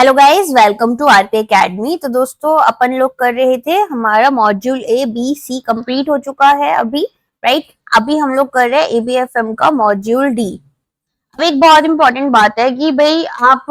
Hello guys, welcome to RP academy. तो दोस्तों, अपन लोग कर रहे थे, हमारा module A B C complete हो चुका है अभी, राइट। अभी हम लोग कर रहे हैं एबीएफएम का मॉड्यूल डी। अब एक बहुत इंपॉर्टेंट बात है कि भाई आप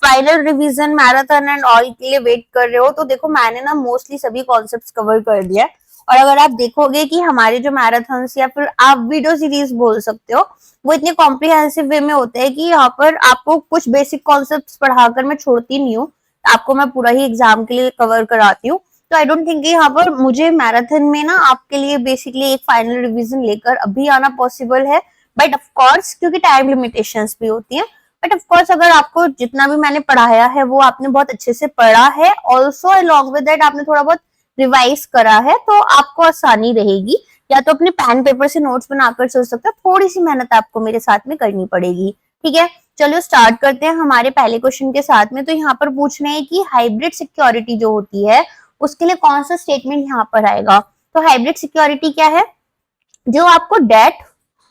final revision marathon and all के लिए वेट कर रहे हो, तो देखो मैंने ना मोस्टली सभी कॉन्सेप्ट्स कवर कर दिया है। और अगर आप देखोगे कि हमारे जो मैराथन्स या फिर आप वीडियो सीरीज बोल सकते हो, वो इतने कॉम्प्रिहेंसिव वे में होते हैं कि यहाँ पर आपको कुछ बेसिक कॉन्सेप्ट्स पढ़ाकर मैं छोड़ती नहीं हूँ, आपको मैं पूरा ही एग्जाम के लिए कवर कराती हूँ। तो आई डोंट थिंक यहाँ पर मुझे मैराथन में ना आपके लिए बेसिकली एक फाइनल रिवीजन लेकर अभी आना पॉसिबल है। बट ऑफ कोर्स क्योंकि टाइम लिमिटेशंस भी होती हैं, बट ऑफ कोर्स अगर आपको जितना भी मैंने पढ़ाया है वो आपने बहुत अच्छे से पढ़ा है, ऑल्सो अलॉन्ग विद दैट आपने थोड़ा बहुत रिवाइज करा है, तो आपको आसानी रहेगी। या तो अपने पेन पेपर से नोट्स बनाकर चल सकते हो, थोड़ी सी मेहनत आपको मेरे साथ में करनी पड़ेगी। ठीक है, चलो स्टार्ट करते हैं हमारे पहले क्वेश्चन के साथ में। तो यहाँ पर पूछ रहे हैं कि हाइब्रिड सिक्योरिटी जो होती है उसके लिए कौन सा स्टेटमेंट यहाँ पर आएगा। तो हाइब्रिड सिक्योरिटी क्या है? जो आपको डेट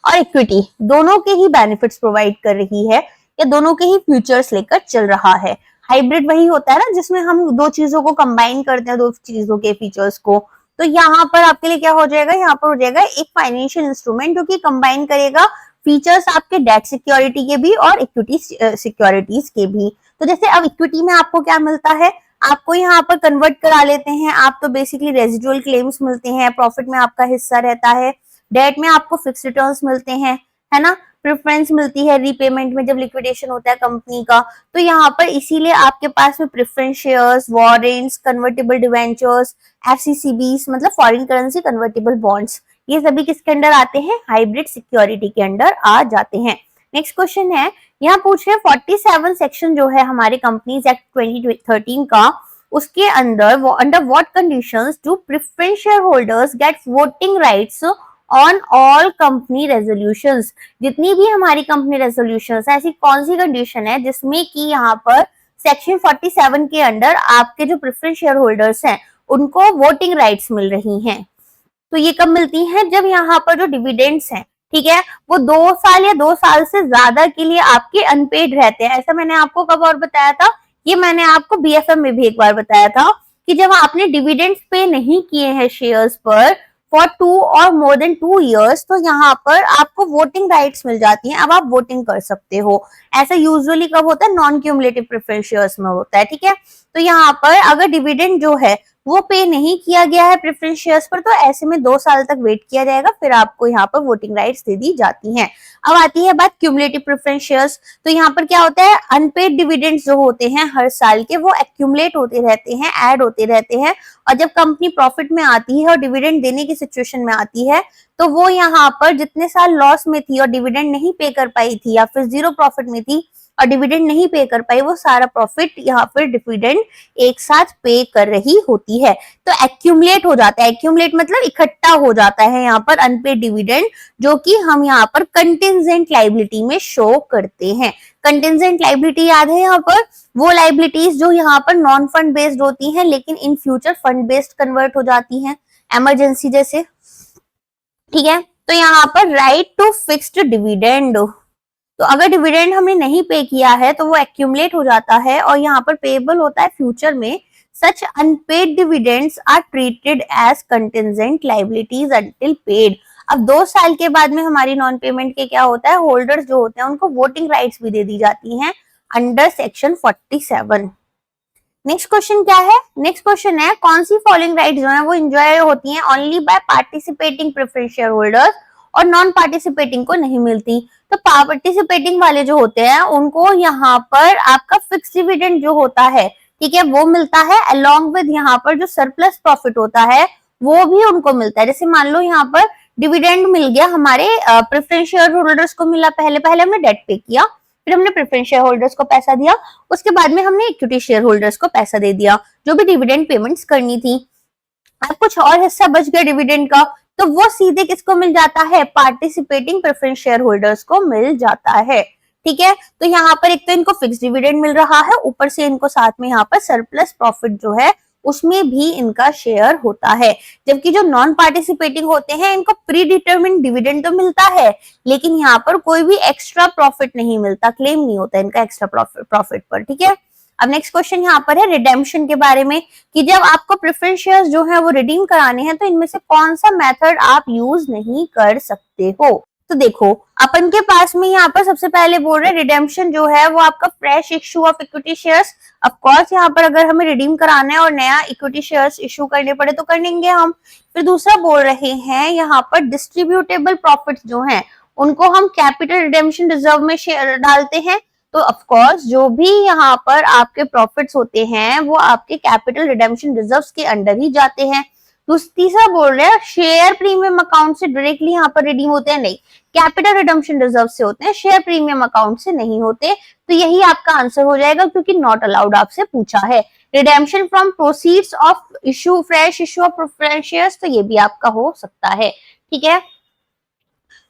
और इक्विटी दोनों के ही बेनिफिट्स प्रोवाइड कर रही है या दोनों के ही फ्यूचर्स लेकर चल रहा है। हाइब्रिड वही होता है ना जिसमें हम दो चीजों को कंबाइन करते हैं, दो चीजों के फीचर्स को। तो यहाँ पर आपके लिए क्या हो जाएगा? यहाँ पर हो जाएगा एक फाइनेंशियल इंस्ट्रूमेंट जो कि कंबाइन करेगा फीचर्स आपके डेट सिक्योरिटी के भी और इक्विटी सिक्योरिटीज के भी। तो जैसे अब इक्विटी में आपको क्या मिलता है, आपको यहाँ पर कन्वर्ट करा लेते हैं आप, तो बेसिकली रेजिडुअल क्लेम्स मिलते हैं, प्रॉफिट में आपका हिस्सा रहता है। डेट में आपको फिक्स रिटर्न्स मिलते हैं, है ना, प्रेफरेंस मिलती है रीपेमेंट में जब लिक्विडेशन होता है कंपनी का। तो यहाँ पर इसीलिए आपके पास में preference shares, warrants, convertible debentures, FCCBs मतलब फॉरेन करेंसी कन्वर्टेबल बॉन्ड्स, ये सभी किसके अंडर आते हैं? हाइब्रिड सिक्योरिटी के अंडर आ जाते हैं। नेक्स्ट क्वेश्चन है, यहाँ पूछ रहे हैं 47 सेक्शन जो है हमारे कंपनीज एक्ट 2013 का, उसके अंदर under what conditions do preference share holders get voting rights on all company resolutions. जितनी भी हमारी कंपनी रेजोल्यूशंस है, ऐसी कौन सी कंडीशन है जिसमें कि यहाँ पर सेक्शन 47 के अंडर आपके जो प्रेफरेंस शेयर होल्डर्स हैं उनको वोटिंग राइट्स मिल रही हैं? तो ये कब मिलती हैं? जब यहाँ पर जो डिविडेंड्स हैं, ठीक है, वो 2 साल या 2 साल से ज्यादा के लिए आपके अनपेड रहते हैं। ऐसा मैंने आपको कब और बताया था? ये मैंने आपको बीएफएम में भी एक बार बताया था कि जब आपने डिविडेंड्स पे नहीं किए हैं शेयर्स पर फॉर 2 और मोर देन 2 years, तो यहाँ पर आपको वोटिंग राइट्स मिल जाती हैं, अब आप वोटिंग कर सकते हो। ऐसा यूजुअली कब होता है? नॉन क्यूमुलेटिव प्रेफरेंस शेयर्स में होता है। ठीक है, तो यहाँ पर अगर डिविडेंड जो है वो पे नहीं किया गया है प्रेफरेंस शेयर्स पर, तो ऐसे में 2 साल तक वेट किया जाएगा, फिर आपको यहाँ पर वोटिंग राइट्स दे दी जाती हैं। अब आती है बात क्यूमुलेटिव प्रेफरेंस शेयर्स। तो यहाँ पर क्या होता है? अनपेड डिविडेंड्स जो होते हैं हर साल के, वो एक्यूमुलेट होते रहते हैं, ऐड होते रहते हैं, और जब कंपनी प्रॉफिट में आती है और डिविडेंड देने की सिचुएशन में आती है, तो वो यहाँ पर जितने साल लॉस में थी और डिविडेंड नहीं पे कर पाई थी, या फिर जीरो प्रॉफिट में थी और डिविडेंड नहीं पे कर पाई, वो सारा प्रॉफिट यहाँ पर डिविडेंड एक साथ पे कर रही होती है। तो एक्यूमुलेट हो जाता है, एक्यूमुलेट मतलब इकट्ठा हो जाता है यहाँ पर अनपेड डिविडेंड, जो कि हम यहाँ पर कंटिजेंट लाइबिलिटी में शो करते हैं। कंटिजेंट लाइबिलिटी याद है यहाँ पर? वो लाइबिलिटीज जो यहाँ पर नॉन फंड बेस्ड होती हैं लेकिन in future fund based convert हो जाती हैं, इमरजेंसी जैसे। ठीक है, तो यहाँ पर राइट टू फिक्स्ड डिविडेंड, तो अगर डिविडेंड हमने नहीं पे किया है तो वो एक्यूमुलेट हो जाता है और यहाँ पर पेएबल होता है फ्यूचर में। Such unpaid dividends are treated as contingent liabilities until paid. अब 2 साल के बाद में हमारी नॉन पेमेंट के क्या होता है? होल्डर्स जो होते हैं उनको वोटिंग राइट्स भी दे दी जाती हैं अंडर सेक्शन 47। नेक्स्ट क्वेश्चन क्या है? नेक्स्ट क्वेश्चन है, कौन सी फॉलोइंग राइट्स जो है वो एंजॉय होती हैं only by participating preference share holders और नॉन पार्टिसिपेटिंग को नहीं मिलती? तो पार्टिसिपेटिंग वाले जो होते हैं उनको यहाँ पर आपका फिक्स डिविडेंड जो होता है, ठीक है, वो मिलता है, अलोंग विद यहाँ पर जो सरप्लस प्रॉफिट होता है वो भी उनको मिलता है। जैसे मान लो यहाँ पर डिविडेंड मिल गया हमारे प्रेफरेंस शेयर होल्डर्स को मिला, पहले पहले हमने डेट पे किया, फिर हमने प्रेफरेंस शेयर होल्डर्स को पैसा दिया, उसके बाद में हमने इक्विटी शेयर होल्डर्स को पैसा दे दिया जो भी डिविडेंड पेमेंट्स करनी थी। अब कुछ और हिस्सा बच गया डिविडेंड का, तो वो सीधे किसको मिल जाता है? पार्टिसिपेटिंग प्रेफरेंस शेयर होल्डर्स को मिल जाता है। ठीक है, तो यहाँ पर एक तो इनको फिक्स डिविडेंड मिल रहा है, ऊपर से इनको साथ में यहाँ पर सरप्लस प्रॉफिट जो है उसमें भी इनका शेयर होता है। जबकि जो नॉन पार्टिसिपेटिंग होते हैं इनको प्री डिटर्मिन्ड डिविडेंड तो मिलता है लेकिन यहाँ पर कोई भी एक्स्ट्रा प्रॉफिट नहीं मिलता, क्लेम नहीं होता इनका एक्स्ट्रा प्रॉफिट पर। ठीक है, अब नेक्स्ट क्वेश्चन यहाँ पर है रिडेम्पशन के बारे में, कि जब आपको प्रेफरेंस शेयर्स जो है वो रिडीम कराने हैं तो इनमें से कौन सा मेथड आप यूज नहीं कर सकते हो। तो देखो अपन के पास में यहाँ पर सबसे पहले बोल रहे हैं रिडेम्पशन जो है वो आपका fresh issue of equity shares. Of course यहाँ पर अगर हमें रिडीम कराना है और नया इक्विटी शेयर्स इश्यू करने पड़े तो कर लेंगे हम। फिर दूसरा बोल रहे हैं यहाँ पर डिस्ट्रीब्यूटेबल प्रॉफिट जो है उनको हम कैपिटल रिडेम्पशन रिजर्व में शेयर डालते हैं। तो ऑफ कोर्स जो भी यहाँ पर आपके प्रॉफिट्स होते हैं वो आपके कैपिटल रिडेम्पशन रिजर्व्स के अंडर ही जाते हैं। तीसरा बोल रहे हैं शेयर प्रीमियम अकाउंट से डायरेक्टली यहाँ पर रिडीम होते हैं, नहीं, कैपिटल रिडेम्पशन रिजर्व से होते हैं, शेयर प्रीमियम अकाउंट से नहीं होते। तो यही आपका आंसर हो जाएगा क्योंकि नॉट अलाउड आपसे पूछा है। Redemption from proceeds of issue fresh issue of preference shares, तो ये भी आपका हो सकता है। ठीक है,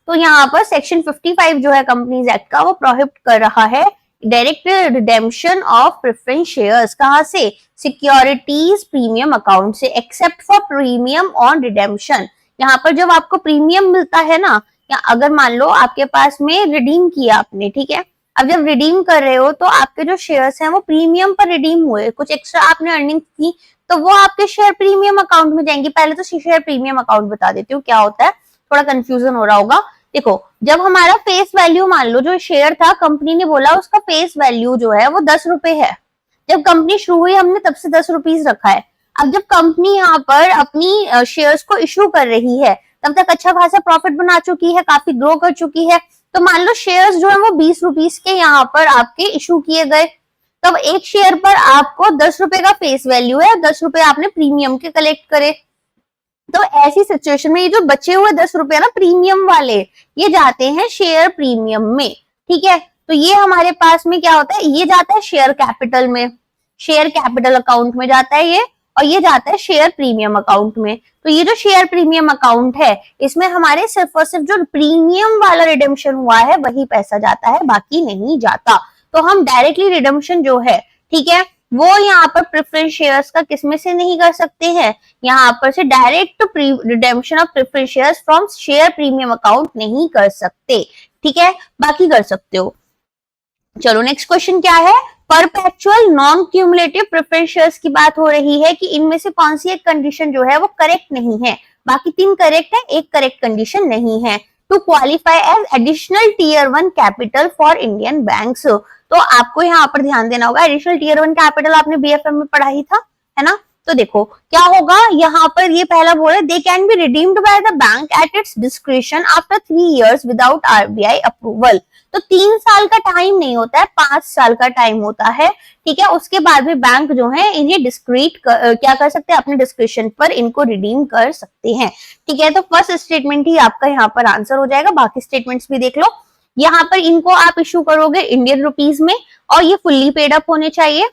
तो यहाँ पर सेक्शन 55 जो है कंपनीज एक्ट का वो प्रोहिबिट कर रहा है direct redemption of preference shares. कहां से? सिक्योरिटीज प्रीमियम अकाउंट से, except for premium on redemption. यहाँ पर जब आपको प्रीमियम मिलता है ना, या अगर मान लो आपके पास में रिडीम किया आपने, ठीक है, अब जब रिडीम कर रहे हो तो आपके जो शेयर्स हैं वो प्रीमियम पर रिडीम हुए, कुछ एक्स्ट्रा आपने अर्निंग की तो वो आपके शेयर प्रीमियम अकाउंट में जाएंगी। पहले तो शेयर प्रीमियम अकाउंट बता देती हूँ क्या होता है, थोड़ा कंफ्यूजन हो रहा होगा। देखो जब हमारा फेस वैल्यू, मान लो जो शेयर था कंपनी ने बोला उसका फेस वैल्यू जो है वो 10 रुपए है, जब कंपनी शुरू हुई हमने तब से 10 रुपीज रखा है। अब जब कंपनी यहाँ पर अपनी शेयर्स को इशू कर रही है तब तक अच्छा खासा प्रॉफिट बना चुकी है, काफी ग्रो कर चुकी है। तो मान लो शेयर्स जो है वो 20 रुपीज के यहाँ पर आपके इशू किए गए, तब एक शेयर पर आपको 10 रुपए का फेस वैल्यू है, 10 रुपए आपने प्रीमियम के कलेक्ट करे। तो ऐसी सिचुएशन में ये जो बचे हुए 10 रुपए ना प्रीमियम वाले, ये जाते हैं शेयर प्रीमियम में। ठीक है, तो ये हमारे पास में क्या होता है, ये जाता है शेयर कैपिटल में, शेयर कैपिटल अकाउंट में जाता है ये, और ये जाता है शेयर प्रीमियम अकाउंट में। तो ये जो शेयर प्रीमियम अकाउंट है इसमें हमारे सिर्फ और सिर्फ जो प्रीमियम वाला रिडेम्पशन हुआ है वही पैसा जाता है, बाकी नहीं जाता। तो हम डायरेक्टली रिडेम्पशन जो है, ठीक है, वो यहाँ पर प्रेफरेंस शेयर्स का किसमें से नहीं कर सकते हैं, यहाँ पर से direct redemption of preference shares from share premium account नहीं कर सकते। ठीक है, बाकी कर सकते हो। चलो नेक्स्ट क्वेश्चन क्या है, perpetual non cumulative preference shares की बात हो रही है कि इनमें से कौन सी एक कंडीशन जो है वो करेक्ट नहीं है। बाकी 3 करेक्ट है, एक करेक्ट कंडीशन नहीं है। To qualify as additional tier 1 capital for Indian banks, तो आपको यहाँ पर ध्यान देना होगा, एडिशनल टीयर 1 कैपिटल आपने बीएफएम में पढ़ा ही था, है ना। तो देखो क्या होगा, यहाँ पर ये पहला बोल रहा है they can be redeemed bye the bank at its discretion after 3 years without RBI approval. तो 3 साल का टाइम नहीं होता है, 5 साल का टाइम होता है। ठीक है, उसके बाद भी बैंक जो है इन्हें डिस्क्रीट क्या कर सकते हैं, अपने डिस्क्रिशन पर इनको रिडीम कर सकते हैं। ठीक है, तो फर्स्ट स्टेटमेंट ही आपका यहाँ पर आंसर हो जाएगा, बाकी स्टेटमेंट्स भी देख लो। यहाँ पर इनको आप इशू करोगे इंडियन रुपीज में और ये फुल्ली पेड अप होने चाहिए,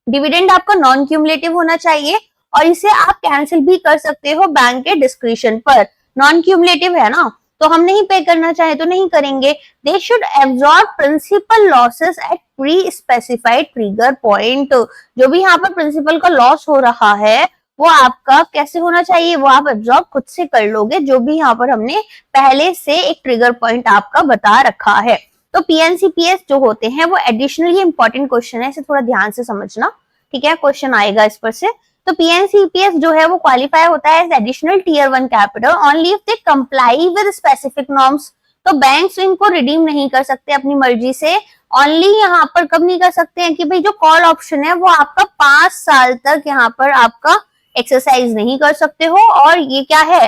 डिविडेंड आपका नॉन क्यूमुलेटिव होना चाहिए और इसे आप कैंसिल भी कर सकते हो बैंक के डिस्क्रिशन पर। नॉन क्यूमुलेटिव है ना, तो हम नहीं पे करना चाहे तो नहीं करेंगे। They should absorb principal losses at pre specified trigger point, जो भी यहाँ पर प्रिंसिपल का लॉस हो रहा है वो आपका कैसे होना चाहिए, वो आप एब्जॉर्ब खुद से कर लोगे, जो भी यहाँ पर हमने पहले से एक ट्रिगर पॉइंट आपका बता रखा है। तो पीएनसीपीएस जो होते हैं वो एडिशनली इंपॉर्टेंट क्वेश्चन है, इसे थोड़ा ध्यान से समझना। ठीक है, क्वेश्चन आएगा इस पर से। तो पीएनसीपीएस जो है वो क्वालिफाई होता है as additional tier 1 capital only if they comply with specific norms. तो बैंक्स इनको रिडीम नहीं कर सकते अपनी मर्जी से, ओनली यहाँ पर कब नहीं कर सकते हैं कि भाई जो कॉल ऑप्शन है वो आपका 5 साल तक यहाँ पर आपका एक्सरसाइज नहीं कर सकते हो, और ये क्या है,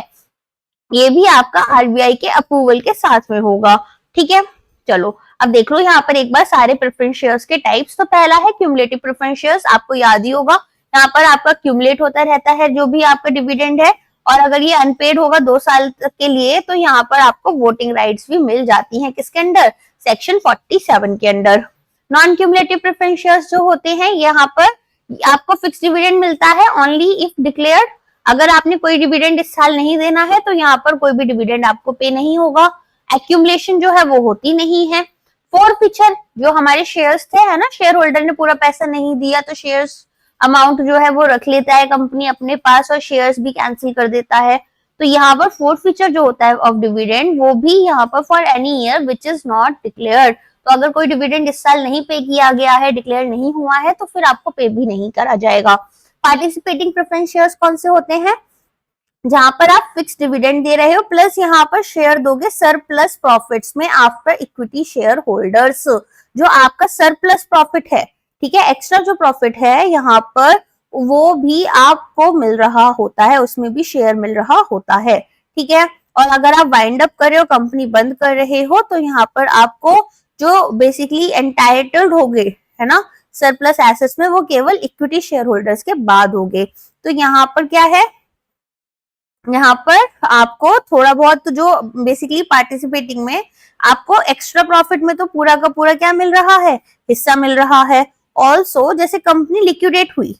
ये भी आपका आरबीआई के अप्रूवल के साथ में होगा। ठीक है, चलो अब देख लो यहाँ पर एक बार सारे प्रेफरेंस शेयर्स के टाइप्स। तो पहला है क्यूमुलेटिव प्रेफरेंस शेयर्स, आपको याद ही होगा, यहाँ पर आपका क्यूमुलेट होता रहता है जो भी आपका डिविडेंड है, और अगर ये अनपेड होगा 2 साल तक के लिए तो यहाँ पर आपको वोटिंग राइट्स भी मिल जाती हैं, किसके अंडर, सेक्शन 47 के under. Non cumulative preference shares जो होते हैं यहाँ पर आपको फिक्स डिविडेंड मिलता है ओनली इफ डिक्लेयर्ड, अगर आपने कोई डिविडेंड इस साल नहीं देना है तो यहाँ पर कोई भी डिविडेंड आपको पे नहीं होगा। एक्यूमुलेशन जो है वो होती नहीं है। फोरफीचर, जो हमारे शेयर्स थे, है ना, शेयर होल्डर ने पूरा पैसा नहीं दिया तो शेयर्स अमाउंट जो है वो रख लेता है कंपनी अपने पास और शेयर्स भी कैंसिल कर देता है। तो यहाँ पर फोरफीचर जो होता है ऑफ डिविडेंड वो भी यहाँ पर for any year which is not declared, तो अगर कोई डिविडेंड इस साल नहीं पे किया गया है, डिक्लेयर नहीं हुआ है, तो फिर आपको पे भी नहीं करा जाएगा। पार्टिसिपेटिंग प्रेफरेंस शेयर्स कौन से होते हैं? जहां पर आप फिक्स डिविडेंड दे रहे हो प्लस यहाँ पर शेयर दोगे सरप्लस प्रॉफिट्स में आफ्टर इक्विटी शेयर होल्डर्स। जो आपका सरप्लस प्रॉफिट है, ठीक है, एक्स्ट्रा जो प्रॉफिट है यहाँ पर वो भी आपको मिल रहा होता है, उसमें भी शेयर मिल रहा होता है, ठीक है। और अगर आप वाइंड अप कर रहे हो, कंपनी बंद कर रहे हो, तो यहाँ पर आपको जो बेसिकली एंटाइटल्ड होगे, है ना, सरप्लस एसेट्स में, वो केवल इक्विटी शेयर होल्डर्स के बाद होंगे। तो यहाँ पर क्या है, यहाँ पर आपको थोड़ा बहुत जो बेसिकली पार्टिसिपेटिंग में आपको एक्स्ट्रा प्रॉफिट में तो पूरा का पूरा क्या मिल रहा है, हिस्सा मिल रहा है। ऑल्सो जैसे कंपनी लिक्विडेट हुई,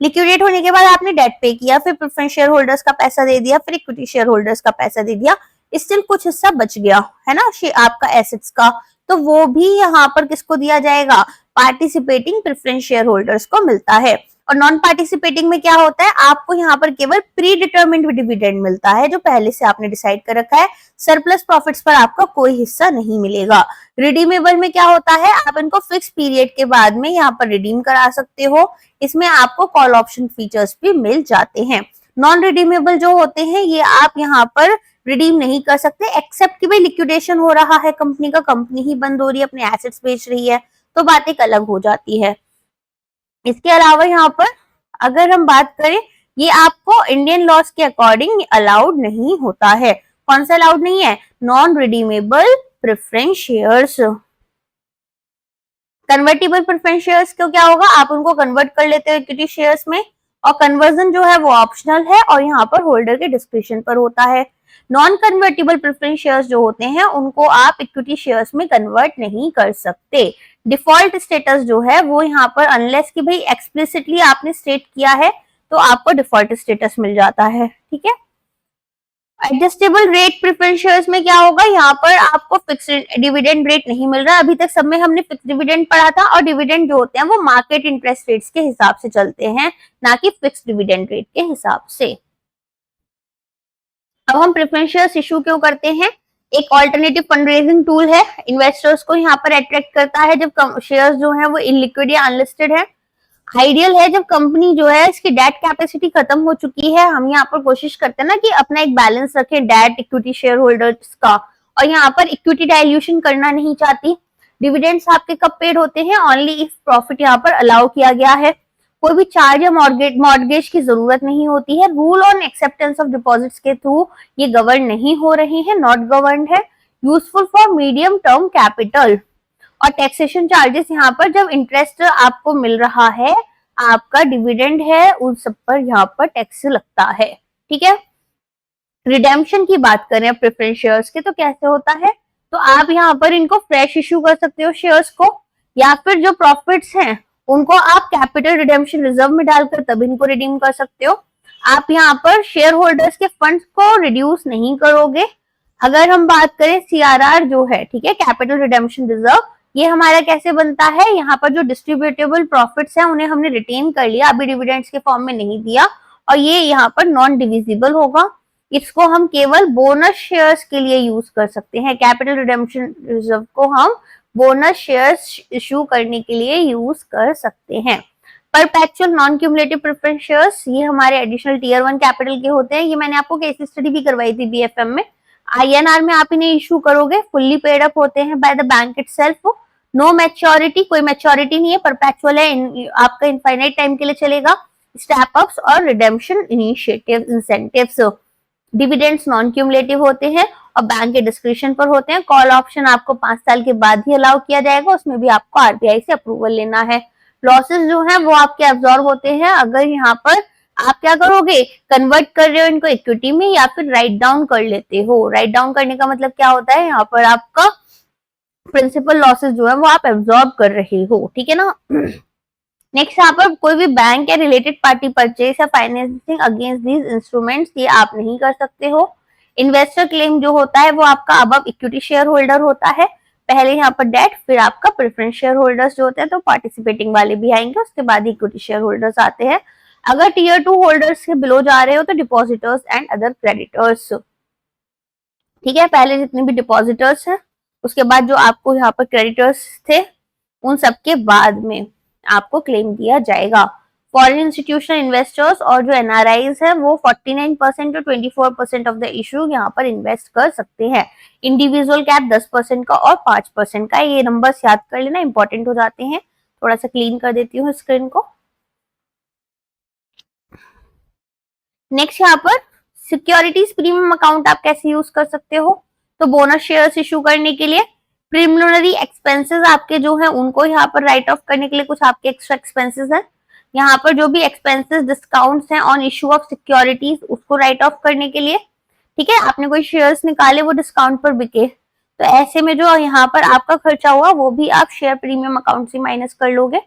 लिक्विडेट होने के बाद आपने डेट पे किया, फिर प्रेफरेंस शेयर होल्डर्स का पैसा दे दिया, फिर इक्विटी शेयर होल्डर्स का पैसा दे दिया, स्टिल कुछ हिस्सा बच गया है ना आपका एसेट्स का, तो वो भी यहाँ पर किसको दिया जाएगा, पार्टिसिपेटिंग प्रेफरेंस शेयर होल्डर्स को मिलता है। और नॉन पार्टिसिपेटिंग में क्या होता है, आपको यहाँ पर केवल प्री डिटर्मिन्ड डिविडेंड मिलता है, जो पहले से आपने डिसाइड कर रखा है। सरप्लस प्रॉफिट्स पर आपका कोई हिस्सा नहीं मिलेगा। रिडीमेबल में क्या होता है, आप इनको फिक्स पीरियड के बाद में यहाँ पर रिडीम करा सकते हो, इसमें आपको कॉल ऑप्शन फीचर्स भी मिल जाते हैं। नॉन रिडीमेबल जो होते हैं ये आप यहाँ पर रिडीम नहीं कर सकते, एक्सेप्ट कि भाई लिक्विडेशन हो रहा है कंपनी का, कंपनी ही बंद हो रही है, अपने एसेट्स बेच रही है, तो बात एक अलग हो जाती है। इसके अलावा यहाँ पर अगर हम बात करें, ये आपको इंडियन लॉस के अकॉर्डिंग अलाउड नहीं होता है। कौन सा अलाउड नहीं है, non redeemable preference shares. Convertible preference shares को क्या होगा, आप उनको कन्वर्ट कर लेते हो इक्विटी शेयर्स में, और कन्वर्जन जो है वो ऑप्शनल है और यहाँ पर होल्डर के डिस्क्रिप्शन पर होता है। नॉन कन्वर्टेबल प्रेफरेंस शेयर्स जो होते हैं उनको आप इक्विटी शेयर्स में कन्वर्ट नहीं कर सकते। डिफॉल्ट स्टेटस जो है वो यहाँ पर अनलेस कि भाई एक्सप्लिसिटली आपने स्टेट किया है तो आपको डिफॉल्ट स्टेटस मिल जाता है, ठीक है। एडजस्टेबल रेट प्रेफरेंस शेयर्स में क्या होगा, यहाँ पर आपको फिक्स्ड डिविडेंड रेट नहीं मिल रहा। अभी तक सब में हमने फिक्स्ड डिविडेंड पढ़ा था, और डिविडेंड जो होते हैं वो मार्केट इंटरेस्ट रेट्स के हिसाब से चलते हैं, ना कि फिक्स्ड डिविडेंड रेट के हिसाब से। अब हम प्रेफरेंस शेयर्स इशू क्यों करते हैं, एक ऑल्टरनेटिव फंड रेजिंग टूल है, इन्वेस्टर्स को यहाँ पर अट्रैक्ट करता है जब शेयर्स जो है वो इनलिक्विड या अनलिस्टेड है। आइडियल है जब कंपनी जो है इसकी डेट कैपेसिटी खत्म हो चुकी है। हम यहाँ पर कोशिश करते हैं ना कि अपना एक बैलेंस रखें डेट इक्विटी शेयर होल्डर्स का, और यहाँ पर इक्विटी डाइल्यूशन करना नहीं चाहती। डिविडेंड्स आपके कब पेड होते हैं, ओनली इफ प्रॉफिट यहाँ पर अलाउ किया गया है। कोई भी चार्ज या मॉर्गेज की जरूरत नहीं होती है। Rule on acceptance of deposits के थ्रू ये गवर्न नहीं हो रहे हैं, नॉट गवर्नड है। Useful for medium term capital. और टैक्सेशन चार्जेस यहाँ पर जब इंटरेस्ट आपको मिल रहा है, आपका डिविडेंड है, उन सब पर यहाँ पर टैक्स लगता है, ठीक है। रिडेम्पशन की बात करें प्रेफरेंस शेयर्स के तो कैसे होता है, तो आप यहाँ पर इनको फ्रेश इश्यू कर सकते हो शेयर्स को, या फिर जो प्रॉफिट्स हैं उनको आप कैपिटल रिडेम्पशन रिजर्व में डालकर तब इनको रिडीम कर सकते हो। आप यहाँ पर शेयर होल्डर्स के फंड्स को रिड्यूस नहीं करोगे। अगर हम बात करें सीआरआर जो है, ठीक है, कैपिटल रिडेम्पशन रिजर्व, ये हमारा कैसे बनता है, यहाँ पर जो डिस्ट्रीब्यूटेबल प्रॉफिट्स हैं उन्हें हमने रिटेन कर लिया, अभी डिविडेंड्स के फॉर्म में नहीं दिया, और ये यहाँ पर नॉन डिविजिबल होगा। इसको हम केवल बोनस शेयर्स के लिए यूज कर सकते हैं। कैपिटल रिडेम्पशन रिजर्व को हम बोनस शेयर्स इशू करने के लिए यूज कर सकते हैं। Perpetual non cumulative preference shares, ये हमारे एडिशनल टीयर 1 कैपिटल के होते हैं। ये मैंने आपको केस स्टडी भी करवाई थी बीएफएम में। आईएनआर में आप इन्हें इशू करोगे, फुल्ली पेड अप होते हैं by the bank itself. No maturity, कोई मैच्योरिटी नहीं है, परपेचुअल है, आपका इनफाइनाइट टाइम के लिए चलेगा। स्टेप अप्स और redemption initiative incentives. Dividends non cumulative होते हैं और बैंक के डिस्क्रिप्शन पर होते हैं। कॉल ऑप्शन आपको 5 साल के बाद ही अलाउ किया जाएगा, उसमें भी आपको आरबीआई से अप्रूवल लेना है। लॉसेस जो है वो आपके एब्जॉर्ब होते हैं अगर यहाँ पर आप क्या करोगे, कन्वर्ट कर रहे हो इनको इक्विटी में, या फिर राइट डाउन कर लेते हो। राइट डाउन करने का मतलब क्या होता है, यहाँ पर आपका प्रिंसिपल लॉसेस जो है वो आप एब्जॉर्ब कर रहे हो, ठीक है ना। नेक्स्ट यहाँ पर कोई भी बैंक या रिलेटेड पार्टी परचेज या फाइनेंसिंग अगेंस्ट दीज इंस्ट्रूमेंट्स, ये आप नहीं कर सकते हो। इन्वेस्टर क्लेम जो होता है वो आपका अब इक्विटी शेयर होल्डर होता है। पहले यहाँ पर डेट, फिर आपका प्रेफरेंस शेयर होल्डर्स जो होते हैं, तो पार्टिसिपेटिंग वाले भी आएंगे, उसके बाद इक्विटी शेयर होल्डर्स आते हैं। अगर टीयर 2 होल्डर्स के बिलो जा रहे हो तो डिपॉजिटर्स एंड अदर क्रेडिटर्स, ठीक है। पहले जितने भी डिपॉजिटर्स हैं उसके बाद जो आपको यहाँ पर क्रेडिटर्स थे उन सबके बाद में आपको क्लेम दिया जाएगा। फॉरेन इंस्टीट्यूशनल इन्वेस्टर्स और जो एनआरआईज है वो 49% और 24% ऑफ द इशू यहाँ पर इन्वेस्ट कर सकते हैं। इंडिविजुअल कैप 10% का और 5% का। ये नंबर्स याद कर लेना, इंपॉर्टेंट हो जाते हैं। थोड़ा सा क्लीन कर देती हूँ स्क्रीन को। नेक्स्ट यहाँ पर सिक्योरिटीज प्रीमियम अकाउंट आप कैसे यूज कर सकते हो। तो बोनस शेयर्स इशू करने के लिए, प्रिलिमिनरी एक्सपेंसेस आपके जो है उनको यहाँ पर राइट ऑफ करने के लिए, कुछ आपके एक्स्ट्रा एक्सपेंसेस हैं, यहाँ पर जो भी एक्सपेंसेस डिस्काउंट्स हैं ऑन इशू ऑफ सिक्योरिटीज उसको राइट ऑफ करने के लिए। ठीक है, आपने कोई शेयर्स निकाले वो डिस्काउंट पर बिके, तो ऐसे में जो यहाँ पर आपका खर्चा हुआ वो भी आप शेयर प्रीमियम अकाउंट से माइनस कर लोगे।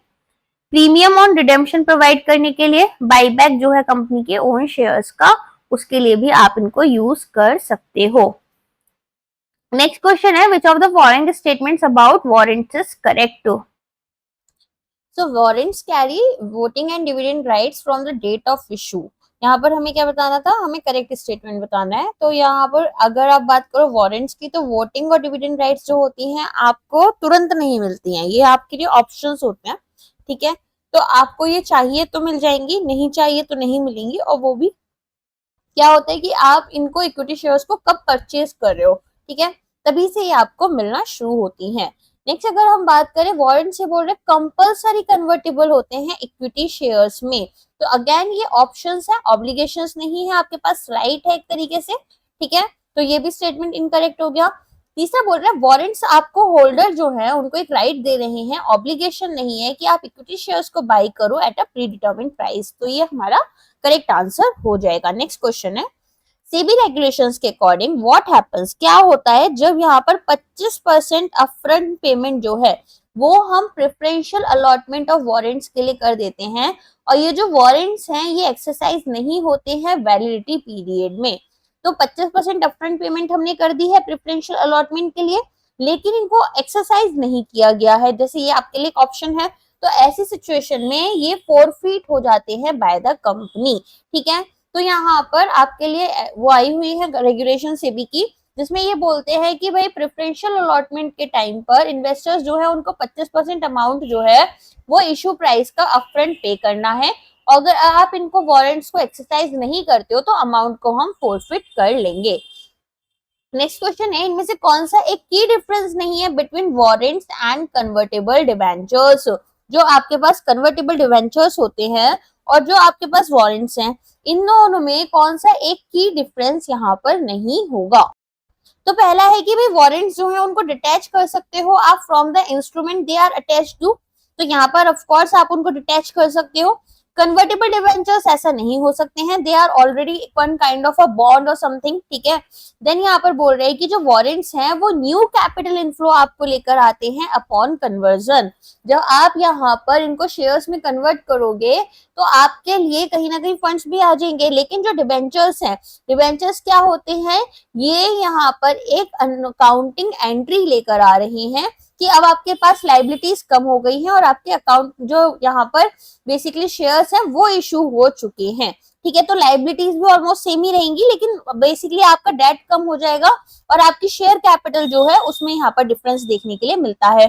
प्रीमियम ऑन रिडेम्पशन प्रोवाइड करने के लिए, बाईबैक जो है कंपनी के ओन शेयर्स का, उसके लिए भी आप इनको यूज कर सकते हो। नेक्स्ट क्वेश्चन है, which of the following statements about warrants is correct. So warrants carry voting and dividend rights from the date of issue. यहाँ पर हमें क्या बताना था, हमें करेक्ट स्टेटमेंट बताना है। तो यहाँ पर अगर आप बात करो वारंट्स की, तो वोटिंग और डिविडेंड राइट्स जो होती हैं आपको तुरंत नहीं मिलती हैं, ये आपके लिए ऑप्शंस होते हैं। ठीक है, तो आपको ये चाहिए तो मिल जाएंगी, नहीं चाहिए तो नहीं मिलेंगी। और वो भी क्या होता है कि आप इनको इक्विटी शेयर्स को कब परचेज कर रहे हो, ठीक है, तभी से ये आपको मिलना शुरू होती हैं। नेक्स्ट अगर हम बात करें, वारंट से बोल रहे कंपलसरी कन्वर्टेबल होते हैं इक्विटी शेयर्स में। तो अगेन ये ऑप्शंस है, ऑब्लिगेशंस नहीं है, आपके पास राइट है एक तरीके से। ठीक है, तो ये भी स्टेटमेंट इनकरेक्ट हो गया। तीसरा बोल रहा है वारंट्स आपको होल्डर जो है उनको एक राइट दे रहे हैं, ऑब्लिगेशन नहीं है कि आप इक्विटी शेयर्स को बाई करो at a pre determined price. तो ये हमारा करेक्ट आंसर हो जाएगा। नेक्स्ट क्वेश्चन है, सेबी रेगुलेशंस के अकॉर्डिंग व्हाट हैपेंस, क्या होता है जब यहाँ पर 25% अपफ्रंट पेमेंट जो है वो हम प्रेफरेंशियल अलॉटमेंट ऑफ वारंट्स के लिए कर देते हैं, और ये जो वारंट्स हैं ये एक्सरसाइज नहीं होते हैं वैलिडिटी पीरियड में। तो 25% अपफ्रंट पेमेंट हमने कर दी है प्रेफरेंशियल अलॉटमेंट के लिए, लेकिन इनको एक्सरसाइज नहीं किया गया है, जैसे ये आपके लिए एक ऑप्शन है। तो ऐसी सिचुएशन में ये फोरफीट हो जाते हैं बाय द कंपनी। ठीक है, तो यहाँ पर आपके लिए वो आई हुई है रेगुलेशन सेबी की, जिसमें ये बोलते हैं कि भाई प्रेफरेंशियल अलॉटमेंट के टाइम पर इन्वेस्टर्स जो है उनको 25% अमाउंट जो है वो इशू प्राइस का अपफ्रंट पे करना है। अगर आप इनको वारंट्स को एक्सरसाइज नहीं करते हो तो अमाउंट को हम फोरफिट कर लेंगे। नेक्स्ट क्वेश्चन है, इनमें से कौन सा एक की डिफरेंस नहीं है between warrants and convertible debentures. जो आपके पास कन्वर्टेबल डिबेंचर्स होते हैं और जो आपके पास वारंट्स हैं, इन दोनों में कौन सा एक की डिफरेंस यहाँ पर नहीं होगा। तो पहला है कि भाई वारंट्स जो है उनको डिटैच कर सकते हो आप from the instrument they are attached to, तो यहाँ पर ऑफ कोर्स आप उनको डिटैच कर सकते हो। कन्वर्टेबल डिवेंचर्स ऐसा नहीं हो सकते हैं, they are already one kind of a bond और समथिंग। ठीक है, देन यहाँ पर बोल रहे हैं कि जो वारंट्स हैं वो न्यू कैपिटल इनफ्लो आपको लेकर आते हैं अपॉन कन्वर्जन। जब आप यहाँ पर इनको शेयर्स में कन्वर्ट करोगे तो आपके लिए कहीं ना कहीं फंड्स भी आ जाएंगे, लेकिन जो डिवेंचर्स हैं, डिवेंचर्स क्या होते हैं, ये यहाँ पर एक अकाउंटिंग एंट्री लेकर आ रहे हैं कि अब आपके पास लाइबिलिटीज कम हो गई हैं और आपके अकाउंट जो यहाँ पर बेसिकली शेयर्स हैं वो इशू हो चुके हैं। ठीक है, तो लाइबिलिटीज भी ऑलमोस्ट सेम ही रहेंगी, लेकिन बेसिकली आपका डेट कम हो जाएगा और आपकी शेयर कैपिटल जो है उसमें यहाँ पर डिफरेंस देखने के लिए मिलता है।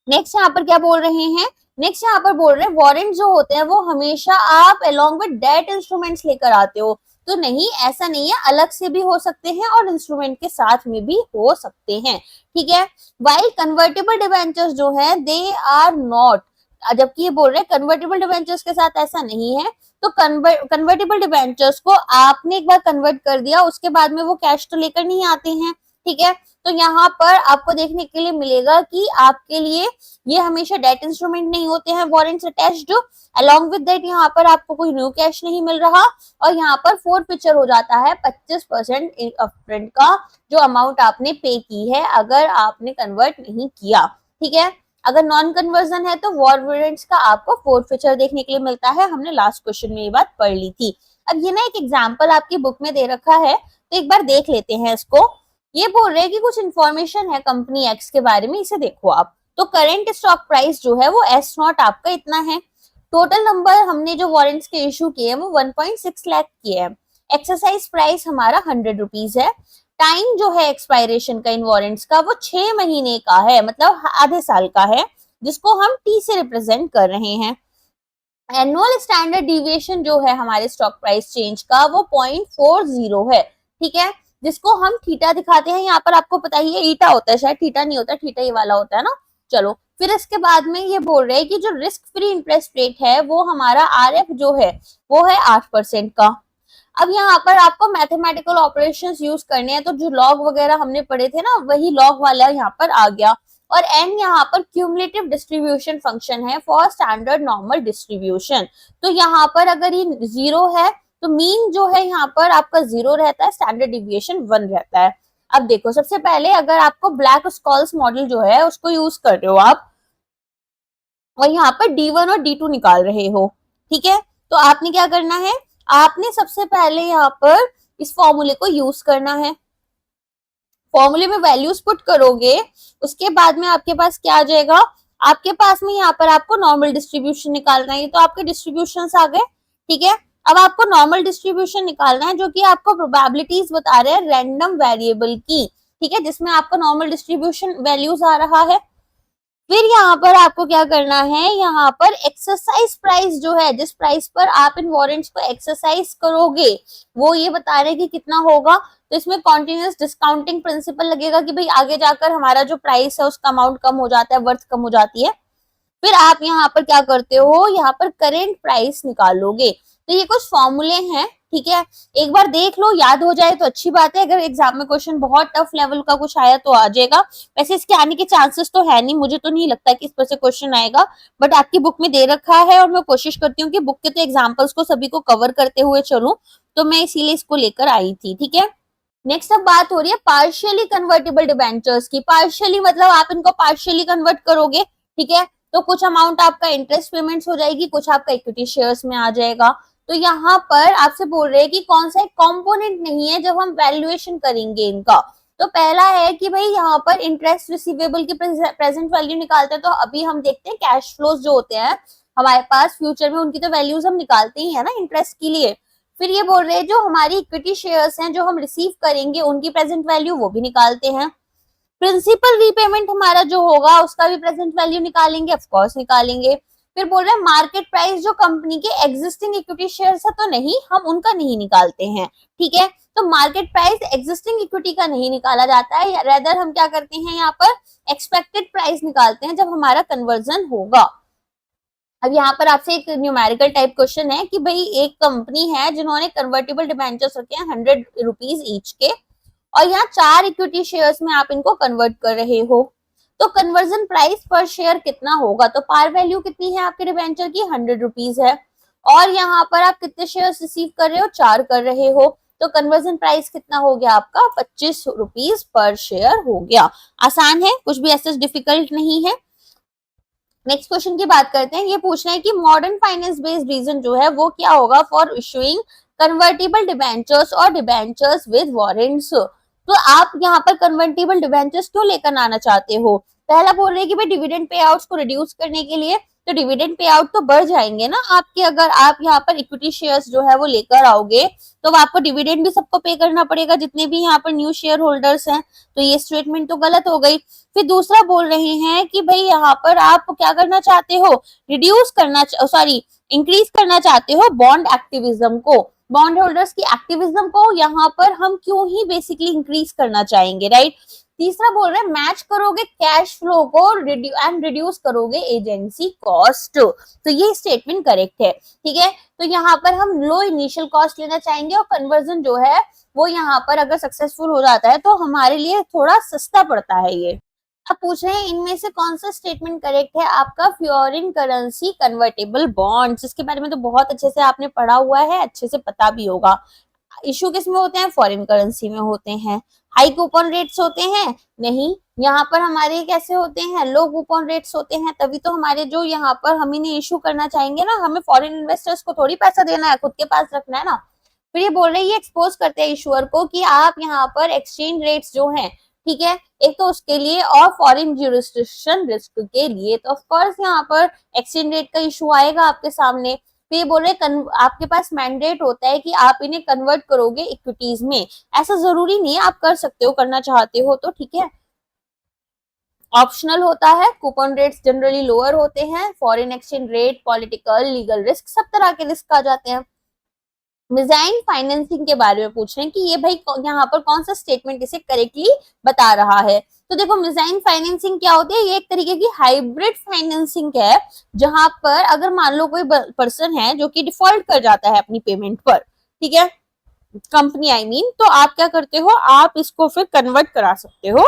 नेक्स्ट यहाँ पर क्या बोल रहे हैं, नेक्स्ट यहाँ पर बोल रहे हैं वारंट जो होते हैं वो हमेशा आप अलोंग विद डेट इंस्ट्रूमेंट्स लेकर आते हो। तो नहीं, ऐसा नहीं है, अलग से भी हो सकते हैं और इंस्ट्रूमेंट के साथ में भी हो सकते हैं। ठीक है, वाइल कन्वर्टेबल डिवेंचर्स जो है दे आर नॉट, जबकि ये बोल रहे हैं कन्वर्टेबल डिवेंचर्स के साथ ऐसा नहीं है। तो कन्वर्टेबल डिवेंचर्स को आपने एक बार कन्वर्ट कर दिया, उसके बाद में वो कैश तो लेकर नहीं आते हैं। ठीक है, तो यहाँ पर आपको देखने के लिए मिलेगा कि आपके लिए ये हमेशा डेट इंस्ट्रूमेंट नहीं होते हैं warrants attached. Along with that यहाँ पर आपको कोई न्यू कैश नहीं मिल रहा और यहाँ पर फोरफीचर हो जाता है 25% अपफ्रंट का जो अमाउंट आपने पे की है अगर आपने कन्वर्ट नहीं किया। ठीक है, अगर नॉन कन्वर्जन है तो वारंट्स का आपको फोरफीचर देखने के लिए मिलता है। हमने लास्ट क्वेश्चन में ये बात पढ़ ली थी। अब ये ना एक एग्जाम्पल आपकी बुक में दे रखा है, तो एक बार देख लेते हैं इसको। ये बोल रहे हैं कि कुछ इंफॉर्मेशन है कंपनी एक्स के बारे में, इसे देखो आप। तो करंट स्टॉक प्राइस जो है वो एस नॉट आपका इतना है। टोटल नंबर हमने जो वारंट्स के इशू किए हैं वो 1.6 लाख किए हैं। एक्सरसाइज प्राइस हमारा 100 रुपीज है। टाइम जो है एक्सपायरेशन का इन वारंट्स का वो 6 महीने का है, मतलब आधे साल का है, जिसको हम टी से रिप्रेजेंट कर रहे हैं। एनुअल स्टैंडर्ड डिविएशन जो है हमारे स्टॉक प्राइस चेंज का वो 0.40 है, ठीक है, जिसको हम थीटा दिखाते हैं। यहाँ पर आपको पता ही है ईटा होता है, शायद थीटा नहीं होता, थीटा ये वाला होता है ना। चलो फिर इसके बाद में ये बोल रहे हैं कि जो रिस्क फ्री इंटरेस्ट रेट है वो हमारा आरएफ जो है वो है 8% का। अब यहाँ पर आपको मैथमेटिकल ऑपरेशंस यूज करने हैं, तो जो लॉग वगैरह हमने पढ़े थे ना वही लॉग वाला यहाँ पर आ गया। और एन यहाँ पर क्यूमुलेटिव डिस्ट्रीब्यूशन फंक्शन है फॉर स्टैंडर्ड नॉर्मल डिस्ट्रीब्यूशन। तो यहाँ पर अगर ये 0 है तो मीन जो है यहाँ पर आपका 0 रहता है, स्टैंडर्ड डिविएशन 1 रहता है। अब देखो सबसे पहले अगर आपको ब्लैक स्कॉल्स मॉडल जो है उसको यूज कर रहे हो आप, और यहाँ पर D1 और D2 निकाल रहे हो, ठीक है, तो आपने क्या करना है, आपने सबसे पहले यहाँ पर इस फॉर्मूले को यूज करना है। फॉर्मूले में वैल्यूज पुट करोगे, उसके बाद में आपके पास क्या आ जाएगा, आपके पास में यहाँ पर आपको नॉर्मल डिस्ट्रीब्यूशन निकालना है। तो आपके डिस्ट्रीब्यूशन आ गए, ठीक है। अब आपको नॉर्मल डिस्ट्रीब्यूशन निकालना है जो कि आपको प्रोबेबिलिटीज बता रहे हैं रैंडम वेरिएबल की, ठीक है, जिसमें आपको नॉर्मल डिस्ट्रीब्यूशन वैल्यूज आ रहा है। फिर यहाँ पर आपको क्या करना है, यहाँ पर एक्सरसाइज प्राइस जो है, जिस प्राइस पर आप इन वारंट्स को एक्सरसाइज करोगे वो ये बता रहे हैं कि कितना होगा। तो इसमें कॉन्टिन्यूस डिस्काउंटिंग प्रिंसिपल लगेगा कि भाई आगे जाकर हमारा जो प्राइस है उसका अमाउंट कम हो जाता है, वर्थ कम हो जाती है। फिर आप यहाँ पर क्या करते हो, यहाँ पर करेंट प्राइस निकालोगे। तो ये कुछ फॉर्मूले हैं, ठीक है, एक बार देख लो, याद हो जाए तो अच्छी बात है। अगर एग्जाम में क्वेश्चन बहुत टफ लेवल का कुछ आया तो आ जाएगा, वैसे इसके आने के चांसेस तो है नहीं, मुझे तो नहीं लगता कि इस पर से क्वेश्चन आएगा, बट आपकी बुक में दे रखा है और मैं कोशिश करती हूँ कि बुक के तो एग्जाम्पल्स को सभी को कवर करते हुए चलूं, तो मैं इसीलिए इसको लेकर आई थी, ठीक है। नेक्स्ट अब बात हो रही है पार्शियली कन्वर्टेबल डिबेंचर्स की। पार्शियली मतलब आप इनको पार्शियली कन्वर्ट करोगे, ठीक है, तो कुछ अमाउंट आपका इंटरेस्ट पेमेंट्स हो जाएगी, कुछ आपका इक्विटी शेयर्स में आ जाएगा। तो यहाँ पर आपसे बोल रहे हैं कि कौन सा एक कॉम्पोनेंट नहीं है जब हम वैल्यूएशन करेंगे इनका। तो पहला है कि भाई यहाँ पर इंटरेस्ट रिसीवेबल की प्रेजेंट वैल्यू निकालते हैं, तो अभी हम देखते हैं कैश फ्लोज जो होते हैं हमारे पास फ्यूचर में, उनकी तो वैल्यूज हम निकालते ही है ना इंटरेस्ट के लिए। फिर ये बोल रहे हैं जो हमारी इक्विटी शेयर्स हैं जो हम रिसीव करेंगे उनकी प्रेजेंट वैल्यू वो भी निकालते हैं। प्रिंसिपल रीपेमेंट हमारा जो होगा उसका भी प्रेजेंट वैल्यू निकालेंगे, ऑफ कोर्स निकालेंगे। फिर बोल रहे हैं मार्केट प्राइस जो कंपनी के एग्जिस्टिंग इक्विटी शेयर्स है तो नहीं, हम उनका नहीं निकालते हैं, ठीक है। तो मार्केट प्राइस एग्जिस्टिंग इक्विटी का नहीं निकाला जाता है, रेदर हम क्या करते हैं यहाँ पर एक्सपेक्टेड प्राइस निकालते हैं जब हमारा कन्वर्जन होगा। अब यहाँ पर आपसे एक न्यूमेरिकल टाइप क्वेश्चन है कि भाई एक कंपनी है जिन्होंने कन्वर्टेबल डिबेंचर्स रखे हैं 100 रुपीज ईच के, और यहाँ 4 इक्विटी शेयर्स में आप इनको कन्वर्ट कर रहे हो, तो कन्वर्जन प्राइस पर शेयर कितना होगा। तो पार वैल्यू कितनी है आपके डिबेंचर की, 100 रुपीज है, और यहाँ पर आप कितने शेयर रिसीव कर रहे हो, 4 कर रहे हो, तो कन्वर्जन प्राइस कितना हो गया आपका, 25 रुपीज पर शेयर हो गया। आसान है, कुछ भी ऐसा डिफिकल्ट नहीं है। नेक्स्ट क्वेश्चन की बात करते हैं। ये पूछ रहे हैं कि मॉडर्न फाइनेंस बेस्ड रीजन जो है वो क्या होगा फॉर इशूइंग कन्वर्टेबल डिबेंचर्स और डिबेंचर्स विद वारंट्स। तो आप यहाँ पर कन्वर्टेबल डिबेंचर्स क्यों लेकर आना चाहते हो। पहला बोल रहे हैं कि भाई डिविडेंड पे आउट्स को रिड्यूस करने के लिए, तो डिविडेंड पे आउट तो बढ़ जाएंगे ना आपके, अगर आप यहाँ पर इक्विटी शेयर्स जो है वो लेकर आओगे तो आपको डिविडेंड भी सबको पे करना पड़ेगा जितने भी यहाँ पर न्यू शेयर होल्डर्स हैं, तो ये स्टेटमेंट तो गलत हो गई। फिर दूसरा बोल रहे हैं कि भाई यहाँ पर आप क्या करना चाहते हो, रिड्यूस करना इंक्रीज करना चाहते हो बॉन्ड एक्टिविज्म को, बॉन्ड होल्डर्स की एक्टिविज्म को यहाँ पर हम क्यों ही बेसिकली इंक्रीज करना चाहेंगे, राइट। तीसरा बोल रहे हैं मैच करोगे कैश फ्लो को एंड रिड्यूस करोगे एजेंसी कॉस्ट, तो ये स्टेटमेंट करेक्ट है, ठीक है। तो यहाँ पर हम लो इनिशियल कॉस्ट लेना चाहेंगे और कन्वर्जन जो है वो यहाँ पर अगर सक्सेसफुल हो जाता है तो हमारे लिए थोड़ा सस्ता पड़ता है ये। अब पूछ रहे हैं इनमें से कौन सा स्टेटमेंट करेक्ट है आपका, फॉरेन करेंसी कन्वर्टेबल बॉन्ड्स, जिसके बारे में तो बहुत अच्छे से आपने पढ़ा हुआ है, अच्छे से पता भी होगा। इशू किस में होते हैं, फॉरेन करेंसी में होते हैं। हाई कूपन रेट्स होते हैं, नहीं, यहाँ पर हमारे कैसे होते हैं, लो कूपन रेट्स होते हैं, तभी तो हमारे जो यहाँ पर हम इन्हें इशू करना चाहेंगे ना, हमें फॉरेन इन्वेस्टर्स को थोड़ी पैसा देना है, खुद के पास रखना है ना। फिर ये बोल रहे हैं ये एक्सपोज करते हैं इशूअर को कि आप यहाँ पर एक्सचेंज रेट्स जो हैं, ठीक है, एक तो उसके लिए और फॉरेन ज्यूरिसडिक्शन रिस्क के लिए, तो ऑफ कोर्स यहाँ पर एक्सचेंज रेट का इशू आएगा आपके सामने। तो ये बोल रहे आपके पास मैंडेट होता है कि आप इन्हें कन्वर्ट करोगे इक्विटीज में। ऐसा जरूरी नहीं है, आप कर सकते हो, करना चाहते हो तो ठीक है। ऑप्शनल होता है, कूपन रेट्स जनरली लोअर होते हैं, foreign exchange rate, political, legal risk, सब तरह के रिस्क आ जाते हैं। मिजाइन फाइनेंसिंग के बारे में पूछ रहे हैं कि ये भाई यहाँ पर कौन सा स्टेटमेंट इसे करेक्टली बता रहा है। तो देखो मिजाइन फाइनेंसिंग क्या होती है, ये एक तरीके की हाइब्रिड फाइनेंसिंग है, जहां पर अगर मान लो कोई पर्सन है जो कि डिफॉल्ट कर जाता है अपनी पेमेंट पर, ठीक है, कंपनी आई मीन, तो आप क्या करते हो, आप इसको फिर कन्वर्ट करा सकते हो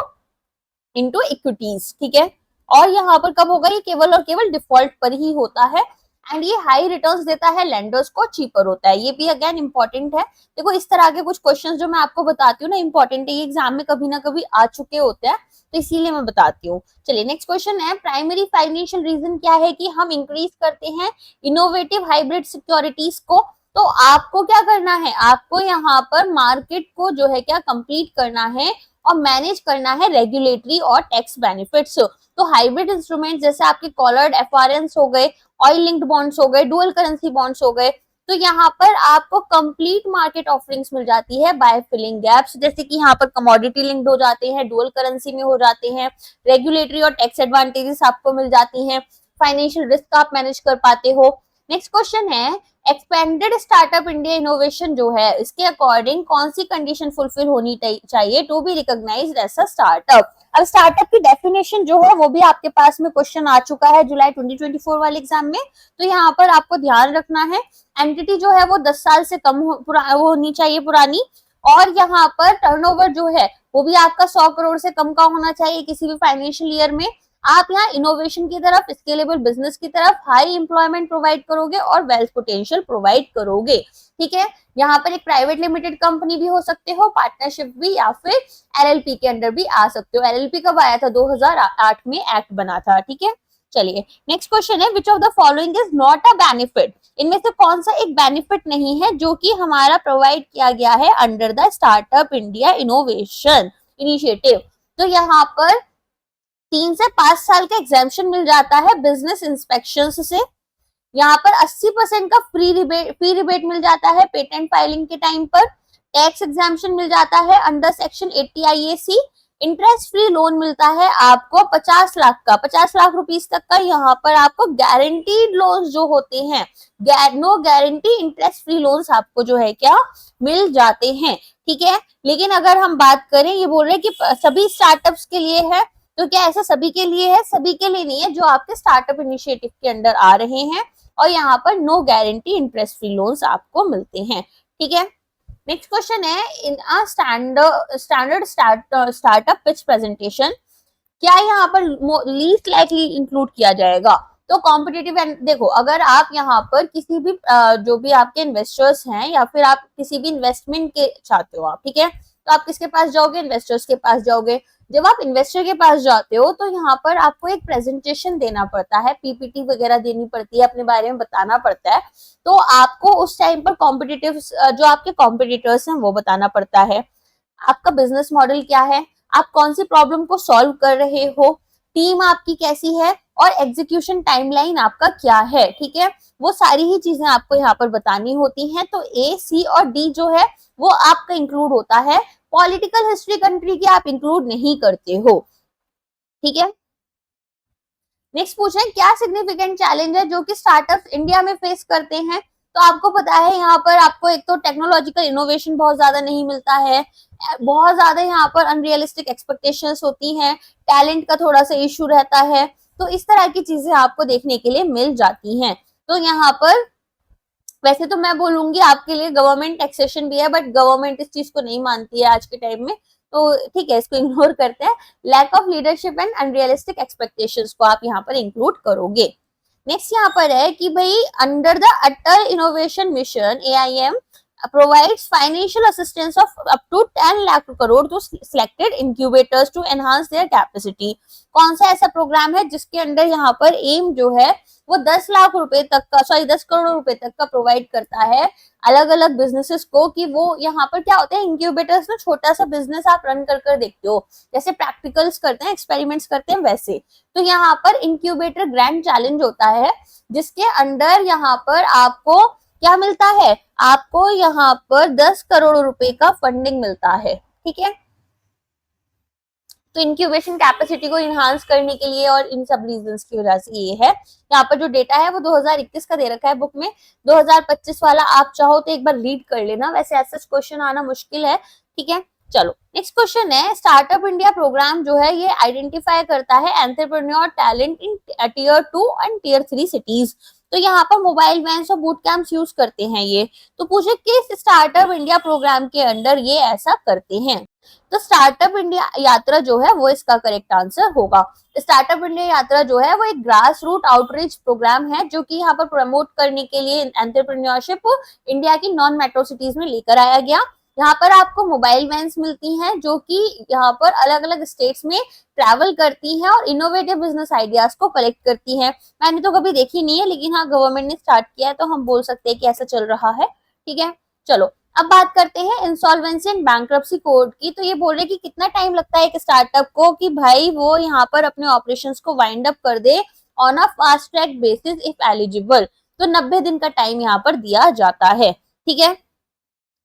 इनटू इक्विटीज, ठीक है। और यहाँ पर कब होगा, ये केवल और केवल डिफॉल्ट पर ही होता है, एंड ये हाई रिटर्न्स देता है लेंडर्स को, चीपर होता है। ये भी अगेन इंपॉर्टेंट है। देखो इस तरह के कुछ क्वेश्चंस जो मैं आपको बताती हूँ ना, इंपॉर्टेंट है, ये एग्जाम में कभी ना कभी आ चुके होते हैं, तो इसीलिए मैं बताती हूँ। चलिए नेक्स्ट क्वेश्चन है, प्राइमरी फाइनेंशियल रीजन क्या है कि हम इंक्रीज करते हैं इनोवेटिव हाइब्रिड सिक्योरिटीज को। तो आपको क्या करना है, आपको यहाँ पर मार्केट को जो है क्या कंप्लीट करना है और मैनेज करना है रेगुलेटरी और टैक्स बेनिफिट्स। तो हाइब्रिड इंस्ट्रूमेंट जैसे आपके कॉलर्ड एफआरएंस हो गए, ऑयल लिंक्ड बॉन्ड्स हो गए, डुअल करेंसी बॉन्ड्स हो गए, तो यहाँ पर आपको कंप्लीट मार्केट ऑफरिंग्स मिल जाती है बाय फिलिंग गैप्स, जैसे कि यहाँ पर कमोडिटी लिंक्ड हो जाते हैं, डुअल करेंसी में हो जाते हैं, रेगुलेटरी और टैक्स एडवांटेजेस आपको मिल जाती हैं, फाइनेंशियल रिस्क आप मैनेज कर पाते हो। नेक्स्ट क्वेश्चन है, एक्सपेंडेड स्टार्टअप इंडिया इनोवेशन जो है, इसके अकॉर्डिंग कौन सी कंडीशन फुलफिल होनी चाहिए to be recognised as a startup. अब स्टार्टअप की डेफिनेशन जो है वो भी आपके पास में क्वेश्चन आ चुका है जुलाई 2024 वाले एग्जाम में। तो यहाँ पर आपको ध्यान रखना है, एंटिटी जो है वो 10 साल से कम वो होनी चाहिए पुरानी, और यहाँ पर टर्नओवर जो है वो भी आपका 100 करोड़ से कम का होना चाहिए किसी भी फाइनेंशियल ईयर में। आप यहाँ इनोवेशन की तरफ, स्केलेबल बिजनेस की तरफ, हाई एम्प्लॉयमेंट प्रोवाइड करोगे और वेल्थ पोटेंशियल प्रोवाइड करोगे, ठीक है। यहाँ पर एक प्राइवेट लिमिटेड कंपनी भी हो सकते हो, पार्टनरशिप भी, या फिर एलएलपी के अंडर भी आ सकते हो। एलएलपी कब आया था, 2008 में एक्ट बना था, ठीक है। चलिए नेक्स्ट क्वेश्चन है, which of the following is not a benefit. इनमें से कौन सा एक बेनिफिट नहीं है जो कि हमारा प्रोवाइड किया गया है under the startup India innovation initiative. तो यहाँ पर 3 से 5 साल का एग्जाम्पशन मिल जाता है बिजनेस इंस्पेक्शन से। यहाँ पर 80% का फ्री रिबेट मिल जाता है पेटेंट फाइलिंग के टाइम पर। टैक्स एग्जाम्पशन मिल जाता है under section 80 IAC। Interest free loan मिलता है आपको 50 लाख का, 50 लाख रुपीस तक का। यहाँ पर आपको गारंटीड लोन्स जो होते हैं, no guarantee interest free loans आपको जो है क्या मिल जाते हैं, ठीक है। लेकिन अगर हम बात करें, ये बोल रहे हैं कि सभी स्टार्टअप्स के लिए है, तो क्या ऐसा सभी के लिए है? सभी के लिए नहीं है, जो आपके स्टार्टअप इनिशिएटिव के अंडर आ रहे हैं, और यहाँ पर no guarantee interest free loans आपको मिलते हैं, ठीक है। नेक्स्ट क्वेश्चन है, in a standard startup pitch presentation क्या यहाँ पर लीस्ट लाइकली इंक्लूड किया जाएगा? तो कॉम्पिटिटिव, देखो अगर आप यहाँ पर किसी भी जो भी आपके इन्वेस्टर्स हैं, या फिर आप किसी भी इन्वेस्टमेंट के चाहते हो आप, ठीक है, तो आप किसके पास जाओगे? इन्वेस्टर्स के पास जाओगे। जब आप इन्वेस्टर के पास जाते हो तो यहाँ पर आपको एक प्रेजेंटेशन देना पड़ता है, पीपीटी वगैरह देनी पड़ती है, अपने बारे में बताना पड़ता है। तो आपको उस टाइम पर कॉम्पिटिटिव जो आपके कॉम्पिटिटर्स हैं वो बताना पड़ता है, आपका बिजनेस मॉडल क्या है, आप कौन सी प्रॉब्लम को सॉल्व कर रहे हो, टीम आपकी कैसी है, और एग्जीक्यूशन टाइमलाइन आपका क्या है, ठीक है। वो सारी ही चीजें आपको यहाँ पर बतानी होती हैं। तो ए, सी और डी जो है वो आपका इंक्लूड होता है। पॉलिटिकल हिस्ट्री कंट्री की आप इंक्लूड नहीं करते हो, ठीक है। नेक्स्ट पूछ रहे हैं, क्या सिग्निफिकेंट चैलेंज है जो कि स्टार्टअप्स इंडिया में फेस करते हैं? तो आपको पता है यहाँ पर आपको एक तो टेक्नोलॉजिकल इनोवेशन बहुत ज्यादा नहीं मिलता है, बहुत ज्यादा यहाँ पर अनरियलिस्टिक एक्सपेक्टेशंस होती हैं, टैलेंट का थोड़ा सा इशू रहता है। तो इस तरह की चीजें आपको देखने के लिए मिल जाती हैं। तो यहाँ पर वैसे तो मैं बोलूंगी आपके लिए गवर्नमेंट टैक्सेशन भी है, बट गवर्नमेंट इस चीज को नहीं मानती है आज के टाइम में, तो ठीक है, इसको इग्नोर करते हैं। Lack of leadership and unrealistic expectations को आप यहाँ पर इंक्लूड करोगे। नेक्स्ट यहाँ पर है कि भाई under the Atal innovation mission AIM provides financial assistance of up to 10 lakh crore to selected incubators to enhance their capacity। कौन सा ऐसा प्रोग्राम है जिसके अंडर यहाँ पर एम जो है वो 10 लाख रुपए तक का 10 करोड़ रुपए तक का प्रोवाइड करता है अलग अलग बिजनेसेस को, कि वो यहाँ पर क्या होता है, इंक्यूबेटर्स में छोटा सा बिजनेस आप रन कर कर देखते हो, जैसे प्रैक्टिकल्स करते हैं, एक्सपेरिमेंट्स करते हैं वैसे। तो यहाँ पर इंक्यूबेटर ग्रैंड चैलेंज होता है जिसके अंडर यहाँ पर आपको क्या मिलता है, आपको यहाँ पर 10 करोड़ रुपए का फंडिंग मिलता है। ठीक है, तो इंक्यूबेशन कैपेसिटी को इनहांस करने के लिए और इन सब रीजंस की वजह से ये है। यहाँ पर जो डेटा है वो 2021 का दे रखा है बुक में, 2025 वाला आप चाहो तो एक बार रीड कर लेना, वैसे ऐसा क्वेश्चन आना मुश्किल है। ठीक है, चलो नेक्स्ट क्वेश्चन है, स्टार्टअप इंडिया प्रोग्राम जो है ये आइडेंटिफाई करता है entrepreneur talent in tier 2 and tier 3 cities. तो यहाँ पर मोबाइल वैन्स और बूट कैंप्स यूज करते हैं ये। तो पूछे किस स्टार्टअप इंडिया प्रोग्राम के अंडर ये ऐसा करते हैं, तो स्टार्टअप इंडिया यात्रा जो है वो इसका करेक्ट आंसर होगा। स्टार्टअप इंडिया यात्रा जो है वो एक ग्रास रूट आउटरीच प्रोग्राम है जो कि यहाँ पर प्रमोट करने के लिए एंटरप्रेन्योरशिप इंडिया की नॉन मेट्रो सिटीज में लेकर आया गया। यहाँ पर आपको मोबाइल वैन्स मिलती हैं जो कि यहाँ पर अलग अलग स्टेट्स में ट्रैवल करती हैं और इनोवेटिव बिजनेस आइडियाज को कलेक्ट करती हैं। मैंने तो कभी देखी नहीं है, लेकिन हाँ गवर्नमेंट ने स्टार्ट किया है तो हम बोल सकते हैं कि ऐसा चल रहा है। ठीक है, चलो अब बात करते हैं इंसॉल्वेंसी एंड बैंक्रप्सी कोड की। तो ये बोल रहे कि कितना टाइम लगता है एक स्टार्टअप को कि भाई वो यहाँ पर अपने ऑपरेशंस को वाइंड अप कर दे on a fast track basis if eligible. तो 90 दिन का टाइम यहाँ पर दिया जाता है। ठीक है,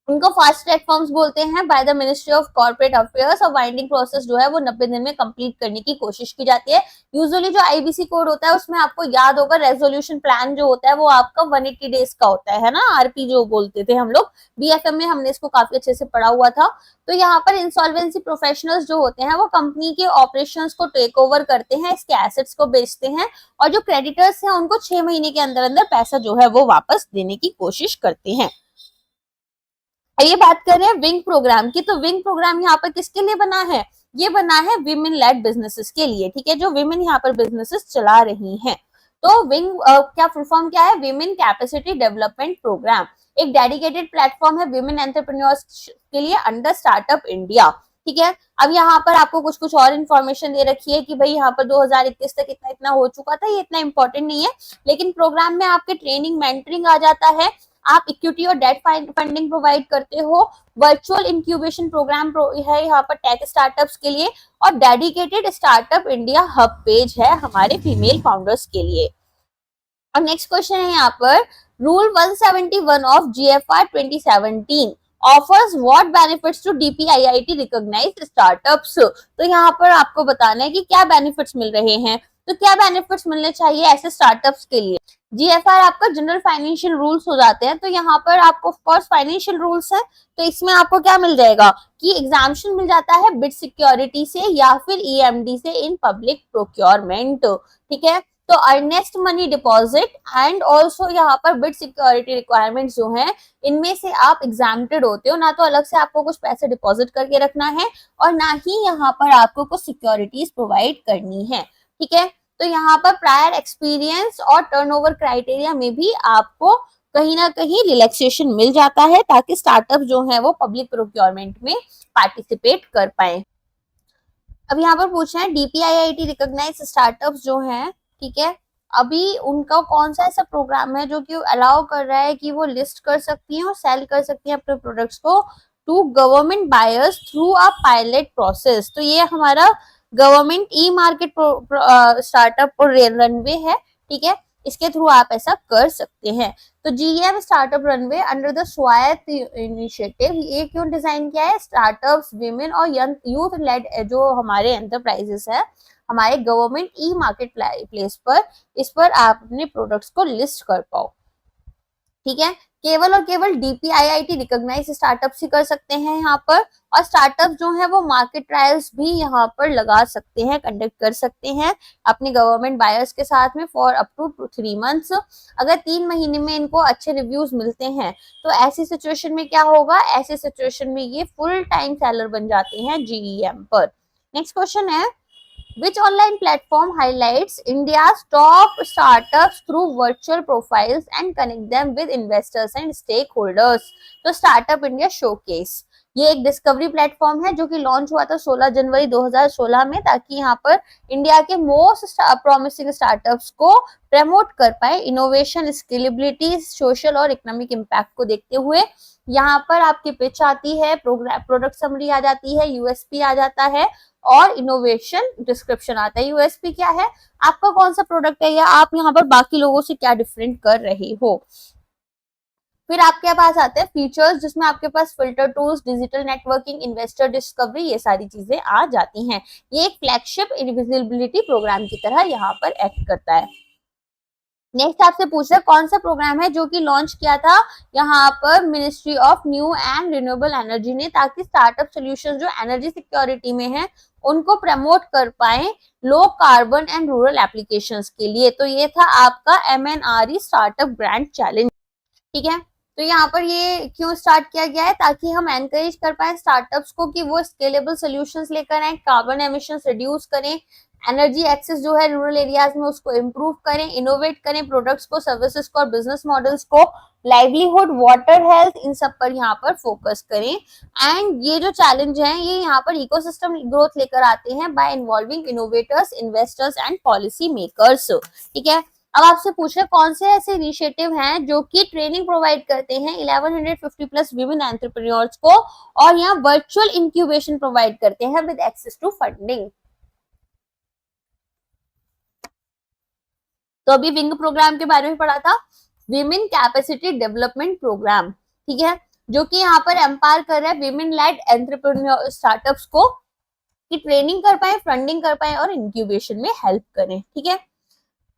उनको फास्ट ट्रैक फॉर्म्स बोलते हैं by the ministry of corporate affairs, और वाइंडिंग प्रोसेस जो है वो 90 दिन में कंप्लीट करने की कोशिश की जाती है। यूजुअली जो आईबीसी कोड होता है उसमें आपको याद होगा रेजोल्यूशन प्लान जो होता है वो आपका 180 डेज का होता है ना, आरपी जो बोलते थे हम लोग, बीएफएम में हमने इसको काफी अच्छे से पढ़ा हुआ था। तो यहाँ पर इंसॉल्वेंसी प्रोफेशनल्स जो होते हैं वो कंपनी के ऑपरेशंस को टेक ओवर करते हैं, इसके एसेट्स को बेचते हैं, और जो क्रेडिटर्स हैं उनको 6 महीने के अंदर अंदर पैसा जो है वो वापस देने की कोशिश करते हैं। ये बात कर रहे हैं विंग प्रोग्राम की, तो विंग प्रोग्राम यहाँ पर किसके लिए बना है, ये बना है विमेन लेड बिजनेसेस के लिए। ठीक है, जो विमेन यहाँ पर बिजनेसेस चला रही हैं। तो विंग क्या फुल फॉर्म क्या है, विमेन कैपेसिटी डेवलपमेंट प्रोग्राम, एक डेडिकेटेड प्लेटफॉर्म है विमेन एंटरप्रेन्योर्स के लिए अंडर स्टार्टअप इंडिया। ठीक है, अब यहाँ पर आपको कुछ कुछ और इन्फॉर्मेशन दे रखी है कि भाई यहाँ पर 2021 तक इतना इतना हो चुका था, ये इतना इंपॉर्टेंट नहीं है, लेकिन प्रोग्राम में आपके ट्रेनिंग मेंटरिंग आ जाता है, आप इक्विटी और डेट फंडिंग प्रोवाइड करते हो, वर्चुअल इंक्यूबेशन प्रोग्राम है यहाँ पर टेक स्टार्टअप्स के लिए, और dedicated startup India hub page है हमारे फीमेल फाउंडर्स के लिए। अब नेक्स्ट क्वेश्चन है यहाँ पर, rule 171 of GFR 2017 offers what benefits to DPIIT recognised startups. तो यहाँ पर आपको बताना है कि क्या बेनिफिट्स मिल रहे हैं, तो क्या बेनिफिट्स मिलने चाहिए ऐसे स्टार्टअप्स के लिए। जीएफआर आपका जनरल फाइनेंशियल रूल्स हो जाते हैं, तो यहाँ पर आपको ऑफ कोर्स फाइनेंशियल रूल्स है, तो इसमें आपको क्या मिल जाएगा कि एग्जाम्पशन मिल जाता है बिड सिक्योरिटी से या फिर ईएमडी से इन पब्लिक प्रोक्योरमेंट। ठीक है, तो earnest money deposit and also यहाँ पर बिड सिक्योरिटी रिक्वायरमेंट्स जो है इनमें से आप एग्जाम्प्टेड होते हो, ना तो अलग से आपको कुछ पैसे डिपॉजिट करके रखना है और ना ही यहाँ पर आपको कुछ सिक्योरिटीज प्रोवाइड करनी है। ठीक है, तो यहाँ पर प्रायर एक्सपीरियंस और टर्नओवर क्राइटेरिया में भी आपको कहीं ना कहीं रिलैक्सेशन मिल जाता है ताकि स्टार्टअप जो है वो पब्लिक प्रोक्योरमेंट में पार्टिसिपेट कर पाए। अब यहाँ पर पूछ रहे हैं डीपीआईआईटी रिकॉग्नाइज्ड स्टार्टअप्स जो हैं, ठीक है, अभी उनका कौन सा ऐसा प्रोग्राम है जो कि अलाउ कर रहा है कि वो लिस्ट कर सकती हैं और सेल कर सकती हैं अपने प्रोडक्ट्स को to government buyers through a pilot process. तो ये हमारा गवर्नमेंट ई मार्केट स्टार्टअप और रनवे है। ठीक है, इसके थ्रू आप ऐसा कर सकते हैं। तो GM startup runway under the स्वायत्त इनिशिएटिव, ये क्यों डिजाइन किया है, स्टार्टअप्स, विमेन और यंग यूथ लेड जो हमारे एंटरप्राइजेस है हमारे गवर्नमेंट ई मार्केट प्लेस पर, इस पर आप अपने प्रोडक्ट्स को लिस्ट कर पाओ। ठीक है, केवल और केवल डीपीआईआईटी रिकॉग्नाइज स्टार्टअप्स ही कर सकते हैं यहाँ पर, और स्टार्टअप जो है वो मार्केट ट्रायल्स भी यहाँ पर लगा सकते हैं, कंडक्ट कर सकते हैं अपने गवर्नमेंट बायर्स के साथ में फॉर अप टू 3 मंथ्स। अगर 3 महीने में इनको अच्छे रिव्यूज मिलते हैं तो ऐसी सिचुएशन में क्या होगा, ऐसी सिचुएशन में ये फुल टाइम सेलर बन जाते हैं जीईएम पर। नेक्स्ट क्वेश्चन है, Which online platform highlights India's top startups through virtual profiles and connect them with investors and stakeholders? तो स्टार्टअप इंडिया शोकेस ये एक डिस्कवरी प्लेटफॉर्म है जो कि लॉन्च हुआ था 16 जनवरी 2016 में, ताकि यहाँ पर इंडिया के मोस्ट प्रॉमिसिंग स्टार्टअप्स को प्रमोट कर पाए इनोवेशन, स्केलेबिलिटी, सोशल और इकोनॉमिक इम्पैक्ट को देखते हुए। यहाँ पर आपकी पिच आती है, प्रोडक्ट समरी आ जाती है, यूएसपी आ जाता है और इनोवेशन डिस्क्रिप्शन आता है। यूएसपी क्या है, आपका कौन सा प्रोडक्ट है या आप यहाँ पर बाकी लोगों से क्या डिफरेंट कर रहे हो। फिर आपके पास आते हैं फीचर्स, जिसमें आपके pass filter tools, digital networking, investor discovery, ये सारी चीजें आ जाती हैं। ये एक फ्लैगशिप विजिबिलिटी प्रोग्राम की तरह यहाँ पर एक्ट करता है। नेक्स्ट आपसे पूछ रहे कौन सा प्रोग्राम है जो कि लॉन्च किया था यहाँ पर ministry of new and renewable energy ने, ताकि स्टार्टअप सॉल्यूशंस जो एनर्जी सिक्योरिटी में है उनको प्रमोट कर पाए low carbon and rural applications के लिए। तो ये था आपका MNRE स्टार्टअप ग्रैंड चैलेंज। ठीक है, तो यहाँ पर ये क्यों स्टार्ट किया गया है, ताकि हम एनकरेज कर पाए स्टार्टअप्स को कि वो स्केलेबल सॉल्यूशंस लेकर आए, कार्बन एमिशंस रिड्यूस करें, एनर्जी एक्सेस जो है रूरल एरियाज में उसको इम्प्रूव करें, इनोवेट करें प्रोडक्ट्स को, सर्विसेज को और बिजनेस मॉडल्स को, लाइवलीहुड, वाटर, हेल्थ, इन सब पर यहाँ पर फोकस करें। एंड ये जो चैलेंज है ये यहाँ पर इकोसिस्टम ग्रोथ लेकर आते हैं bye involving innovators, investors and policy makers. ठीक है, अब आपसे पूछ रहे कौन से ऐसे इनिशिएटिव हैं जो कि ट्रेनिंग प्रोवाइड करते हैं 1150 प्लस विमेन एंटरप्रेन्योर्स को और यहाँ वर्चुअल इंक्यूबेशन प्रोवाइड करते हैं विद एक्सेस टू फंडिंग। तो अभी विंग प्रोग्राम के बारे में पढ़ा था, विमेन कैपेसिटी डेवलपमेंट प्रोग्राम। ठीक है, जो कि यहाँ पर एम्पावर कर रहा है विमेन लेड एंटरप्रेन्योर स्टार्टअप्स को कि ट्रेनिंग कर पाए, फंडिंग कर पाए और इंक्यूबेशन में हेल्प करें। ठीक है,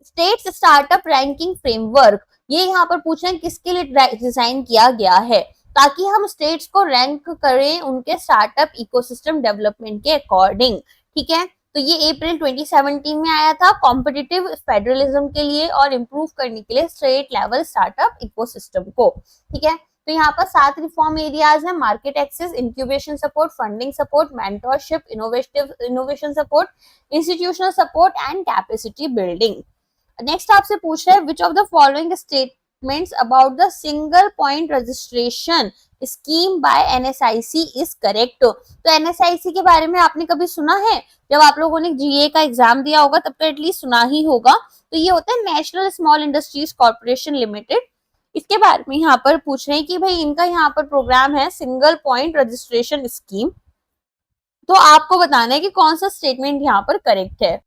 स्टेट स्टार्टअप रैंकिंग फ्रेमवर्क, ये यहाँ पर पूछ रहे हैं किसके लिए डिजाइन किया गया है, ताकि हम स्टेट्स को रैंक करें उनके स्टार्टअप इकोसिस्टम डेवलपमेंट के अकॉर्डिंग। ठीक है, तो ये अप्रैल 2017 में आया था कॉम्पिटिटिव फेडरलिज्म के लिए और इम्प्रूव करने के लिए स्टेट लेवल स्टार्टअप इकोसिस्टम को। ठीक है, तो यहाँ पर 7 रिफॉर्म एरियाज है, market access, incubation support, funding support, mentorship, innovation support, institutional support and capacity building. Next आपसे पूछ रहे हैं which of the following statements about the single point registration scheme by NSIC is correct. तो NSIC के बारे में आपने कभी सुना है? जब आप लोगों ने GA का एग्जाम दिया होगा तब तो एटलीस्ट सुना ही होगा। तो ये होता है national small industries corporation limited. इसके बारे में यहाँ पर पूछ रहे हैं कि भाई इनका यहाँ पर प्रोग्राम है सिंगल पॉइंट रजिस्ट्रेशन स्कीम। तो आपको बताना है कि कौन सा स्टेटमेंट यहाँ पर करेक्ट है।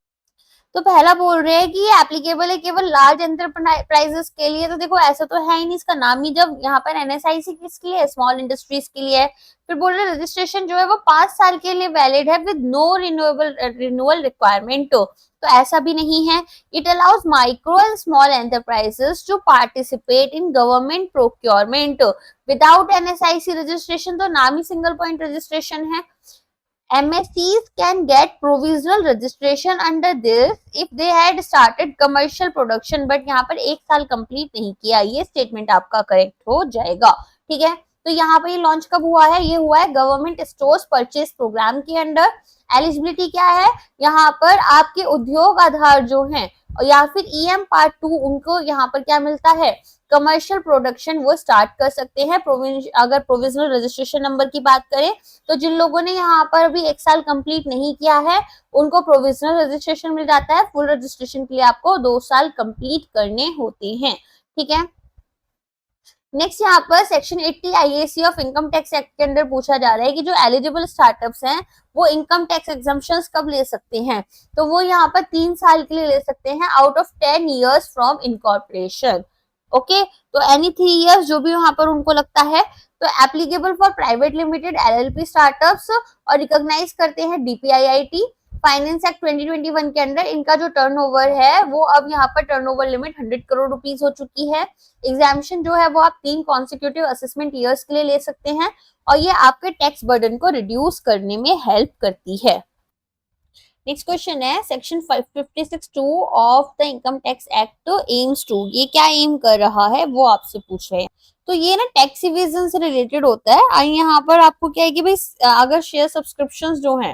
तो पहला बोल रहे हैं कि ये एप्लीकेबल है केवल लार्ज एंटरप्राइजेस के लिए। तो देखो ऐसा तो है ही नहीं, इसका नाम ही जब यहाँ पर NSIC किसके लिए है, स्मॉल इंडस्ट्रीज के लिए है। फिर बोल रहे रजिस्ट्रेशन जो है वो 5 साल के लिए वैलिड है विद नो रिन्यूअल रिक्वायरमेंट। तो ऐसा भी नहीं है। It allows micro and small enterprises to participate in government procurement without NSIC registration. तो नाम ही सिंगल पॉइंट रजिस्ट्रेशन है। MSCs can get provisional registration under this if they had started commercial production, but यहाँ पर 1 साल complete नहीं किया। ये स्टेटमेंट आपका करेक्ट हो जाएगा। ठीक है, तो यहाँ पर ये लॉन्च कब हुआ है, ये हुआ है गवर्नमेंट स्टोर्स परचेज प्रोग्राम के अंडर। एलिजिबिलिटी क्या है, यहाँ पर आपके उद्योग आधार जो हैं या फिर EM पार्ट 2 उनको यहाँ पर क्या मिलता है, कमर्शियल प्रोडक्शन वो स्टार्ट कर सकते हैं। अगर प्रोविजनल रजिस्ट्रेशन नंबर की बात करें तो जिन लोगों ने यहाँ पर अभी 1 साल कंप्लीट नहीं किया है उनको प्रोविजनल रजिस्ट्रेशन मिल जाता है। फुल रजिस्ट्रेशन के लिए आपको 2 साल कंप्लीट करने होते हैं। ठीक है, नेक्स्ट यहाँ पर section 80 IAC of income tax act के अंदर पूछा जा रहा है कि जो एलिजिबल स्टार्टअप्स हैं वो इनकम टैक्स एग्जम्पशंस कब ले सकते हैं। तो वो यहाँ पर 3 साल के लिए ले सकते हैं out of 10 years from incorporation. Okay, तो एनी 3 years जो भी वहां पर उनको लगता है। तो applicable for private limited LLP startups और रिकॉग्नाइज करते हैं DPIIT। फाइनेंस एक्ट 2021 के अंदर इनका जो टर्नओवर है वो अब यहाँ पर टर्नओवर लिमिट 100 करोड़ रुपीस हो चुकी है। एग्जामिशन जो है वो आप 3 कॉन्सिक्यूटिव असेसमेंट ईयर्स के लिए ले सकते हैं और ये आपके टैक्स बर्डन को रिड्यूस करने में हेल्प करती है। नेक्स्ट क्वेश्चन है section 556(2) of the income tax act aims to, ये क्या एम कर रहा है वो आपसे पूछ रहे हैं। तो ये ना टैक्स इवेजन से रिलेटेड होता है। यहाँ पर आपको क्या है कि भाई अगर शेयर सब्सक्रिप्शंस जो हैं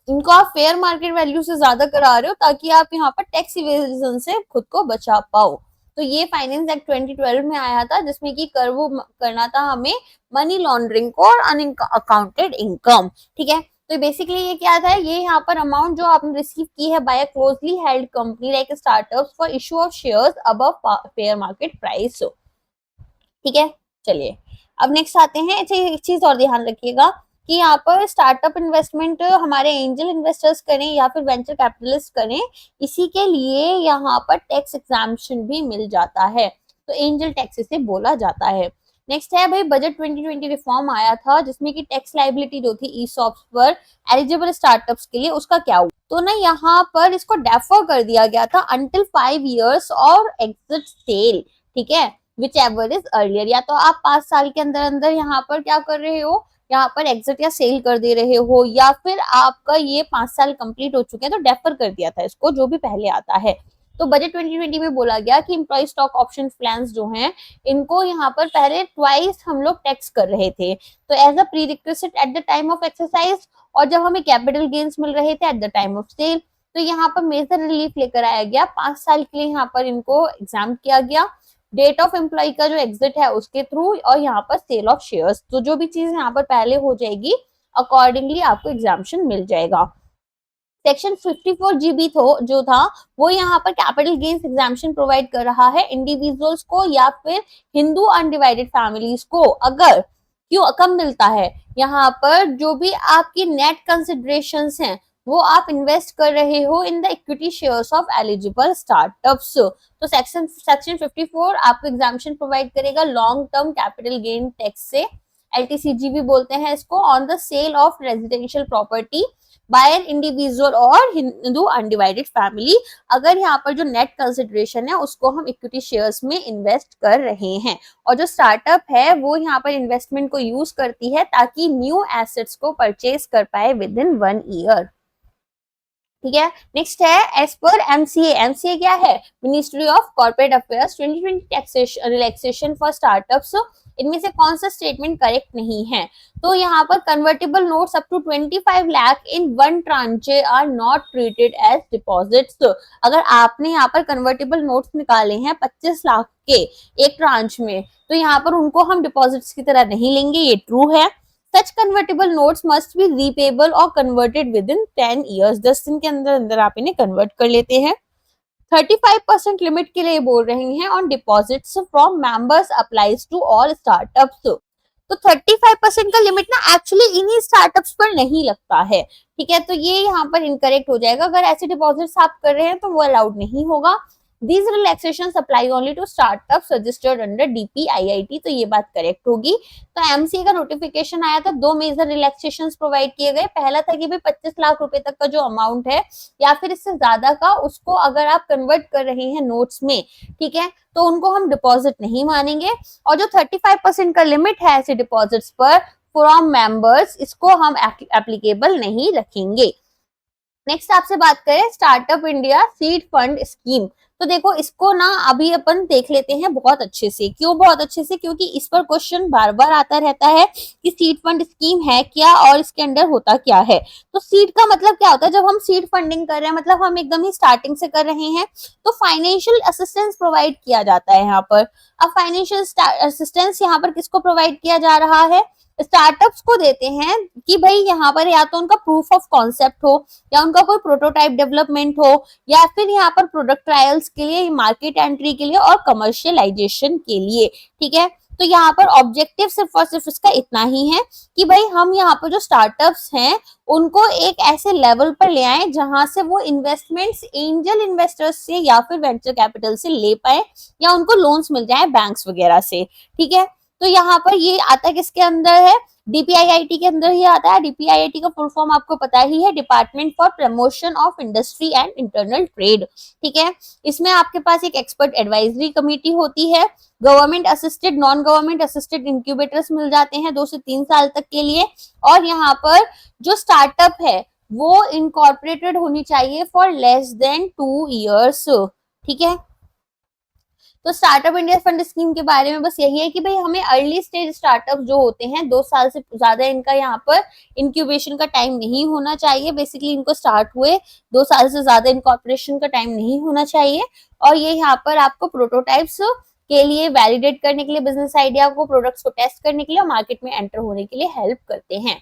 इनको आप फेयर मार्केट वैल्यू से ज्यादा करा रहे हो ताकि आप यहाँ पर टैक्स इवेजन से खुद को बचा पाओ। तो ये फाइनेंस एक्ट 2012 में आया था, जिसमें कि कर वो करना था हमें मनी लॉन्ड्रिंग को और अनअकाउंटेड इनकम। ठीक है, तो बेसिकली ये क्या था, ये यहाँ पर अमाउंट जो आपने रिसीव की है by a closely held company like startups for issue of shares above fair market price. ठीक है, चलिए अब नेक्स्ट आते हैं। अच्छा एक चीज और ध्यान रखिएगा कि यहाँ पर स्टार्टअप इन्वेस्टमेंट हमारे एंजल इन्वेस्टर्स करें या फिर वेंचर कैपिटलिस्ट करें, इसी के लिए यहाँ पर टैक्स एग्जाम्पशन भी मिल जाता है, तो एंजल टैक्स से बोला जाता है। नेक्स्ट है भाई बजट 2020 रिफॉर्म आया था, जिसमें कि टैक्स लाइबिलिटी जो थी ईसॉप्स पर एलिजिबल स्टार्टअप्स के लिए, उसका क्या हुआ, तो ना यहाँ पर इसको डेफर कर दिया गया था अंटिल 5 years और एग्जिट सेल। ठीक है, विच एवर इज अर्लियर, या तो आप 5 साल के अंदर अंदर यहाँ पर क्या कर रहे हो, यहाँ पर एग्जिट या सेल कर दे रहे हो, या फिर आपका ये 5 साल कंप्लीट हो चुके हैं तो डेफर कर दिया था इसको, जो भी पहले आता है। तो बजट 2020 में बोला गया कि एम्प्लॉय स्टॉक ऑप्शन प्लान्स जो हैं, इनको यहाँ पर पहले ट्वाइस हम लोग टैक्स कर रहे थे, तो as a pre requisite at the time of exercise, और जब हमें कैपिटल गेन्स मिल रहे थे at the time of sale. तो यहाँ पर मेजर रिलीफ लेकर आया गया, 5 साल के लिए यहाँ पर इनको एग्जाम किया गया, डेट ऑफ एम्प्लॉय का जो एग्जिट है उसके थ्रू, और यहाँ पर सेल ऑफ शेयर्स, तो जो भी चीज यहाँ पर पहले हो जाएगी अकॉर्डिंगली आपको एग्जाम्पशन मिल जाएगा। सेक्शन 54 जीबी जो था वो यहाँ पर कैपिटल गेन्स एग्जाम्पशन प्रोवाइड कर रहा है इंडिविजुअल्स को या फिर हिंदू अनडिवाइडेड फैमिलीज को, अगर क्यों कम मिलता है, यहाँ पर जो भी आपकी नेट कंसिडरेशंस हैं वो आप इन्वेस्ट कर रहे हो in the equity shares of eligible startups. तो सेक्शन 54 आपको एग्जाम्पशन प्रोवाइड करेगा long term capital gain tax से, एलटीसीजी भी बोलते हैं इसको, on the sale of residential property by an individual और हिंदू अनडिवाइडेड फैमिली, अगर यहाँ पर जो नेट कंसिडरेशन है उसको हम इक्विटी शेयर्स में इन्वेस्ट कर रहे हैं, और जो स्टार्टअप है वो यहाँ पर इन्वेस्टमेंट को यूज करती है ताकि न्यू एसेट्स को परचेज कर पाए विद इन 1 year। ठीक है, नेक्स्ट है एज पर एमसीए। एमसीए क्या है, ministry of corporate affairs 2020 taxation relaxation for startups. इनमें से कौन सा स्टेटमेंट करेक्ट नहीं है, तो यहाँ पर convertible notes up to 25 lakh in one tranche are not treated as deposits. अगर आपने यहाँ पर कन्वर्टेबल नोट्स निकाले हैं 25 लाख के एक ट्रांच में, तो यहाँ पर उनको हम डिपॉजिट्स की तरह नहीं लेंगे, ये ट्रू है। Such convertible notes must be repayable or converted within 10 years। 10 दिन के अंदर अंदर आप इन्हें कन्वर्ट कर लेते हैं। 35% लिमिट के लिए बोल रहे हैं on deposits from members applies to all startups. तो 35% का लिमिट ना एक्चुअली इन्हीं स्टार्टअप्स पर नहीं लगता है। ठीक है, तो ये यहाँ पर इनकरेक्ट हो जाएगा, अगर ऐसे डिपॉजिट्स आप कर रहे हैं तो वो अलाउड नहीं होगा। These relaxations apply only to startups registered under DPIIT, तो ये बात करेक्ट होगी। तो एमसीए का नोटिफिकेशन आया था, 2 मेजर रिलैक्सेशंस प्रोवाइड किए गए। पहला था कि भाई 25 लाख रुपए तक का जो अमाउंट है या फिर इससे ज्यादा का, उसको अगर आप कन्वर्ट कर रहे हैं नोट्स में, ठीक है, तो उनको हम डिपॉजिट नहीं मानेंगे। और जो 35% का लिमिट है ऐसे डिपॉजिट्स पर फ्रॉम मेंबर्स, इसको हम एप्लीकेबल नहीं रखेंगे। नेक्स्ट आपसे बात करें startup India seed fund scheme, तो देखो इसको ना अभी अपन देख लेते हैं बहुत अच्छे से। क्यों बहुत अच्छे से, क्योंकि इस पर क्वेश्चन बार बार आता रहता है कि सीड फंड स्कीम है क्या और इसके अंदर होता क्या है। तो सीड का मतलब क्या होता है, जब हम सीड फंडिंग कर रहे हैं मतलब हम एकदम ही स्टार्टिंग से कर रहे हैं, तो फाइनेंशियल असिस्टेंस प्रोवाइड किया जाता है यहाँ पर। अब फाइनेंशियल असिस्टेंस यहाँ पर किसको प्रोवाइड किया जा रहा है, स्टार्टअप्स को देते हैं कि भाई यहाँ पर या तो उनका प्रूफ ऑफ कॉन्सेप्ट हो, या उनका कोई प्रोटोटाइप डेवलपमेंट हो, या फिर यहाँ पर प्रोडक्ट ट्रायल्स के लिए, मार्केट एंट्री के लिए और कमर्शियलाइजेशन के लिए। ठीक है, तो यहाँ पर ऑब्जेक्टिव सिर्फ और सिर्फ इसका इतना ही है कि भाई हम यहाँ पर जो स्टार्टअप्स हैं उनको एक ऐसे लेवल पर ले आए जहां से वो इन्वेस्टमेंट्स एंजल इन्वेस्टर्स से या फिर वेंचर कैपिटल से ले पाए, या उनको लोन्स मिल जाए बैंक्स वगैरह से। ठीक है, तो यहाँ पर ये आता है किसके अंदर है, डीपीआईआईटी के अंदर ही आता है। डीपीआईआईटी का फुल फॉर्म आपको पता ही है, department for promotion of industry and internal trade. ठीक है, इसमें आपके पास एक एक्सपर्ट एडवाइजरी कमेटी होती है, government assisted non government assisted incubators मिल जाते हैं 2 से 3 साल तक के लिए, और यहाँ पर जो स्टार्टअप है वो इनकॉर्पोरेटेड होनी चाहिए फॉर लेस देन 2 years। ठीक है, तो स्टार्टअप इंडिया फंड स्कीम के बारे में बस यही है कि भाई हमें अर्ली स्टेज स्टार्टअप जो होते हैं 2 साल से ज्यादा इनका यहाँ पर इंक्यूबेशन का टाइम नहीं होना चाहिए। बेसिकली इनको स्टार्ट हुए 2 साल से ज्यादा इनकॉर्पोरेशन का टाइम नहीं होना चाहिए। और ये यहाँ पर आपको प्रोटोटाइप्स के लिए वैलिडेट करने के लिए, बिजनेस आइडिया को, प्रोडक्ट्स को टेस्ट करने के लिए और मार्केट में एंटर होने के लिए हेल्प करते हैं।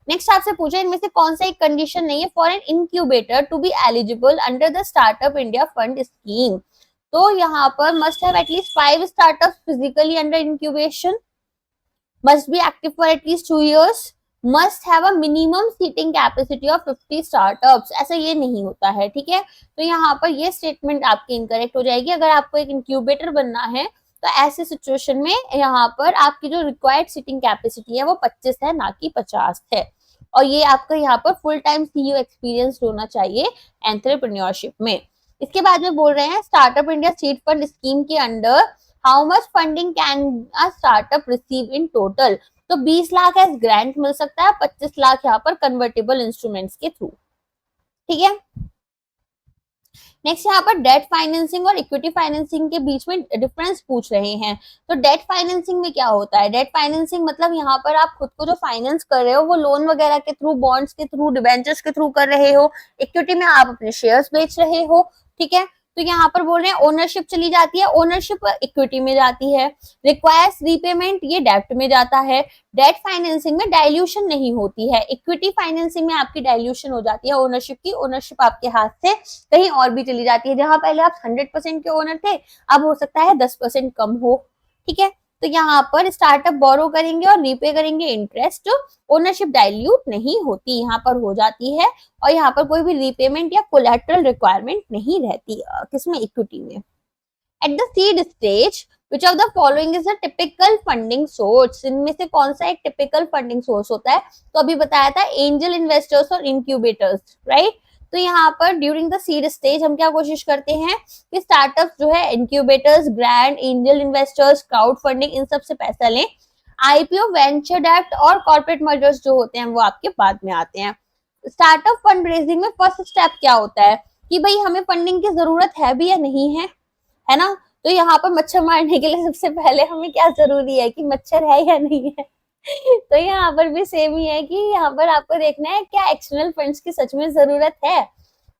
नेक्स्ट आपसे पूछा इनमें से कौन सा एक कंडीशन नहीं है for an incubator to be eligible under the startup India fund scheme. तो यहाँ पर must have at least 5 startups physically under incubation, must be active for at least 2 years, must have a minimum seating capacity of 50 startups। ऐसा ये नहीं होता है, ठीक है। तो यहाँ पर ये स्टेटमेंट आपकी इनकरेक्ट हो जाएगी। अगर आपको एक इंक्यूबेटर बनना है तो ऐसे सिचुएशन में यहाँ पर आपकी जो रिक्वायर्ड सीटिंग कैपेसिटी है वो 25 है, ना कि 50 है। और ये आपका यहाँ पर फुल टाइम सीईओ एक्सपीरियंस होना चाहिए एंटरप्रेन्योरशिप में। इसके बाद में बोल रहे हैं startup India seed fund scheme के under how much funding can a startup receive in total. तो 20 लाख एज ग्रांट मिल सकता है, 25 लाख यहाँ पर कन्वर्टेबल इंस्ट्रूमेंट्स के थ्रू, ठीक है। नेक्स्ट यहाँ पर डेट फाइनेंसिंग और इक्विटी फाइनेंसिंग के बीच में डिफरेंस पूछ रहे हैं। तो डेट फाइनेंसिंग में क्या होता है? डेट फाइनेंसिंग मतलब यहाँ पर आप खुद को जो फाइनेंस कर रहे हो वो लोन वगैरह के थ्रू, बॉन्ड्स के थ्रू, डिबेंचर्स के थ्रू कर रहे हो। इक्विटी में आप अपने शेयर्स बेच रहे हो, ठीक है। तो यहाँ पर बोल रहे हैं ओनरशिप चली जाती है, ओनरशिप इक्विटी में जाती है। रिक्वायर्स रीपेमेंट, ये डेब्ट में जाता है। डेट फाइनेंसिंग में डाइल्यूशन नहीं होती है। इक्विटी फाइनेंसिंग में आपकी डाइल्यूशन हो जाती है ओनरशिप की, ओनरशिप आपके हाथ से कहीं और भी चली जाती है। जहां पहले आप 100% के ओनर थे, अब हो सकता है 10% कम हो, ठीक है। तो यहाँ पर स्टार्टअप बोरो करेंगे और रीपे करेंगे इंटरेस्ट, ओनरशिप डाइल्यूट नहीं होती, यहाँ पर हो जाती है। और यहाँ पर कोई भी रीपेमेंट या कोलैटरल रिक्वायरमेंट नहीं रहती किसमें, इक्विटी में। At the seed stage which of the following is a typical funding source। इनमें से कौन सा एक टिपिकल फंडिंग सोर्स होता है? तो अभी बताया था एंजल इन्वेस्टर्स और इंक्यूबेटर्स, राइट। तो यहाँ पर ड्यूरिंग द सीड स्टेज हम क्या कोशिश करते हैं कि स्टार्टअप जो है incubators, grant, angel investors, crowd funding, इन सब से पैसा लें। आईपीओ, वेंचर डेब्ट और कॉर्पोरेट मर्जर्स जो होते हैं वो आपके बाद में आते हैं। स्टार्टअप फंड रेजिंग में फर्स्ट स्टेप क्या होता है कि भाई हमें फंडिंग की जरूरत है भी या नहीं है ना। तो यहाँ पर मच्छर मारने के लिए सबसे पहले हमें क्या जरूरी है कि मच्छर है या नहीं है। तो यहाँ पर भी सेम ही है कि यहाँ पर आपको देखना है क्या एक्सटर्नल फंड्स की सच में जरूरत है।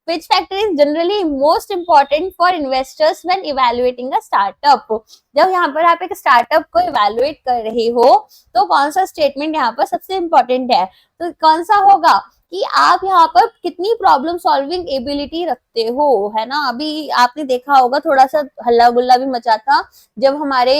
Which factor is generally most important for investors when evaluating a startup। जब यहाँ पर आप एक स्टार्टअप को इवेलुएट कर रहे हो तो कौन सा स्टेटमेंट यहाँ पर सबसे इम्पोर्टेंट है? तो कौन सा होगा कि आप यहाँ पर कितनी प्रॉब्लम सॉल्विंग एबिलिटी रखते हो, है ना। अभी आपने देखा होगा थोड़ा सा हल्ला गुल्ला भी मचा था जब हमारे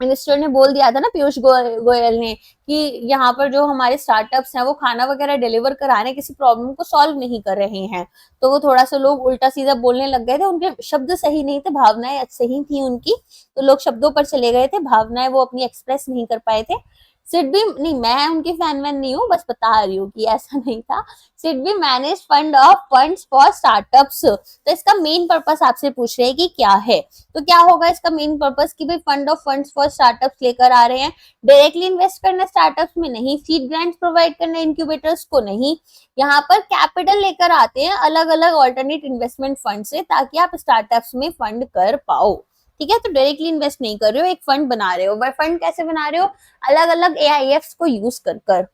मिनिस्टर ने बोल दिया था ना, पीयूष गोयल ने, कि यहाँ पर जो हमारे स्टार्टअप्स हैं वो खाना वगैरह डिलीवर कराने किसी प्रॉब्लम को सॉल्व नहीं कर रहे हैं। तो वो थोड़ा सा लोग उल्टा सीधा बोलने लग गए थे, उनके शब्द सही नहीं थे, भावनाएं सही थी उनकी, तो लोग शब्दों पर चले गए थे, भावनाएं वो अपनी एक्सप्रेस नहीं कर पाए थे। सिडबी नहीं, मैं उनकी फैन वैन नहीं हूँ, बस बता रही हूँ कि ऐसा नहीं था। SIDBI manage fund of funds for startups. तो इसका मेन पर्पस आपसे पूछ रहे हैं कि क्या है। तो क्या होगा इसका मेन पर्पस कि भाई fund of funds for startups लेकर आ रहे हैं। डायरेक्टली इन्वेस्ट करना स्टार्टअप्स में नहीं, सीड ग्रांट्स प्रोवाइड करना इनक्यूबेटर्स को नहीं, यहाँ पर कैपिटल लेकर आते हैं अलग अलग ऑल्टरनेट इन्वेस्टमेंट फंड से, ताकि आप स्टार्टअप्स में फंड कर पाओ, ठीक है। तो डायरेक्टली इन्वेस्ट नहीं कर रहे हो, एक फंड बना रहे हो। वह फंड कैसे बना रहे हो? अलग अलग AIFs को यूज कर कर।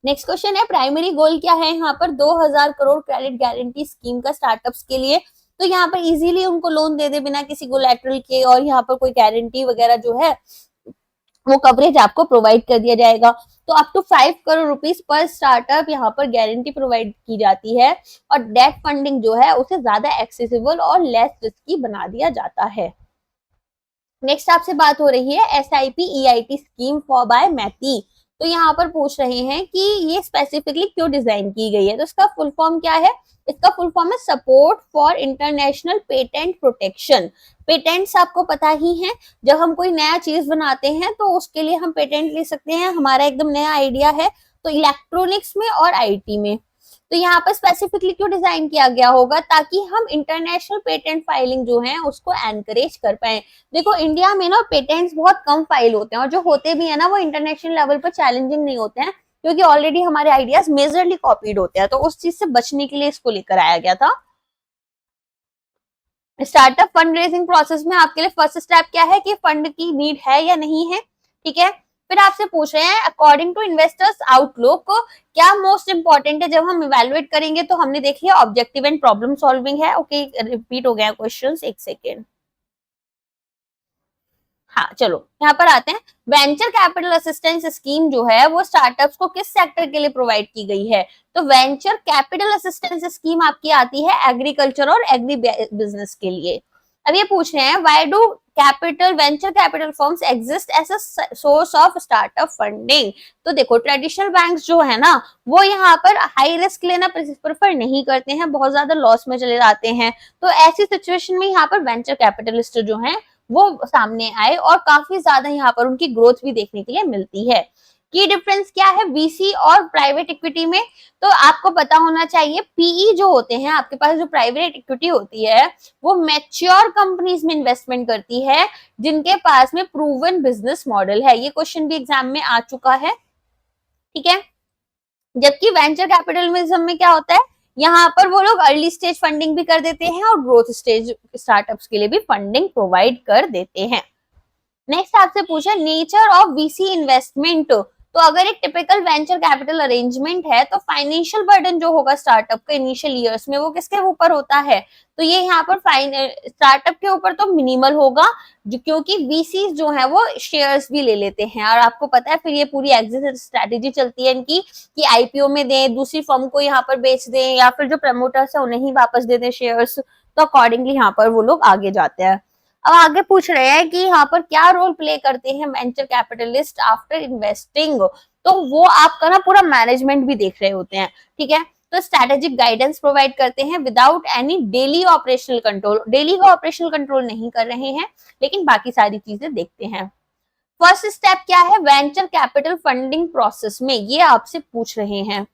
नेक्स्ट क्वेश्चन है प्राइमरी गोल क्या है यहाँ पर? 2000 करोड़ क्रेडिट गारंटी स्कीम का स्टार्टअप्स के लिए। तो यहाँ पर इजीली उनको लोन दे दे बिना किसी कोलैटरल के, और यहाँ पर कोई गारंटी वगैरह जो है वो कवरेज आपको प्रोवाइड कर दिया जाएगा। तो अप टू 5 करोड़ रुपीस पर स्टार्टअप यहाँ पर गारंटी प्रोवाइड की जाती है, और डेट फंडिंग जो है उसे ज्यादा एक्सेसिबल और लेस रिस्की बना दिया जाता है। नेक्स्ट आपसे बात हो रही है SIP EIT scheme for by मैती। तो यहाँ पर पूछ रहे हैं कि ये स्पेसिफिकली क्यों डिजाइन की गई है। तो इसका फुल फॉर्म क्या है? इसका फुल फॉर्म है support for international patent protection. Patents आपको पता ही है, जब हम कोई नया चीज बनाते हैं तो उसके लिए हम पेटेंट ले सकते हैं। हमारा एकदम नया आइडिया है तो इलेक्ट्रॉनिक्स में और IT में। तो यहाँ पर स्पेसिफिकली क्यों डिजाइन किया गया होगा? ताकि हम इंटरनेशनल पेटेंट फाइलिंग जो है उसको एनकरेज कर पाए। देखो इंडिया में ना पेटेंट्स बहुत कम फाइल होते हैं, और जो होते भी है ना वो इंटरनेशनल लेवल पर चैलेंजिंग नहीं होते हैं, क्योंकि ऑलरेडी हमारे आइडियाज मेजरली कॉपीड होते हैं। तो उस चीज से बचने के लिए इसको लेकर आया गया था। स्टार्टअप फंड रेजिंग प्रोसेस में आपके लिए फर्स्ट स्टेप क्या है कि फंड की नीड है या नहीं है, ठीक है। फिर आपसे पूछ रहे हैं अकॉर्डिंग टू इन्वेस्टर्स आउटलुक क्या मोस्ट इंपॉर्टेंट है जब हम इवेलुएट करेंगे, तो हमने देख लिया ऑब्जेक्टिव एंड प्रॉब्लम सॉल्विंग है। ओके, रिपीट हो गया क्वेश्चन, एक सेकेंड। हाँ चलो यहाँ पर आते हैं। वेंचर कैपिटल असिस्टेंस स्कीम जो है वो स्टार्टअप्स को किस सेक्टर के लिए प्रोवाइड की गई है, तो वेंचर कैपिटल असिस्टेंस स्कीम आपकी आती है एग्रीकल्चर और एग्री बिजनेस के लिए। अब ये पूछ रहे हैं why do capital venture capital firms exist as a source of startup funding. तो देखो ट्रेडिशनल बैंक्स जो है ना वो यहाँ पर हाई रिस्क लेना प्रेफर नहीं करते हैं, बहुत ज्यादा लॉस में चले जाते हैं। तो ऐसी सिचुएशन में यहाँ पर वेंचर कैपिटलिस्ट जो है वो सामने आए और काफी ज्यादा यहाँ पर उनकी ग्रोथ भी देखने के लिए मिलती है। की डिफरेंस क्या है वीसी और प्राइवेट इक्विटी में, तो आपको पता होना चाहिए पीई जो होते हैं आपके पास, जो प्राइवेट इक्विटी होती है वो मैच्योर कंपनीज में इन्वेस्टमेंट करती है जिनके पास में प्रूवन बिजनेस मॉडल है। ये क्वेश्चन भी एग्जाम में आ चुका है, ठीक है। जबकि वेंचर कैपिटलिज्म में क्या होता है, यहाँ पर वो लोग अर्ली स्टेज फंडिंग भी कर देते हैं और ग्रोथ स्टेज स्टार्टअप्स के लिए भी फंडिंग प्रोवाइड कर देते हैं। नेक्स्ट आपसे पूछा नेचर ऑफ वीसी इन्वेस्टमेंट, तो अगर एक टिपिकल वेंचर कैपिटल अरेंजमेंट है तो फाइनेंशियल बर्डन जो होगा स्टार्टअप का इनिशियल ईयर्स में वो किसके ऊपर होता है, तो ये यहाँ पर स्टार्टअप के ऊपर तो मिनिमल होगा जो, क्योंकि वीसी जो है वो शेयर्स भी ले लेते हैं और आपको पता है फिर ये पूरी एग्जिट स्ट्रेटेजी चलती है इनकी कि आईपीओ में दें, दूसरी फर्म को यहाँ पर बेच दें या फिर जो प्रमोटर्स है उन्हें ही वापस दे दें शेयर्स, तो अकॉर्डिंगली यहाँ पर वो लोग आगे जाते हैं। अब आगे पूछ रहे हैं कि यहाँ पर क्या रोल प्ले करते हैं वेंचर कैपिटलिस्ट आफ्टर इन्वेस्टिंग, तो वो आपका ना पूरा मैनेजमेंट भी देख रहे होते हैं, ठीक है। तो स्ट्रेटेजिक गाइडेंस प्रोवाइड करते हैं without any daily operational control, daily का ऑपरेशनल कंट्रोल नहीं कर रहे हैं लेकिन बाकी सारी चीजें देखते हैं। फर्स्ट स्टेप क्या है वेंचर कैपिटल फंडिंग प्रोसेस में, ये आपसे पूछ रहे हैं।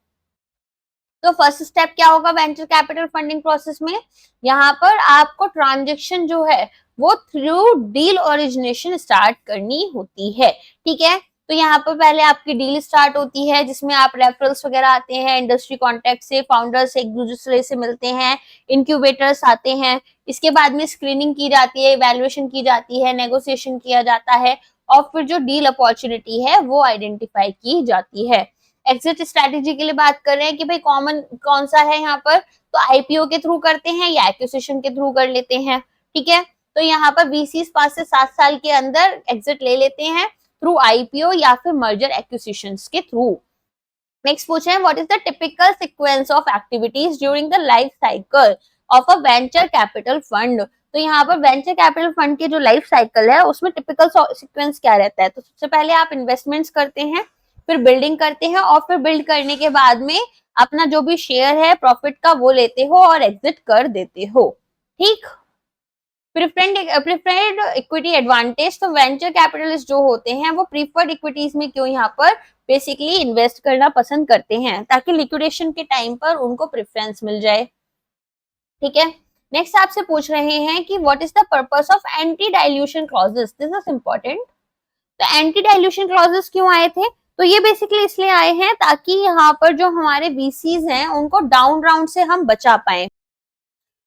तो फर्स्ट स्टेप क्या होगा वेंचर कैपिटल फंडिंग प्रोसेस में, यहाँ पर आपको ट्रांजेक्शन जो है वो थ्रू डील ओरिजिनेशन स्टार्ट करनी होती है, ठीक है। तो यहाँ पर पहले आपकी डील स्टार्ट होती है जिसमें आप रेफरल्स वगैरह आते हैं, इंडस्ट्री कॉन्टेक्ट से फाउंडर्स एक दूसरे से मिलते हैं, इंक्यूबेटर्स आते हैं, इसके बाद में स्क्रीनिंग की जाती है, इवेल्युएशन की जाती है, नेगोशिएशन किया जाता है और फिर जो डील अपॉर्चुनिटी है वो आइडेंटिफाई की जाती है। एग्जिट स्ट्रेटेजी के लिए बात कर रहे हैं कि भाई कॉमन कौन सा है यहाँ पर, तो आईपीओ के थ्रू करते हैं या एक्विजिशन के थ्रू कर लेते हैं, ठीक है। तो यहाँ पर वीसी 5 से 7 साल के अंदर एग्जिट ले लेते हैं थ्रू आईपीओ या फिर मर्जर एक्विजिशन के थ्रू। नेक्स्ट पूछे what is the typical sequence of activities during the life cycle of a venture capital fund, तो यहाँ पर वेंचर कैपिटल फंड की जो लाइफ साइकिल है उसमें टिपिकल सीक्वेंस क्या रहता है, तो सबसे पहले आप इन्वेस्टमेंट्स करते हैं, फिर बिल्डिंग करते हैं और फिर बिल्ड करने के बाद में अपना जो भी शेयर है प्रॉफिट का वो लेते हो और एग्जिट कर देते हो, ठीक। प्रिफर्ड इक्विटी एडवांटेज, तो वेंचर कैपिटलिस्ट जो होते हैं वो प्रीफर्ड इक्विटीज में क्यों यहाँ पर बेसिकली इन्वेस्ट करना पसंद करते हैं ताकि लिक्विडेशन के टाइम पर उनको प्रेफरेंस मिल जाए, ठीक है। नेक्स्ट आपसे पूछ रहे हैं कि what is the purpose of anti dilution clauses, this is important. तो एंटी डाइल्यूशन क्लॉजेस क्यों आए थे, तो ये बेसिकली इसलिए आए हैं ताकि यहाँ पर जो हमारे वीसीज हैं उनको डाउन राउंड से हम बचा पाए।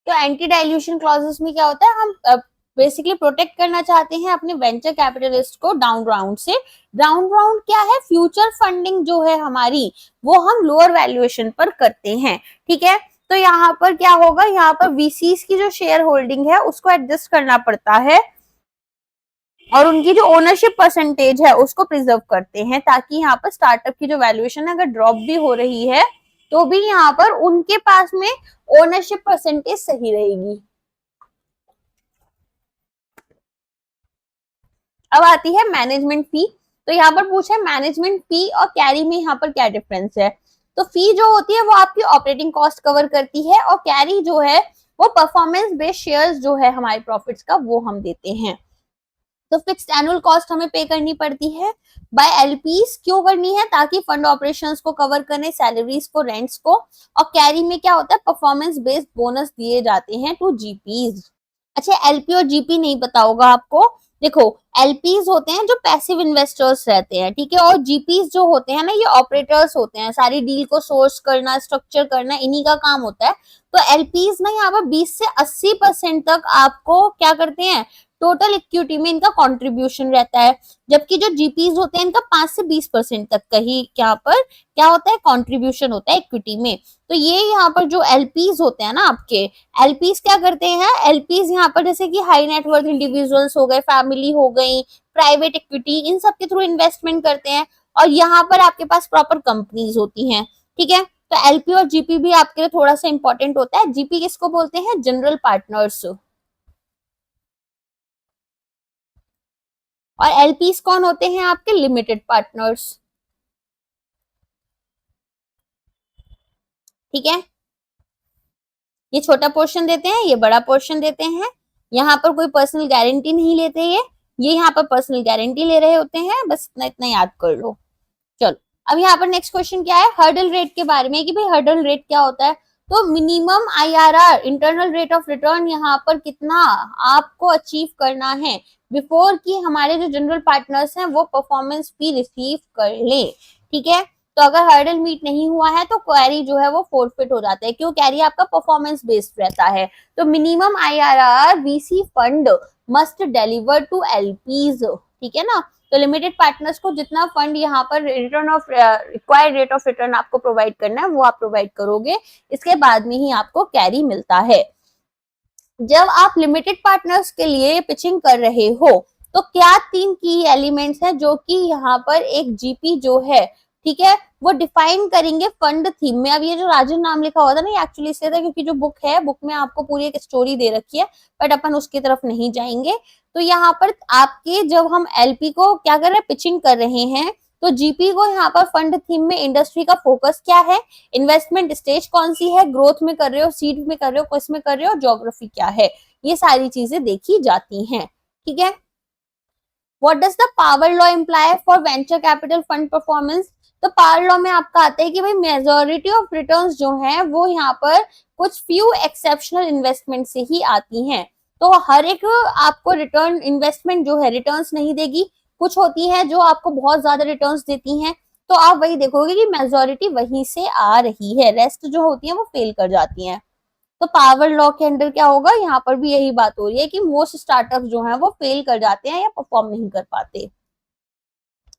तो एंटी डाइल्यूशन क्लॉजेस में क्या होता है, हम बेसिकली प्रोटेक्ट करना चाहते हैं अपने वेंचर कैपिटलिस्ट को डाउन राउंड से। डाउन राउंड क्या है, फ्यूचर फंडिंग जो है हमारी वो हम लोअर वैल्यूएशन पर करते हैं, ठीक है। तो यहाँ पर क्या होगा, यहाँ पर वीसीज की जो शेयर होल्डिंग है उसको एडजस्ट करना पड़ता है और उनकी जो ओनरशिप परसेंटेज है उसको प्रिजर्व करते हैं ताकि यहाँ पर स्टार्टअप की जो वैल्यूएशन अगर ड्रॉप भी हो रही है तो भी यहाँ पर उनके पास में ओनरशिप परसेंटेज सही रहेगी। अब आती है मैनेजमेंट फी, तो यहाँ पर पूछा है मैनेजमेंट फी और कैरी में यहाँ पर क्या डिफरेंस है, तो फी जो होती है वो आपकी ऑपरेटिंग कॉस्ट कवर करती है और कैरी जो है वो परफॉर्मेंस बेस्ड शेयर्स जो है हमारे प्रॉफिट्स का वो हम देते हैं। तो फिक्स्ड एनुअल कॉस्ट हमें पे करनी पड़ती है बाय एलपीज, क्यों करनी है, ताकि फंड ऑपरेशंस को कवर करने, सैलरीज को, रेंट्स को। और कैरी में क्या होता है, परफॉर्मेंस बेस्ड बोनस दिए जाते हैं टू जीपीज। अच्छा, एलपी और जीपी नहीं पता होगा आपको। देखो, एलपीज होते हैं जो पैसिव इन्वेस्टर्स रहते हैं, ठीक है, और जीपीज जो होते हैं ना, ये ऑपरेटर्स होते हैं, सारी डील को सोर्स करना, स्ट्रक्चर करना, इन्हीं का काम होता है। तो एलपीज ना यहाँ पर 20 से 80% तक आपको क्या करते हैं, टोटल इक्विटी में इनका कंट्रीब्यूशन रहता है। जबकि जो जीपीज होते हैं इनका 5 से 20% तक का ही यहाँ पर क्या होता है, कंट्रीब्यूशन होता है इक्विटी में। तो ये यहाँ पर जो एलपीज होते हैं ना आपके, एलपीज क्या करते हैं, एलपीज यहाँ पर जैसे कि हाई नेटवर्थ इंडिविजुअल्स हो गए, फैमिली हो गई, प्राइवेट इक्विटी, इन सब के थ्रू इन्वेस्टमेंट करते हैं। और यहाँ पर आपके पास प्रॉपर कंपनीज होती हैं, ठीक है। तो एलपी और जीपी भी आपके लिए थोड़ा सा इंपॉर्टेंट होता है। जीपी किसको बोलते हैं, जनरल पार्टनर्स। और एलपीज कौन होते हैं, आपके लिमिटेड पार्टनर्स, ठीक है। ये छोटा पोर्शन देते हैं, ये बड़ा पोर्शन देते हैं। यहाँ पर कोई पर्सनल गारंटी नहीं लेते ये यहाँ पर पर्सनल गारंटी ले रहे होते हैं, बस इतना इतना याद कर लो। चलो, अब यहाँ पर नेक्स्ट क्वेश्चन क्या है, हर्डल रेट के बारे में, कि भाई हर्डल रेट क्या होता है। तो minimum IRR, internal rate of return, यहाँ पर कितना आपको अचीव करना है बिफोर कि हमारे जो जनरल पार्टनर्स हैं वो परफॉर्मेंस फी रिसीव कर ले, ठीक है। तो अगर हर्डल मीट नहीं हुआ है तो क्वेरी जो है वो फोरफिट हो जाता है, क्यों, क्वेरी आपका परफॉर्मेंस बेस्ड रहता है। तो minimum IRR VC fund must deliver to LPs, ठीक है ना। तो लिमिटेड पार्टनर्स को जितना फंड यहाँ पर return of required rate of return आपको प्रोवाइड करना है वो आप प्रोवाइड करोगे, इसके बाद में ही आपको कैरी मिलता है। जब आप लिमिटेड पार्टनर्स के लिए पिचिंग कर रहे हो तो क्या 3 की एलिमेंट्स हैं जो कि यहाँ पर एक जीपी जो है, ठीक है, वो डिफाइन करेंगे फंड थीम में। अब ये जो राजन नाम लिखा हुआ था ना, एक्चुअली इसलिए था क्योंकि जो बुक है, बुक में आपको पूरी एक स्टोरी दे रखी है, बट अपन उसकी तरफ नहीं जाएंगे। तो यहाँ पर आपके जब हम एलपी को क्या कर रहे हैं, पिचिंग कर रहे हैं, तो जीपी को यहाँ पर फंड थीम में इंडस्ट्री का फोकस क्या है, इन्वेस्टमेंट स्टेज कौन सी है, ग्रोथ में कर रहे हो, सीड में कर रहे हो, किस में कर रहे हो, ज्योग्राफी क्या है, ये सारी चीजें देखी जाती हैं, ठीक है। What does the power law imply for venture capital fund performance. तो पावर लॉ में आपका आता है कि भाई मेजोरिटी ऑफ रिटर्न्स जो हैं वो यहाँ पर कुछ फ्यू एक्सेप्शनल इन्वेस्टमेंट से ही आती हैं। तो हर एक आपको रिटर्न इन्वेस्टमेंट जो है रिटर्न्स नहीं देगी, कुछ होती है जो आपको बहुत ज्यादा रिटर्न्स देती हैं। तो आप वही देखोगे कि मेजोरिटी वहीं से आ रही है, रेस्ट जो होती है वो फेल कर जाती हैं। तो पावर लॉ के अंडर क्या होगा, यहाँ पर भी यही बात हो रही है कि मोस्ट स्टार्टअप जो हैं वो फेल कर जाते हैं या परफॉर्म नहीं कर पाते।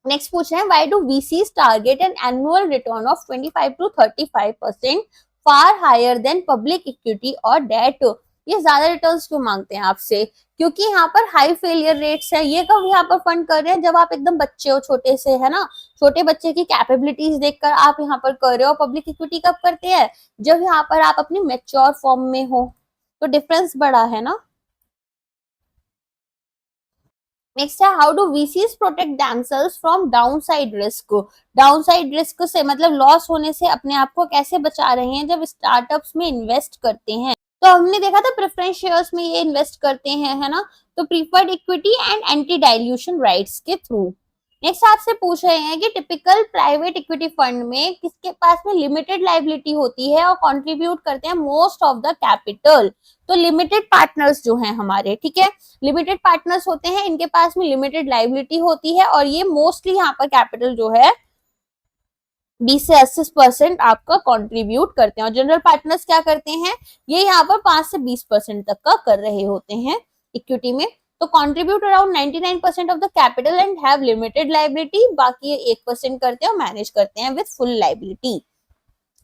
नेक्स्ट पूछ रहे हैं, why do VCs target an annual return of 25 to 35% far higher than public equity और डेट। ये ज्यादा रिटर्न्स क्यों मांगते हैं आपसे, क्योंकि यहाँ पर हाई फेलियर रेट्स है। ये कब यहाँ पर फंड कर रहे हैं, जब आप एकदम बच्चे हो, छोटे से, है ना, छोटे बच्चे की कैपेबिलिटीज देखकर आप यहाँ पर कर रहे हो। पब्लिक इक्विटी कब करते हैं, जब यहाँ पर आप अपनी मेच्योर फॉर्म में हो, तो डिफरेंस बड़ा है ना। नेक्स्ट है, how do VCs protect themselves from downside risk. Downside risk से मतलब लॉस होने से अपने आप को कैसे बचा रहे हैं जब स्टार्टअप्स में इन्वेस्ट करते हैं। तो हमने देखा था प्रेफरेंस शेयर्स में ये इन्वेस्ट करते हैं, है ना। तो preferred equity and anti dilution rights के थ्रू। नेक्स्ट आपसे पूछ रहे हैं कि टिपिकल प्राइवेट इक्विटी फंड में किसके पास में लिमिटेड लाइबिलिटी होती है और कंट्रीब्यूट करते हैं मोस्ट ऑफ द कैपिटल। तो लिमिटेड पार्टनर्स जो हैं हमारे, ठीक है, लिमिटेड पार्टनर्स होते हैं, इनके पास में लिमिटेड लाइबिलिटी होती है और ये मोस्टली यहाँ पर कैपिटल जो है 20 से 80% आपका कंट्रीब्यूट करते हैं। और जनरल पार्टनर्स क्या करते हैं, ये यहाँ पर 5 से 20% तक का कर रहे होते हैं इक्विटी में। तो contribute around 99% of the capital and have limited liability, बाकी 1% करते हैं और मैनेज करते हैं with full liability.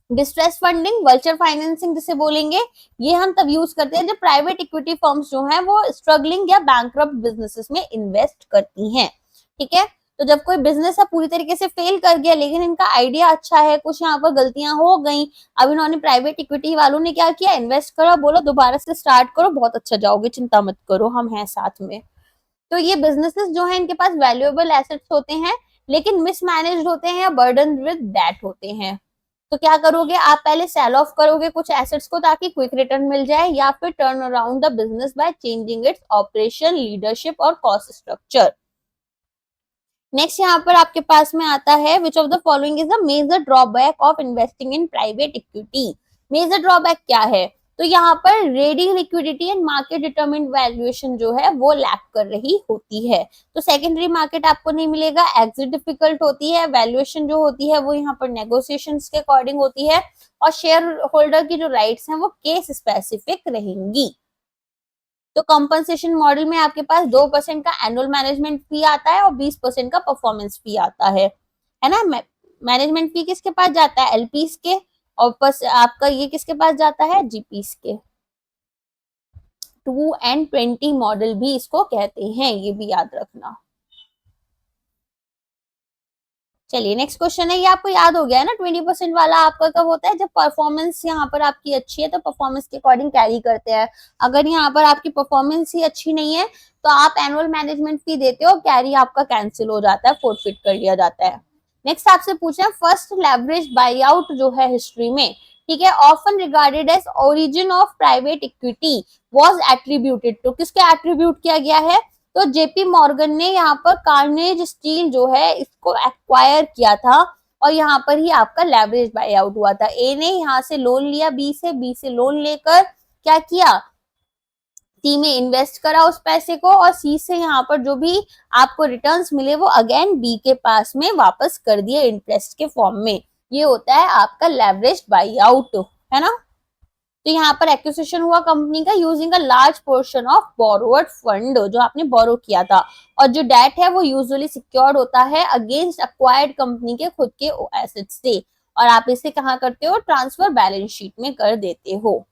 Distress funding, virtual financing जिसे बोलेंगे, ये हम तब यूज करते हैं जब प्राइवेट इक्विटी फर्म्स जो हैं वो स्ट्रगलिंग या बैंकरप्ट बिजनेसेस में इन्वेस्ट करती हैं, ठीक है। तो जब कोई बिजनेस है पूरी तरीके से फेल कर गया लेकिन इनका आइडिया अच्छा है, कुछ यहाँ पर गलतियां हो गई, अब इन्होंने प्राइवेट इक्विटी वालों ने क्या किया, इन्वेस्ट करो, बोलो दोबारा से स्टार्ट करो, बहुत अच्छा जाओगे, चिंता मत करो, हम हैं साथ में। तो ये बिजनेसेस जो है इनके पास वैल्यूएबल एसेट्स होते हैं लेकिन मिसमैनेज्ड होते हैं या बर्डन विद डेट होते हैं। तो क्या करोगे आप, पहले सेल ऑफ करोगे कुछ एसेट्स को ताकि क्विक रिटर्न मिल जाए, या फिर turn around the business by changing its operation, leadership और कॉस्ट स्ट्रक्चर। नेक्स्ट यहाँ पर आपके पास में आता है, which of the following is the major drawback of investing in private equity. Major drawback क्या है, तो यहाँ पर ready liquidity and market determined valuation जो है वो लैक कर रही होती है। तो सेकेंडरी मार्केट आपको नहीं मिलेगा, एग्जिट डिफिकल्ट होती है, वैल्यूएशन जो होती है वो यहाँ पर नेगोशिएशंस के अकॉर्डिंग होती है, और शेयर होल्डर की जो राइट्स हैं वो केस स्पेसिफिक रहेंगी। तो कंपनसेशन मॉडल में आपके पास 2% का एनुअल मैनेजमेंट फी आता है और 20% का परफॉर्मेंस फी आता है ना। मैनेजमेंट फी किसके पास जाता है? एलपीस के, और आपका ये किसके पास जाता है? जीपीस के। 2 and 20 मॉडल भी इसको कहते हैं, ये भी याद रखना। चलिए नेक्स्ट क्वेश्चन है, ये आपको याद हो गया है ना। 20% वाला आपका कब होता है? जब परफॉर्मेंस यहाँ पर आपकी अच्छी है तो परफॉर्मेंस के अकॉर्डिंग कैरी करते हैं। अगर यहाँ पर आपकी परफॉर्मेंस ही अच्छी नहीं है तो आप एनुअल मैनेजमेंट फी देते हो, कैरी आपका कैंसिल हो जाता है, फोरफिट कर लिया जाता है। नेक्स्ट आपसे पूछा है फर्स्ट लेवरेज बाई आउट जो है हिस्ट्री में, ठीक है, often regarded as origin of private equity was attributed to, किसके एट्रीब्यूट किया गया है? तो जेपी मॉर्गन ने यहाँ पर कार्नेज स्टील जो है इसको एक्वायर किया था, और यहाँ पर ही आपका लेवरेज बाय आउट हुआ था। ए ने यहाँ से लोन लिया बी से लोन लेकर क्या किया? सी में इन्वेस्ट करा उस पैसे को, और सी से यहाँ पर जो भी आपको रिटर्न्स मिले वो अगेन बी के पास में वापस कर दिए इंटरेस्ट के फॉर्म में। ये होता है आपका लेवरेज बाई आउट, है ना। तो यहाँ पर एक्विजिशन हुआ कंपनी का using a large portion of borrowed fund, जो आपने बोरो किया था, और जो डेट है वो यूजुअली सिक्योर्ड होता है अगेंस्ट एक्वायर्ड कंपनी के खुद के एसेट्स से, और आप इसे कहाँ करते हो? ट्रांसफर बैलेंस शीट में कर देते हो।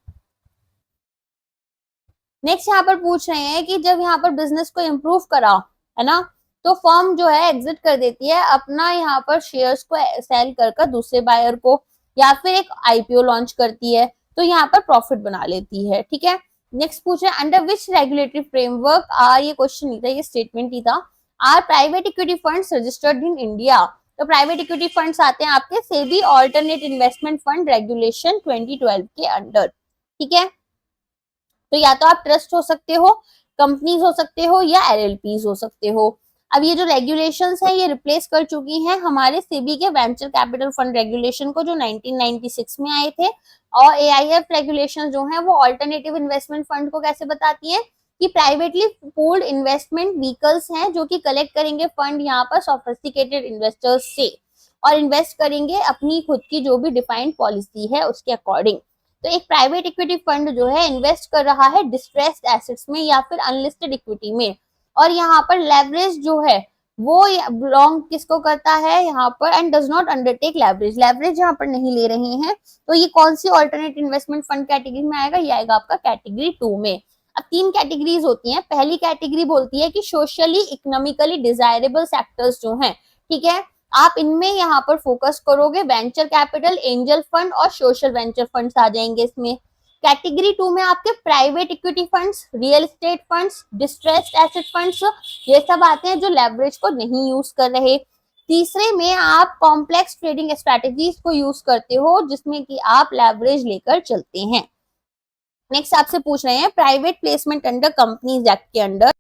नेक्स्ट यहाँ पर पूछ रहे हैं कि जब यहाँ पर बिजनेस को इम्प्रूव करा, है ना, तो फर्म जो है एग्जिट कर देती है अपना यहाँ पर शेयर्स को सेल कर दूसरे बायर को, या फिर एक आईपीओ लॉन्च करती है, तो यहाँ पर प्रॉफिट बना लेती है, ठीक है। नेक्स्ट पूछ रहे हैं under which regulatory framework are, ये क्वेश्चन नहीं था, ये स्टेटमेंट ही था, are private equity funds registered in India. तो प्राइवेट इक्विटी फंड्स आते हैं आपके SEBI alternate investment fund regulation 2012 के अंडर, ठीक है। तो या तो आप ट्रस्ट हो सकते हो, कंपनीज हो सकते हो, या एलएलपीज हो सकते हो। अब ये जो रेगुलेशंस हैं ये रिप्लेस कर चुकी हैं हमारे सेबी के वेंचर कैपिटल फंड रेगुलेशन को, जो 1996 में आए थे। और एआईएफ रेगुलेशन जो है वो ऑल्टरनेटिव इन्वेस्टमेंट फंड को कैसे बताती है कि प्राइवेटली पूल्ड इन्वेस्टमेंट व्हीकल्स हैं जो कि कलेक्ट करेंगे फंड यहाँ पर सोफिस्टिकेटेड इन्वेस्टर्स से, और इन्वेस्ट करेंगे अपनी खुद की जो भी डिफाइंड पॉलिसी है उसके अकॉर्डिंग। तो एक प्राइवेट इक्विटी फंड जो है इन्वेस्ट कर रहा है डिस्ट्रेस्ड एसेट्स में या फिर अनलिस्टेड इक्विटी में, और यहाँ पर लेवरेज जो है वो बिलोंग किसको करता है यहाँ पर, and does not undertake leverage, leverage यहाँ पर नहीं ले रहे हैं। तो ये कौन सी ऑल्टरनेट इन्वेस्टमेंट फंड कैटेगरी में आएगा? ये आएगा आपका कैटेगरी 2 में। अब 3 कैटेगरीज होती हैं। पहली कैटेगरी बोलती है कि सोशली इकोनॉमिकली डिजायरेबल सेक्टर्स जो हैं, ठीक है, आप इनमें यहाँ पर फोकस करोगे, वेंचर कैपिटल, एंजल फंड और सोशल वेंचर फंड्स आ जाएंगे इसमें। कैटेगरी 2 में आपके private equity funds, real estate funds, distressed asset funds, ये सब आते हैं जो लेवरेज को नहीं यूज कर रहे। तीसरे में आप कॉम्प्लेक्स ट्रेडिंग स्ट्रेटेजीज को यूज करते हो जिसमें कि आप लेवरेज लेकर चलते हैं। नेक्स्ट आपसे पूछ रहे हैं private placement under companies act के अंडर,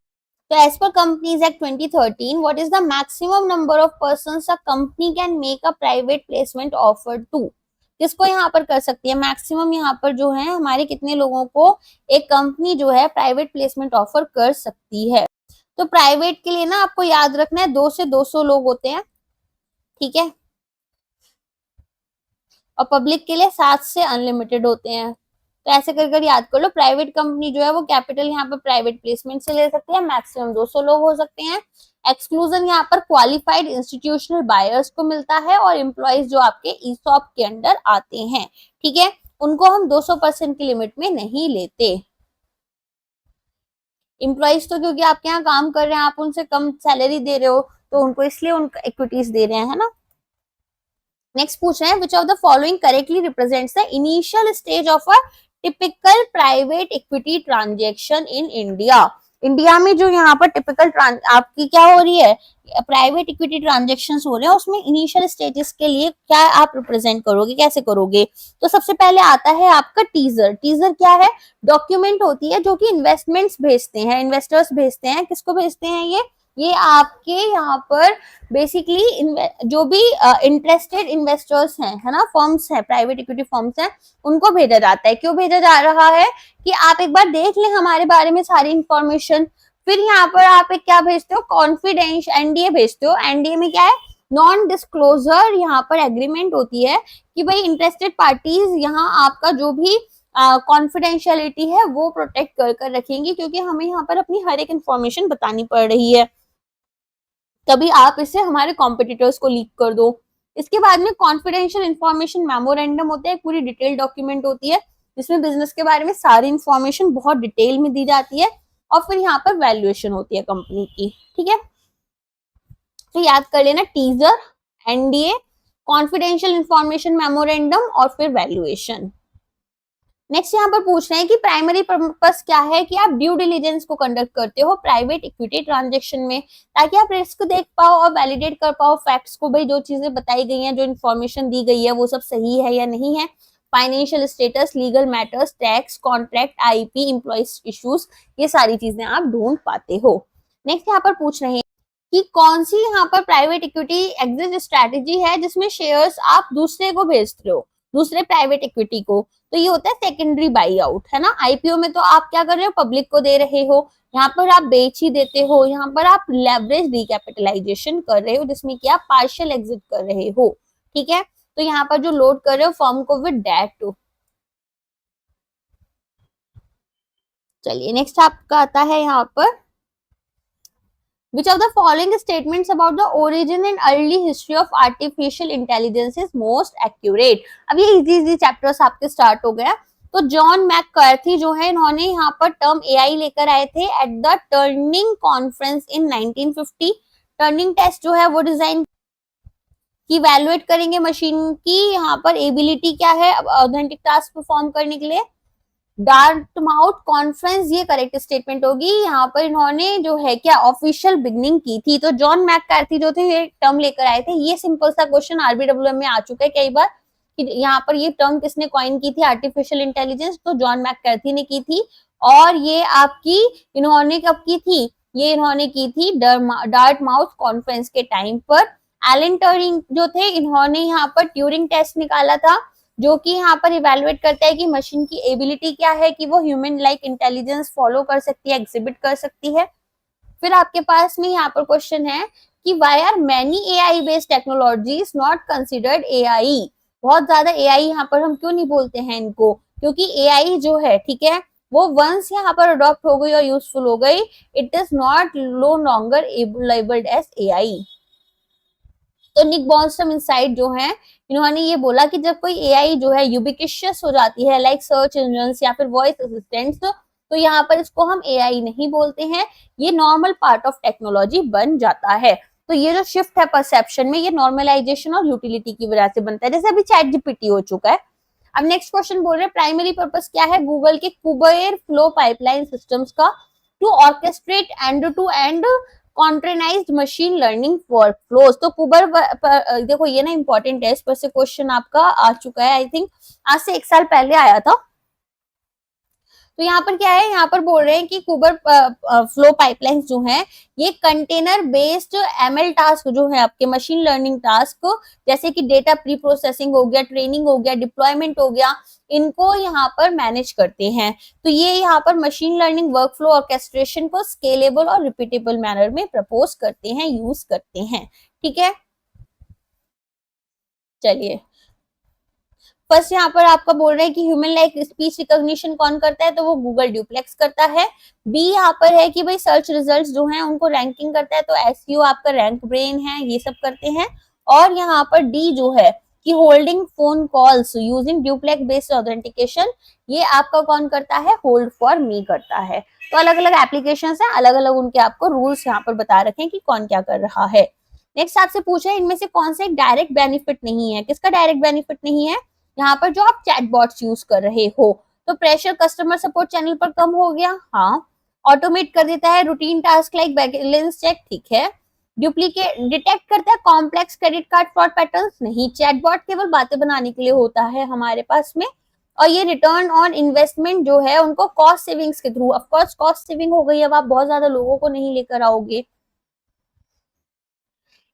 तो as per companies act 2013 what is the maximum number of persons a company can make a private placement offer to, किसको यहाँ पर कर सकती है? मैक्सिमम यहाँ पर जो है हमारे कितने लोगों को एक कंपनी जो है प्राइवेट प्लेसमेंट ऑफर कर सकती है? तो प्राइवेट के लिए ना आपको याद रखना है 2 से 200 लोग होते हैं, ठीक है, और पब्लिक के लिए 7 से अनलिमिटेड होते हैं। तो ऐसे कर याद कर लो, प्राइवेट कंपनी जो है वो कैपिटल यहाँ पर प्राइवेट प्लेसमेंट से ले सकती है, मैक्सिमम 200 लोग हो सकते हैं। एक्सक्लूजन यहाँ पर क्वालिफाइड इंस्टीट्यूशनल बायर्स को मिलता है, और एम्प्लॉयज जो आपके ईसॉप के अंडर आते हैं, ठीक है, उनको हम 200% की लिमिट में नहीं लेते। एम्प्लॉयज तो क्योंकि आपके यहाँ काम कर रहे हैं, आप उनसे कम सैलरी दे रहे हो तो उनको इसलिए उनको इक्विटीज दे रहे हैं, है ना। नेक्स्ट पूछ रहे हैं which of the following correctly represents the initial stage of a typical private equity transaction in India. India में जो यहाँ पर टिपिकल आपकी क्या हो रही है, प्राइवेट इक्विटी ट्रांजेक्शन्स हो रहे हैं, उसमें इनिशियल स्टेजेस के लिए क्या आप रिप्रेजेंट करोगे, कैसे करोगे? तो सबसे पहले आता है आपका टीजर। टीजर क्या है? डॉक्यूमेंट होती है जो कि इन्वेस्टमेंट्स भेजते हैं, इन्वेस्टर्स भेजते हैं, किसको भेजते हैं ये? ये आपके यहाँ पर बेसिकली जो भी इंटरेस्टेड इन्वेस्टर्स हैं, है ना, फर्म्स हैं, प्राइवेट इक्विटी फर्म्स हैं, उनको भेजा जाता है। क्यों भेजा जा रहा है कि आप एक बार देख लें हमारे बारे में सारी इंफॉर्मेशन, फिर यहाँ पर आप एक क्या भेजते हो, कॉन्फिडेंस एनडीए भेजते हो। एनडीए में क्या है, नॉन डिस्क्लोजर यहाँ पर एग्रीमेंट होती है कि भाई इंटरेस्टेड पार्टीज यहाँ आपका जो भी कॉन्फिडेंशियलिटी है वो प्रोटेक्ट कर कर रखेंगी, क्योंकि हमें यहाँ पर अपनी हर एक इंफॉर्मेशन बतानी पड़ रही है। कभी आप इसे हमारे कॉम्पिटिटर्स को लीक कर दो। इसके बाद में कॉन्फिडेंशियल इंफॉर्मेशन मेमोरेंडम होता है, एक पूरी डिटेल डॉक्यूमेंट होती है जिसमें बिजनेस के बारे में सारी इंफॉर्मेशन बहुत डिटेल में दी जाती है, और फिर यहाँ पर वैल्यूएशन होती है कंपनी की। ठीक है, तो याद कर लेना, teaser, NDA, confidential information memorandum और फिर वैल्यूएशन। नेक्स्ट यहाँ पर पूछ रहे हैं कि प्राइमरी पर्पस क्या है, कि आप ड्यू डिलिजेंस को कंडक्ट करते हो प्राइवेट इक्विटी ट्रांजैक्शन में, ताकि आप रिस्क देख पाओ और वैलिडेट कर पाओ फैक्ट्स को, भाई जो चीजें बताई गई हैं, जो इन्फॉर्मेशन दी गई है वो सब सही है या नहीं है। Financial status, legal matters, tax, contract, IP, employees issues, ये सारी चीजें आप ढूंढ पाते हो। नेक्स्ट यहाँ पर पूछ रहे हैं कि कौन सी यहाँ पर प्राइवेट इक्विटी एग्जिट स्ट्रैटेजी है जिसमें शेयर्स आप दूसरे को भेजते हो, दूसरे प्राइवेट इक्विटी को। तो ये होता है सेकेंडरी बाई आउट, है ना। आईपीओ में तो आप क्या कर रहे हो, पब्लिक को दे रहे हो, यहाँ पर आप बेच ही देते हो, यहाँ पर आप लेवरेज रिकैपिटलाइजेशन कर रहे हो, जिसमें कि आप पार्शियल एग्जिट कर रहे हो। ठीक है, तो यहाँ पर जो लोड कर रहे हो फर्म को विद डेट। चलिए नेक्स्ट आपका आता है यहाँ पर, Which of the following statements about the origin and early history of artificial intelligence is most accurate? अब ये इजी चैप्टर्स आपके स्टार्ट हो गया। तो जॉन मैककार्थी जो है, इन्होंने यहाँ पर टर्म एआई लेकर आए थे at the Turing conference in 1950। Turing test जो है वो डिजाइन की इवैल्यूएट करेंगे मशीन की यहाँ पर एबिलिटी क्या है ऑथेंटिक टास्क परफॉर्म करने के लिए। डार्टमाउथ कॉन्फ्रेंस, ये करेक्ट स्टेटमेंट होगी। यहाँ पर इन्होंने जो है क्या ऑफिशियल बिगनिंग की थी। तो जॉन मैककार्थी जो थे ये टर्म लेकर आए थे। ये सिंपल सा क्वेश्चन आरबीडब्ल्यूएम में आ चुका है कई बार कि यहाँ पर ये टर्म किसने कॉइन की थी, आर्टिफिशियल इंटेलिजेंस, तो जॉन मैककार्थी ने की थी। और ये आपकी इन्होंने कब की थी, ये इन्होंने की थी डार्टमाउथ कॉन्फ्रेंस के टाइम पर। एलन ट्यूरिंग जो थे, इन्होंने यहाँ पर ट्यूरिंग टेस्ट निकाला था, जो कि यहाँ पर इवेलुएट करता है कि मशीन की एबिलिटी क्या है, कि वो ह्यूमन लाइक इंटेलिजेंस फॉलो कर सकती है, एग्जिबिट कर सकती है। फिर आपके पास में यहाँ पर क्वेश्चन है कि why are many AI based technologies not considered AI. बहुत ज्यादा एआई यहाँ पर हम क्यों नहीं बोलते हैं इनको, क्योंकि एआई जो है, ठीक है, वो वंस यहाँ पर अडॉप्ट हो गई और यूजफुल हो गई, it is not no longer labelled as AI. तो निक बॉन्स्टम इनसाइड जो है, इन्होंने ये बोला कि जब कोई एआई जो है यूबिक्विशियस हो जाती है, लाइक सर्च इंजन या फिर वॉइस असिस्टेंट्स, तो यहाँ पर इसको हम एआई नहीं बोलते हैं, ये नॉर्मल पार्ट ऑफ टेक्नोलॉजी बन जाता है। तो ये जो शिफ्ट है परसेप्शन में, ये नॉर्मलाइजेशन और यूटिलिटी की वजह से बनता है, जैसे अभी चैट जीपीटी हो चुका है। अब नेक्स्ट क्वेश्चन बोल रहे हैं प्राइमरी पर्पस क्या है गूगल के कुबेर फ्लो पाइपलाइन सिस्टम्स का, to orchestrate end to end containerised machine learning workflows. तो कुबर देखो ये ना इंपॉर्टेंट है, इस पर से क्वेश्चन आपका आ चुका है, आई थिंक आज से 1 साल पहले आया था। तो यहाँ पर क्या है, यहाँ पर बोल रहे हैं कि कुबर फ्लो पाइपलाइंस जो है, ये कंटेनर बेस्ड एमएल टास्क जो है आपके मशीन लर्निंग टास्क, जैसे कि डेटा प्री प्रोसेसिंग हो गया, ट्रेनिंग हो गया, डिप्लॉयमेंट हो गया, इनको यहाँ पर मैनेज करते हैं। तो ये यहाँ पर मशीन लर्निंग वर्कफ्लो ऑर्केस्ट्रेशन को स्केलेबल और रिपीटेबल मैनर में प्रपोज करते हैं, यूज करते हैं। ठीक है, चलिए फर्स्ट यहाँ पर आपका बोल रहे हैं कि ह्यूमन लाइक स्पीच रिकॉग्निशन कौन करता है, तो वो गूगल ड्यूप्लेक्स करता है। बी यहाँ पर है कि भाई सर्च रिजल्ट्स जो हैं उनको रैंकिंग करता है, तो एसईओ आपका रैंक ब्रेन है, ये सब करते हैं। और यहाँ पर डी जो है कि holding phone calls using duplex based authentication, ये आपका कौन करता है, होल्ड फॉर मी करता है। तो अलग अलग एप्लीकेशन है, अलग अलग उनके आपको रूल्स यहाँ पर बता रखे हैं कि कौन क्या कर रहा है। नेक्स्ट आपसे पूछा है इनमें से कौन सा एक डायरेक्ट बेनिफिट नहीं है, किसका डायरेक्ट बेनिफिट नहीं है, यहाँ पर जो आप चैटबॉट्स यूज कर रहे हो। तो प्रेशर कस्टमर सपोर्ट चैनल पर कम हो गया, हाँ। ऑटोमेट कर देता है routine task like balance check, ठीक है। डुप्लीकेट डिटेक्ट करता है complex credit card fraud patterns, नहीं। चैटबॉट केवल बातें बनाने के लिए होता है हमारे पास में। और ये रिटर्न ऑन इन्वेस्टमेंट जो है उनको कॉस्ट सेविंग्स के थ्रू, ऑफकोर्स कॉस्ट सेविंग हो गई, अब आप बहुत ज्यादा लोगों को नहीं लेकर आओगे।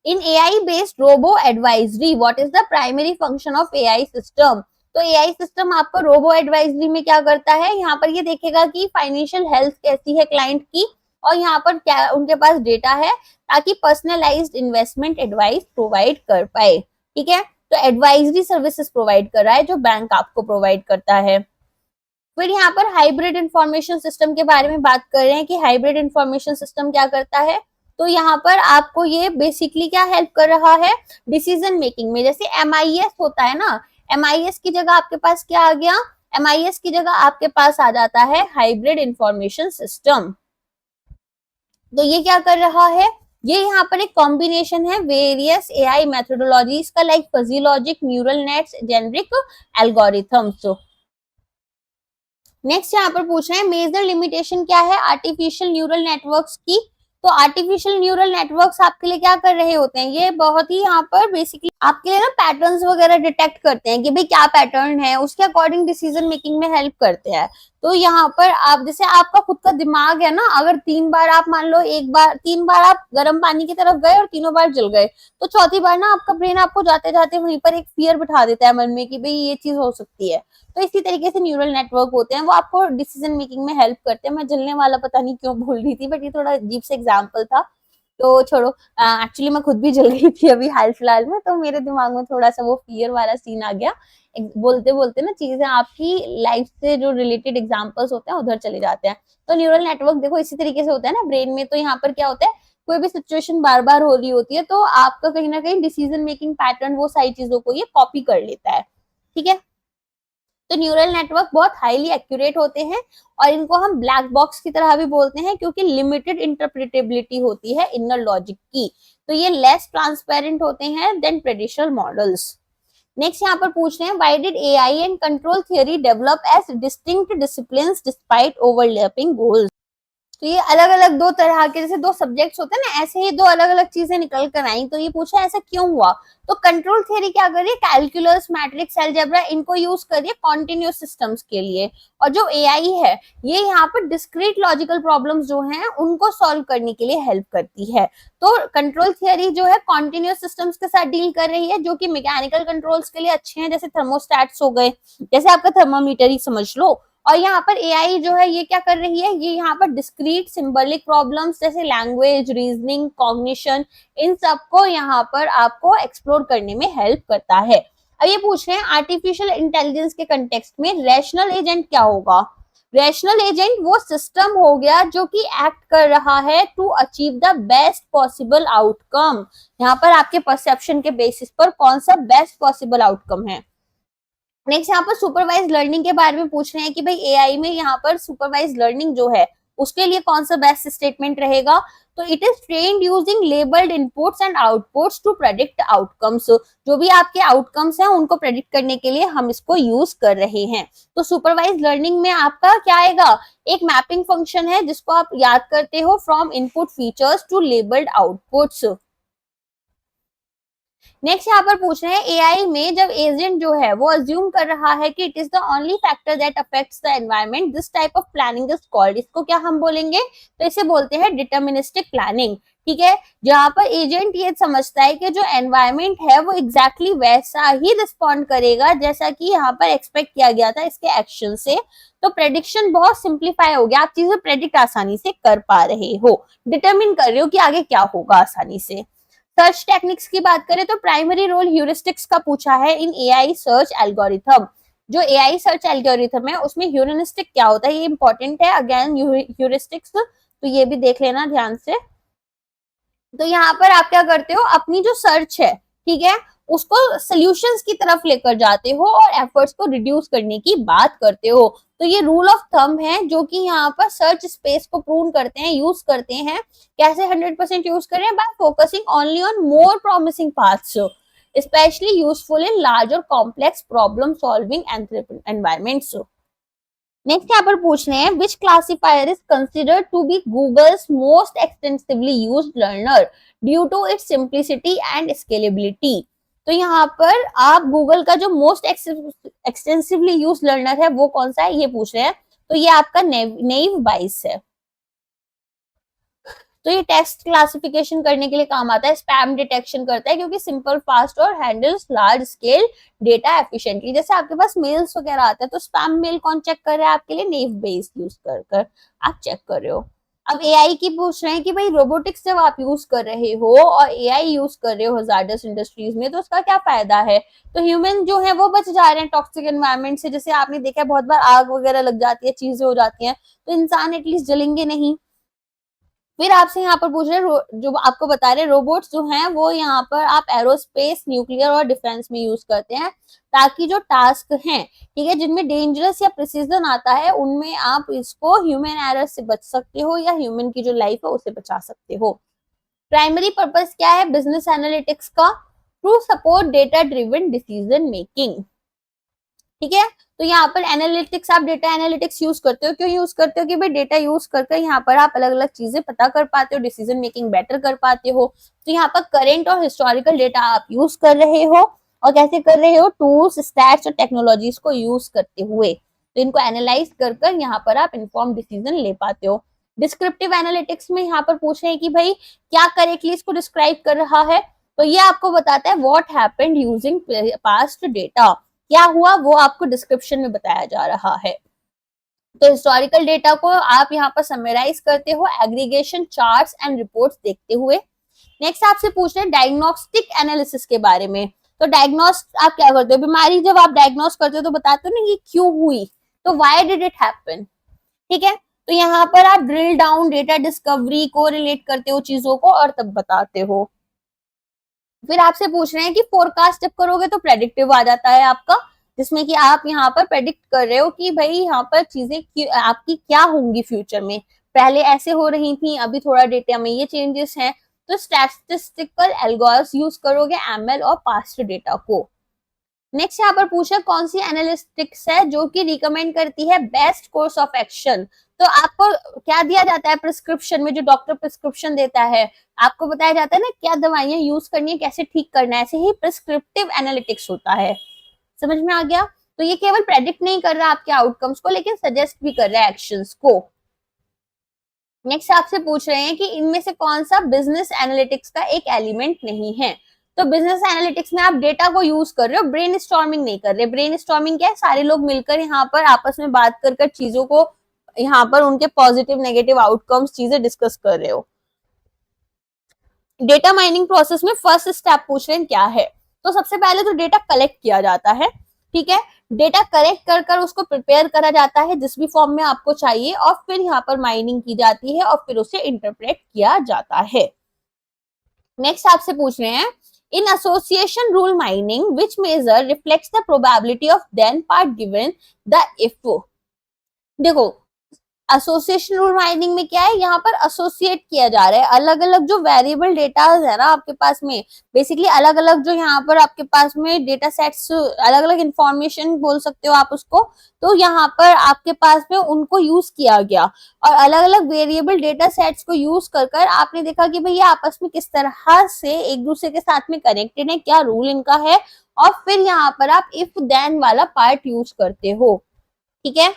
In AI based robo advisory what is the primary function of AI system. तो एआई सिस्टम आपको रोबो एडवाइजरी में क्या करता है, यहाँ पर ये देखेगा कि फाइनेंशियल हेल्थ कैसी है क्लाइंट की, और यहाँ पर क्या उनके पास डेटा है ताकि पर्सनलाइज्ड इन्वेस्टमेंट एडवाइस प्रोवाइड कर पाए। ठीक है, तो एडवाइजरी सर्विसेज प्रोवाइड कर रहा है जो बैंक आपको प्रोवाइड करता है। फिर यहाँ पर हाइब्रिड इंफॉर्मेशन सिस्टम के बारे में बात कर रहे हैं कि हाइब्रिड इंफॉर्मेशन सिस्टम क्या करता है। तो यहाँ पर आपको ये बेसिकली क्या हेल्प कर रहा है, डिसीजन मेकिंग में। जैसे एमआईएस होता है ना, एमआईएस की जगह आपके पास क्या आ गया, एमआईएस की जगह आपके पास आ जाता है हाइब्रिड इंफॉर्मेशन सिस्टम। तो ये क्या कर रहा है, ये यहाँ पर एक कॉम्बिनेशन है वेरियस एआई मेथोडोलॉजीज का, like fuzzy logic, neural nets, generic algorithms. Next यहाँ पर पूछ रहे हैं मेजर लिमिटेशन क्या है आर्टिफिशियल न्यूरल नेटवर्क्स की। तो आर्टिफिशियल न्यूरल नेटवर्क्स आपके लिए क्या कर रहे होते हैं, ये बहुत ही यहाँ पर बेसिकली आपके लिए ना पैटर्न्स वगैरह डिटेक्ट करते हैं कि भाई क्या पैटर्न है, उसके अकॉर्डिंग डिसीजन मेकिंग में हेल्प करते हैं। तो यहाँ पर आप जैसे आपका खुद का दिमाग है ना, अगर 3 बार आप मान लो, 3 बार आप गर्म पानी की तरफ गए और तीनों बार जल गए, तो चौथी बार ना आपका ब्रेन आपको जाते जाते वहीं पर एक फियर बिठा देता है मन में कि भाई ये चीज हो सकती है। तो इसी तरीके से न्यूरल नेटवर्क होते हैं, वो आपको डिसीजन मेकिंग में हेल्प करते हैं। मैं जलने वाला पता नहीं क्यों बोल रही थी, बट ये थोड़ा अजीब से एग्जाम्पल था, तो छोड़ो। एक्चुअली मैं खुद भी जल गई थी अभी हाल फिलहाल में, तो मेरे दिमाग में थोड़ा सा वो फियर वाला सीन आ गया। बोलते बोलते ना चीजें आपकी लाइफ से जो रिलेटेड एग्जाम्पल्स होते हैं उधर चले जाते हैं। तो न्यूरल नेटवर्क देखो इसी तरीके से होता है ना ब्रेन में। तो यहाँ पर क्या होता है, कोई भी सिचुएशन बार बार हो रही होती है तो आपका कहीं ना कहीं डिसीजन मेकिंग पैटर्न वो सारी चीजों को ये कॉपी कर लेता है। ठीक है, तो न्यूरल नेटवर्क बहुत हाईली एक्यूरेट होते हैं और इनको हम ब्लैक बॉक्स की तरह भी बोलते हैं क्योंकि लिमिटेड इंटरप्रिटेबिलिटी होती है इनर लॉजिक की। तो ये लेस ट्रांसपेरेंट होते हैं देन ट्रेडिशनल मॉडल्स। नेक्स्ट यहाँ पर पूछ रहे हैं why did AI and control theory develop as distinct disciplines despite overlapping goals. तो ये अलग अलग दो तरह के जैसे दो सब्जेक्ट्स होते हैं ना, ऐसे ही दो अलग अलग चीजें निकल कर आई। तो ये पूछा ऐसा क्यों हुआ। तो कंट्रोल थियरी क्या कर रही है, कैलकुलस, मैट्रिक्स, अलजेब्रा इनको यूज कर रही है कॉन्टिन्यूस सिस्टम्स के लिए, और जो एआई है ये यहाँ पर डिस्क्रीट लॉजिकल प्रॉब्लम्स जो हैं उनको सॉल्व करने के लिए हेल्प करती है। तो कंट्रोल थियरी जो है कॉन्टिन्यूस सिस्टम्स के साथ डील कर रही है जो कि मैकेनिकल कंट्रोल्स के लिए अच्छे हैं, जैसे थर्मोस्टैट्स हो गए, जैसे आपका थर्मामीटर ही समझ लो। और यहाँ पर एआई जो है ये क्या कर रही है, ये यहाँ पर डिस्क्रीट सिंबलिक प्रॉब्लम्स जैसे लैंग्वेज, रीजनिंग, कॉग्निशन, इन सबको यहाँ पर आपको एक्सप्लोर करने में हेल्प करता है। अब ये पूछ रहे हैं आर्टिफिशियल इंटेलिजेंस के कंटेक्स्ट में रैशनल एजेंट क्या होगा। रैशनल एजेंट वो सिस्टम हो गया जो कि एक्ट कर रहा है to achieve the best possible outcome. यहाँ पर आपके परसेप्शन के बेसिस पर कौन सा बेस्ट पॉसिबल आउटकम है। नेक्स्ट यहाँ पर सुपरवाइज लर्निंग के बारे में पूछ रहे हैं कि भाई एआई में यहाँ पर सुपरवाइज लर्निंग जो है उसके लिए कौन सा बेस्ट स्टेटमेंट रहेगा। तो it is trained using labelled inputs and outputs to predict outcomes. जो भी आपके आउटकम्स हैं उनको प्रेडिक्ट करने के लिए हम इसको यूज कर रहे हैं। तो सुपरवाइज लर्निंग में आपका क्या आएगा, एक मैपिंग फंक्शन है जिसको आप याद करते हो from input features to labelled outputs. Next यहाँ पर पूछ रहे हैं एआई में जब एजेंट जो है वो अज्यूम कर रहा है कि it is the only factor that affects the environment, this type of planning is called. इसको क्या हम बोलेंगे, तो इसे बोलते हैं डिटर्मिनिस्टिक प्लानिंग। ठीक है, जहां पर एजेंट ये समझता है कि जो एनवायरनमेंट है वो एग्जैक्टली वैसा ही रिस्पॉन्ड करेगा जैसा कि यहाँ पर एक्सपेक्ट किया गया था इसके एक्शन से। तो प्रेडिक्शन बहुत सिंप्लीफाई हो गया, आप चीजें प्रेडिक्ट आसानी से कर पा रहे हो, डिटर्मिन कर रहे हो कि आगे क्या होगा आसानी से। सर्च टेक्निक्स की बात करें तो प्राइमरी रोल ह्यूरिस्टिक्स का पूछा है इन एआई सर्च एल्गोरिथम। जो एआई सर्च एल्गोरिथम है उसमें ह्यूरिस्टिक क्या होता है, ये इंपॉर्टेंट है अगेन ह्यूरिस्टिक्स, तो ये भी देख लेना ध्यान से। तो यहाँ पर आप क्या करते हो, अपनी जो सर्च है ठीक है उसको सॉल्यूशंस की तरफ लेकर जाते हो और एफर्ट्स को रिड्यूस करने की बात करते हो। तो ये रूल ऑफ थंब है जो कि यहाँ पर सर्च स्पेस को प्रूव करते हैं, यूज करते हैं। कैसे 100% यूज करें, by focusing only on more promising paths, specially useful in large और complex problem solving environments. Next यहाँ पर पूछ रहे हैं which classifier is considered to be Google's most extensively used learner due to its simplicity and scalability. तो यहाँ पर आप गूगल का जो मोस्ट एक्सटेंसिवली यूज लर्नर है वो कौन सा है ये पूछ रहे हैं। तो ये आपका नेइव बाइस है। तो ये टेक्स्ट क्लासिफिकेशन करने के लिए काम आता है, स्पैम डिटेक्शन करता है, क्योंकि सिंपल, फास्ट और handles large scale data efficiently. जैसे आपके पास मेल्स वगैरह आते हैं, तो स्पैम मेल कौन चेक कर रहा है आपके लिए? नेव बेस यूज कर कर आप चेक कर रहे हो। अब एआई की पूछ रहे हैं कि भाई रोबोटिक्स जब आप यूज कर रहे हो और एआई यूज कर रहे हो हजार्डस इंडस्ट्रीज में, तो उसका क्या फायदा है? तो ह्यूमन जो है वो बच जा रहे हैं टॉक्सिक एनवायरनमेंट से। जैसे आपने देखा है बहुत बार आग वगैरह लग जाती है, चीजें हो जाती हैं, तो इंसान एटलीस्ट जलेंगे नहीं। फिर आपसे यहाँ पर पूछ रहे हैं, जो आपको बता रहे रोबोट्स जो हैं वो यहाँ पर आप एरोस्पेस, न्यूक्लियर और डिफेंस में यूज करते हैं, ताकि जो टास्क हैं, ठीक है, जिनमें डेंजरस या प्रिसीजन आता है, उनमें आप इसको ह्यूमन एरर से बच सकते हो या ह्यूमन की जो लाइफ है उसे बचा सकते हो। प्राइमरी पर्पस क्या है बिजनेस एनालिटिक्स का? To support data driven decision making. ठीक है, तो यहाँ पर एनालिटिक्स, आप डेटा एनालिटिक्स यूज करते हो, क्यों यूज करते हो? कि भाई डेटा यूज करके यहाँ पर आप अलग अलग चीजें पता कर पाते हो, डिसीजन मेकिंग बेटर कर पाते हो। तो यहाँ पर करेंट और हिस्टोरिकल डेटा आप यूज कर रहे हो, और कैसे कर रहे हो? टूल्स, स्टैट्स और टेक्नोलॉजीज को यूज करते हुए। तो इनको एनालाइज कर यहाँ पर आप इन्फॉर्म डिसीजन ले पाते हो। डिस्क्रिप्टिव एनालिटिक्स में यहाँ पर पूछ रहे हैं कि भाई क्या करेक्टली इसको डिस्क्राइब कर रहा है? तो ये आपको बताता है what happened using past data. क्या हुआ वो आपको डिस्क्रिप्शन में बताया जा रहा है। तो हिस्टोरिकल डेटा को आप यहाँ पर समराइज करते हो एग्रीगेशन, चार्ट्स एंड रिपोर्ट्स देखते हुए। नेक्स्ट आपसे पूछ रहे हैं डायग्नोस्टिक एनालिसिस के बारे में। तो डायग्नोस्ट आप क्या करते हो? बीमारी जब आप डायग्नोस करते हो तो बताते हो ना कि क्यों हुई, तो व्हाई डिड इट हैपन। ठीक है, तो यहाँ पर आप ड्रिल डाउन डेटा डिस्कवरी को रिलेट करते हो चीजों को और तब बताते हो। फिर आपसे पूछ रहे हैं कि फोरकास्ट जब करोगे तो प्रेडिक्टिव आ जाता है आपका, जिसमें कि आप यहाँ पर प्रेडिक्ट कर रहे हो कि भाई यहाँ पर चीजें आपकी क्या होंगी फ्यूचर में, पहले ऐसे हो रही थी, अभी थोड़ा डेटा में ये चेंजेस हैं। तो स्टैटिस्टिकल एल्गोरिथम्स यूज करोगे एमएल और पास्ट डेटा को। नेक्स्ट यहाँ पर पूछा कौन सी एनालिटिक्स है जो कि रिकमेंड करती है बेस्ट कोर्स ऑफ एक्शन। तो आपको क्या दिया जाता है प्रिस्क्रिप्शन में? जो डॉक्टर प्रिस्क्रिप्शन देता है, आपको बताया जाता है ना क्या दवाइयां यूज करनी है, कैसे ठीक करना है, ऐसे ही प्रिस्क्रिप्टिव एनालिटिक्स होता है। समझ में आ गया? तो ये केवल प्रेडिक्ट नहीं कर रहा आपके आउटकम्स को, लेकिन सजेस्ट भी कर रहा है एक्शंस को। नेक्स्ट आपसे पूछ रहे हैं कि इनमें से कौन सा बिजनेस एनालिटिक्स का एक एलिमेंट नहीं है। तो बिजनेस एनालिटिक्स में आप डेटा को यूज कर रहे हो, ब्रेन स्टॉर्मिंग नहीं कर रहे। ब्रेन स्टॉर्मिंग क्या है? सारे लोग मिलकर यहाँ पर आपस में बात कर चीजों को, यहाँ पर उनके पॉजिटिव नेगेटिव आउटकम्स चीजें डिस्कस कर रहे हो। डेटा माइनिंग प्रोसेस में फर्स्ट स्टेप पूछ रहे हैं क्या है? तो सबसे पहले तो डेटा कलेक्ट किया जाता है। ठीक है, डेटा कलेक्ट कर उसको प्रिपेयर करा जाता है जिस भी फॉर्म में आपको चाहिए, और फिर यहाँ पर माइनिंग की जाती है और फिर उसे इंटरप्रेट किया जाता है। नेक्स्ट आपसे पूछ रहे हैं in association rule mining which measure reflects the probability of then part given the if. देखो एसोसिएशन रूल माइनिंग में क्या है? यहाँ पर एसोसिएट किया जा रहा है अलग अलग जो वेरिएबल डेटा है ना आपके पास में, बेसिकली अलग अलग जो यहाँ पर आपके पास में डेटा सेट्स, अलग अलग इंफॉर्मेशन बोल सकते हो आप उसको। तो यहाँ पर आपके पास में उनको यूज किया गया, और अलग अलग वेरिएबल डेटा सेट्स को यूज कर आपने देखा कि भाई ये आपस में किस तरह से एक दूसरे के साथ में कनेक्टेड है, क्या रूल इनका है, और फिर यहाँ पर आप इफ देन वाला पार्ट यूज करते हो। ठीक है,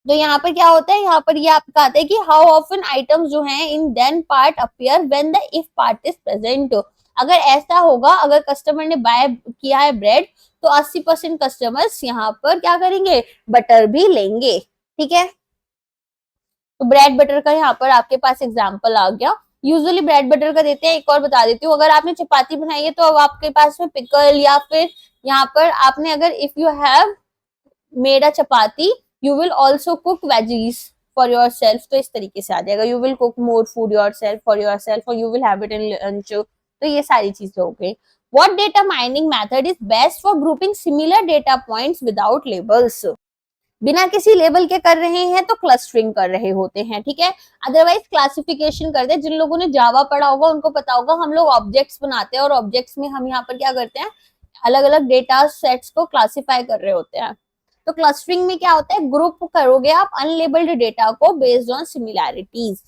तो यहाँ पर क्या होता है? यहाँ पर ये आपका आता है कि हाउ ऑफन आइटम्स जो हैं in then part appear when the if part is present. अगर ऐसा होगा, अगर कस्टमर ने बाय किया है ब्रेड, तो 80% कस्टमर्स यहाँ पर क्या करेंगे? बटर भी लेंगे। ठीक है, तो ब्रेड बटर का यहाँ पर आपके पास एग्जाम्पल आ गया। यूजुअली ब्रेड बटर का देते हैं। एक और बता देती हूँ, अगर आपने चपाती बनाई है तो अब आपके पास में पिकल, या फिर यहाँ पर आपने अगर if you have made a chapati you will also cook veggies for yourself. तो इस तरीके से आ जाएगा, you will cook more food yourself for yourself, और you will have it in lunch. तो ये सारी चीजें हो गई। What data mining method is best for grouping similar data points without labels? बिना किसी लेबल के कर रहे हैं तो क्लस्टरिंग कर रहे होते हैं। ठीक है, अदरवाइज क्लासिफिकेशन करते हैं। जिन लोगों ने जावा पढ़ा होगा उनको पता होगा, हम लोग ऑब्जेक्ट्स बनाते हैं और ऑब्जेक्ट्स में हम यहाँ पर क्या करते हैं? अलग अलग डेटा सेट्स को क्लासिफाई कर रहे होते हैं। तो क्लस्टरिंग में क्या होता है? ग्रुप करोगे आप अनलेबल्ड डेटा को based on similarities.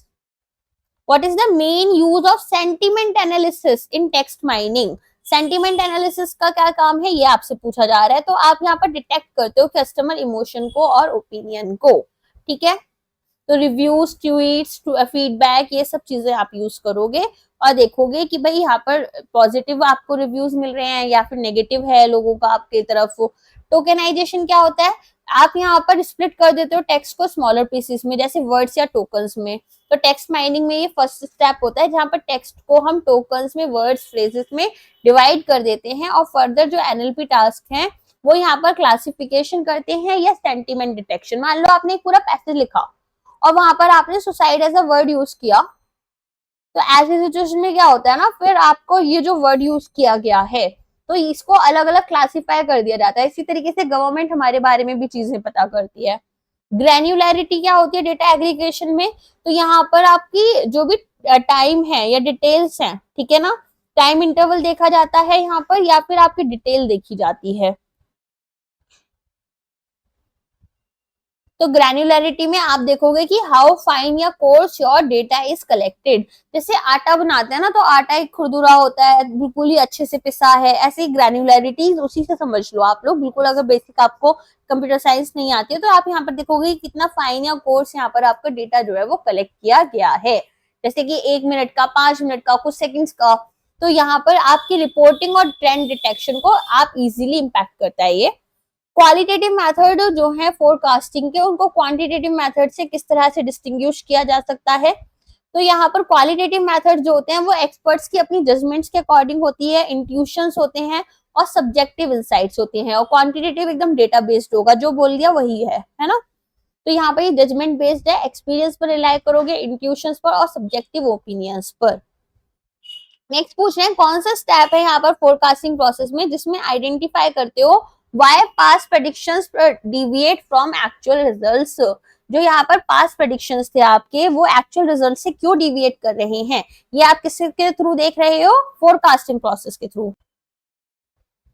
What is the main use of sentiment analysis in text mining? Sentiment analysis का क्या काम है ये आपसे पूछा जा रहा है। तो आप यहाँ पर डिटेक्ट करते हो कस्टमर इमोशन को और ओपिनियन को। ठीक है, तो रिव्यूज, ट्वीट्स, फीडबैक, ये सब चीजें आप यूज करोगे और देखोगे कि भाई यहाँ पर पॉजिटिव आपको रिव्यूज मिल रहे हैं या फिर नेगेटिव है लोगों का आपके तरफ। टोकेनाइजेशन क्या होता है, आप यहाँ पर स्प्लिट कर देते हो टेक्स्ट को स्मॉलर पीसेस में, जैसे वर्ड्स या टोकन्स में। तो टेक्स्ट माइनिंग में ये फर्स्ट स्टेप होता है जहां पर टेक्स्ट को हम टोकन्स में, वर्ड्स, फ्रेजेस में डिवाइड कर देते हैं और फर्दर जो एनएलपी टास्क हैं वो यहाँ पर क्लासिफिकेशन करते हैं या सेंटीमेंट डिटेक्शन। मान लो आपने एक पूरा पैसेज लिखा और वहां पर आपने suicide as a word use किया, तो ऐसी सिचुएशन में क्या होता है ना, फिर आपको ये जो वर्ड यूज किया गया है तो इसको अलग अलग क्लासिफाई कर दिया जाता है। इसी तरीके से गवर्नमेंट हमारे बारे में भी चीजें पता करती है। ग्रैन्युलैरिटी क्या होती है डेटा एग्रीगेशन में, तो यहाँ पर आपकी जो भी टाइम है या डिटेल्स हैं, ठीक है ना, टाइम इंटरवल देखा जाता है यहाँ पर या फिर आपकी डिटेल देखी जाती है। तो ग्रैन्युलैरिटी में आप देखोगे कि हाउ फाइन या course your data is collected. जैसे आटा बनाते हैं ना, तो आटा एक खुरदुरा होता है, बिल्कुल ही अच्छे से पिसा है, ऐसे ही ग्रैन्युलैरिटी उसी से समझ लो आप लोग। बिल्कुल अगर बेसिक आपको कंप्यूटर साइंस नहीं आती है तो आप यहाँ पर देखोगे कितना फाइन या कोर्स यहाँ पर आपका डेटा जो है वो कलेक्ट किया गया है, जैसे कि 1 मिनट का, 5 मिनट का, कुछ सेकेंड्स का। तो यहाँ पर आपकी रिपोर्टिंग और ट्रेंड डिटेक्शन को आप इजीली इम्पैक्ट करता है ये। क्वालिटेटिव मेथड जो है फोरकास्टिंग के, उनको क्वांटिटेटिव मेथड से किस तरह से डिस्टिंग्विश किया जा सकता है। तो यहाँ पर क्वालिटेटिव मेथड जो होते हैं वो एक्सपर्ट्स की अपनी जजमेंट्स के अकॉर्डिंग होती है, इंट्यूशंस होते हैं और सब्जेक्टिव इंसाइट्स होते हैं। और क्वांटिटेटिव एकदम डेटा बेस्ड होगा, जो बोल दिया वही है ना। तो यहाँ पर ये जजमेंट बेस्ड है, एक्सपीरियंस पर रिलाई करोगे, इंट्यूशंस पर और सब्जेक्टिव ओपिनियंस पर। नेक्स्ट पूछ रहे हैं कौन सा स्टेप है यहाँ पर फोरकास्टिंग प्रोसेस में जिसमें आइडेंटिफाई करते हो why past predictions deviate from actual results. जो यहाँ पर पास्ट प्रेडिक्शंस थे आपके, वो एक्चुअल रिजल्ट से क्यों डिविएट कर रहे हैं, ये आप किसके थ्रू देख रहे हो, फोरकास्टिंग प्रोसेस के थ्रू।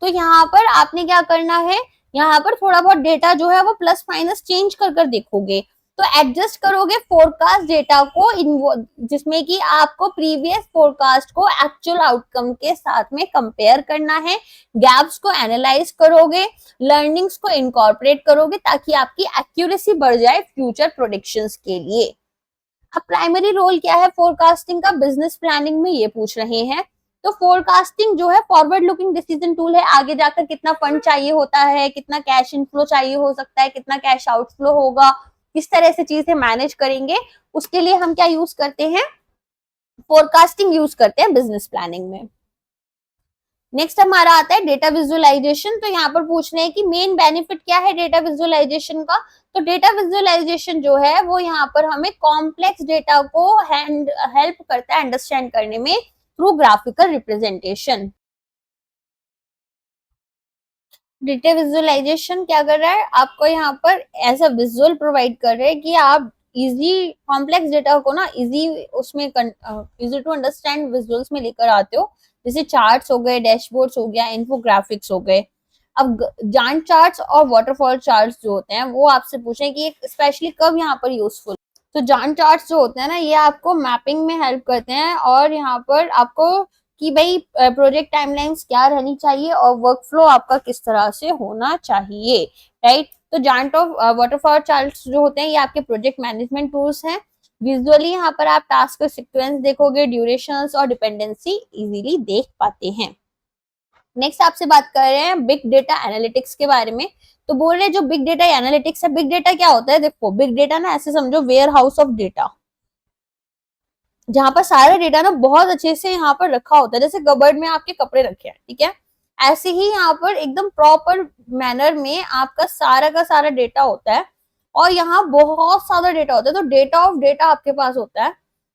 तो यहाँ पर आपने क्या करना है, यहाँ पर थोड़ा बहुत डेटा जो है वो प्लस माइनस चेंज कर देखोगे, तो एडजस्ट करोगे फोरकास्ट डेटा को जिसमें कि आपको प्रीवियस फोरकास्ट को एक्चुअल आउटकम के साथ में कंपेयर करना है, गैप्स को एनालाइज करोगे, लर्निंग्स को इनकॉर्पोरेट करोगे ताकि आपकी एक्यूरेसी बढ़ जाए फ्यूचर प्रोडिक्शंस के लिए। अब प्राइमरी रोल क्या है फोरकास्टिंग का बिजनेस प्लानिंग में, ये पूछ रहे हैं। तो फोरकास्टिंग जो है फॉरवर्ड लुकिंग डिसीजन टूल है, आगे जाकर कितना फंड चाहिए होता है, कितना कैश इनफ्लो चाहिए हो सकता है, कितना कैश आउटफ्लो होगा, किस तरह से चीजें मैनेज करेंगे, उसके लिए हम क्या यूज करते हैं, फोरकास्टिंग यूज करते हैं बिजनेस प्लानिंग में। नेक्स्ट हमारा आता है डेटा विजुअलाइजेशन। तो यहाँ पर पूछ रहे हैं कि मेन बेनिफिट क्या है डेटा विजुअलाइजेशन का। तो डेटा विजुअलाइजेशन जो है वो यहाँ पर हमें कॉम्प्लेक्स डेटा को हेल्प करता है अंडरस्टैंड करने में through graphical representation. Data visualisation क्या कर रहा है, आपको यहाँ पर ऐसा विजुअल प्रोवाइड कर रहे हैं कि आप इजी कॉम्प्लेक्स डेटा को ना इजी उसमें इजी टू अंडरस्टैंड विजुअल्स में लेकर आते हो, जैसे चार्ट्स हो गए, डैशबोर्ड्स हो गया, इन्फोग्राफिक्स हो गए। अब जैंट चार्ट्स और वाटरफॉल चार्ट्स जो होते हैं वो आपसे पूछें कि स्पेशली कब यहाँ पर यूजफुल। तो जैंट चार्ट्स जो होते हैं ना, ये आपको मैपिंग में हेल्प करते हैं और यहाँ पर आपको कि भाई प्रोजेक्ट टाइमलाइंस क्या रहनी चाहिए और वर्क फ्लो आपका किस तरह से होना चाहिए, राइट। तो जैंट और वाटरफॉल चार्ट्स जो होते हैं ये आपके प्रोजेक्ट मैनेजमेंट टूल्स हैं। विजुअली यहाँ पर आप टास्क का सीक्वेंस देखोगे, ड्यूरेशंस और डिपेंडेंसी इजीली देख पाते हैं। नेक्स्ट आपसे बात कर रहे हैं बिग डेटा एनालिटिक्स के बारे में। तो बोल रहे हैं जो बिग डेटा एनालिटिक्स है, बिग डेटा क्या होता है, देखो बिग डेटा ना ऐसे समझो वेयर हाउस ऑफ डेटा, जहां पर सारा डेटा ना बहुत अच्छे से यहाँ पर रखा होता है, जैसे कबर्ड में आपके कपड़े रखे हैं, ठीक है, ऐसे ही यहाँ पर एकदम प्रॉपर मैनर में आपका सारा का सारा डेटा होता है और यहाँ बहुत सारा डेटा होता है। तो डेटा ऑफ डेटा आपके पास होता है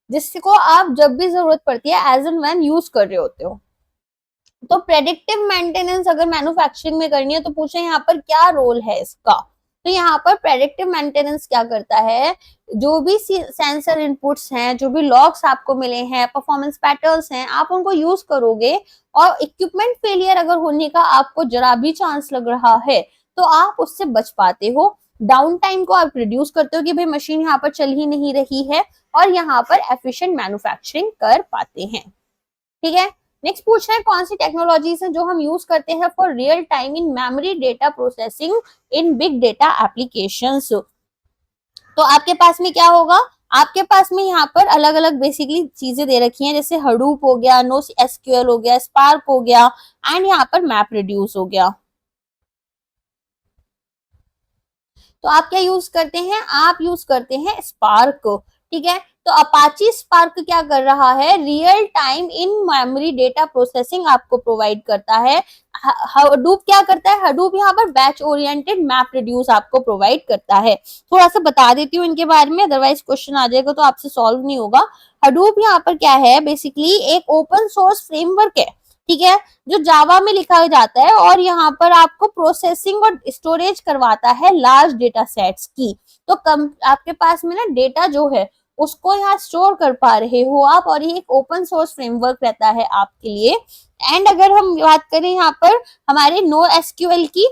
जिसको आप जब भी जरूरत पड़ती है एज एंड व्हेन यूज कर रहे होते हो। तो प्रेडिक्टिव मेंटेनेंस अगर मैन्युफैक्चरिंग में करनी है तो पूछे यहाँ पर क्या रोल है इसका। तो यहाँ पर प्रेडिक्टिव मेंटेनेंस क्या करता है, जो भी सेंसर इनपुट्स हैं, जो भी लॉग्स आपको मिले हैं, परफॉर्मेंस पैटर्न्स हैं, आप उनको यूज करोगे और इक्विपमेंट फेलियर अगर होने का आपको जरा भी चांस लग रहा है तो आप उससे बच पाते हो। डाउन टाइम को आप रिड्यूस करते हो कि भाई मशीन यहाँ पर चल ही नहीं रही है और यहाँ पर एफिशिएंट मैन्युफैक्चरिंग कर पाते हैं, ठीक है। नेक्स्ट पूछ रहे हैं कौन सी टेक्नोलॉजीज हैं जो हम यूज करते हैं for real time in memory data processing in big data applications. तो आपके पास में क्या होगा, आपके पास में यहाँ पर अलग अलग बेसिकली चीजें दे रखी हैं, जैसे हडूप हो गया, नो एसक्यूएल हो गया, स्पार्क हो गया, एंड यहाँ पर मैप रिड्यूस हो गया। तो आप क्या यूज करते हैं, आप यूज करते हैं स्पार्क को, ठीक है। तो अपाची स्पार्क क्या कर रहा है, real time in memory data processing आपको प्रोवाइड करता है। हडूप क्या करता है, हडूप यहाँ पर बैच ओरिएंटेड मैप रिड्यूस आपको प्रोवाइड करता है। थोड़ा सा बता देती हूँ इनके बारे में, अदरवाइज क्वेश्चन आ जाएगा तो आपसे सॉल्व नहीं होगा। हडूप यहाँ पर क्या है, बेसिकली एक ओपन सोर्स फ्रेमवर्क है, ठीक है, जो जावा में लिखा जाता है, और यहाँ पर आपको प्रोसेसिंग और स्टोरेज करवाता है लार्ज डेटा सेट्स की। तो कम आपके पास में ना डेटा जो है उसको यहाँ स्टोर कर पा रहे हो आप, और ये एक ओपन सोर्स फ्रेमवर्क रहता है आपके लिए। एंड अगर हम बात करें यहाँ पर हमारे नो एसक्यूएल की,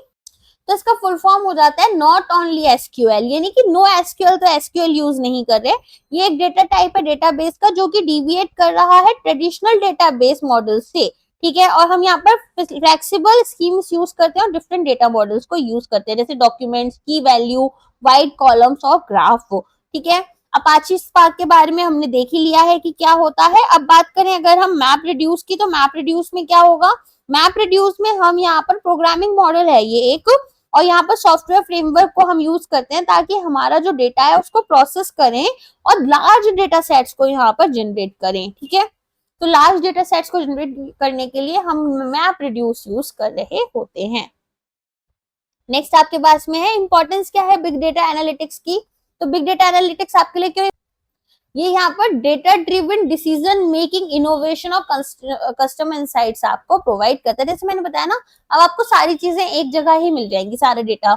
तो इसका फुल फॉर्म हो जाता है नॉट ओनली एसक्यूएल, यानी कि नो एसक्यूएल तो एसक्यूएल यूज नहीं कर रहे। ये एक डेटा टाइप है डेटाबेस का जो कि डिविएट कर रहा है ट्रेडिशनल डेटाबेस मॉडल से, ठीक है। और हम यहाँ पर फ्लेक्सिबल स्कीम्स यूज करते हैं और डिफरेंट डेटा मॉडल्स को यूज करते हैं, जैसे डॉक्यूमेंट्स, की वैल्यू, वाइड कॉलम्स और ग्राफ, ठीक है। अपाची स्पार्क के बारे में हमने देख ही लिया है कि क्या होता है। अब बात करें अगर हम मैप रिड्यूस की, तो मैप रिड्यूस में क्या होगा, मैप रिड्यूस में हम यहाँ पर प्रोग्रामिंग मॉडल है ये एक, और यहाँ पर सॉफ्टवेयर फ्रेमवर्क को हम यूज करते हैं ताकि हमारा जो डेटा है उसको प्रोसेस करें और लार्ज डेटा सेट्स को यहाँ पर जनरेट करें, ठीक है। तो लार्ज डेटा सेट्स को जनरेट करने के लिए हम मैप रिड्यूस यूज कर रहे होते हैं। नेक्स्ट आपके पास में है इंपॉर्टेंस क्या है बिग डेटा एनालिटिक्स की। तो बिग डेटा एनालिटिक्स आपके लिए क्यों, ये यहाँ पर data driven decision making, innovation और कस्टम इनसाइट्स आपको प्रोवाइड करता है। जैसे मैंने बताया ना, अब आपको सारी चीजें एक जगह ही मिल जाएंगी, सारे डेटा।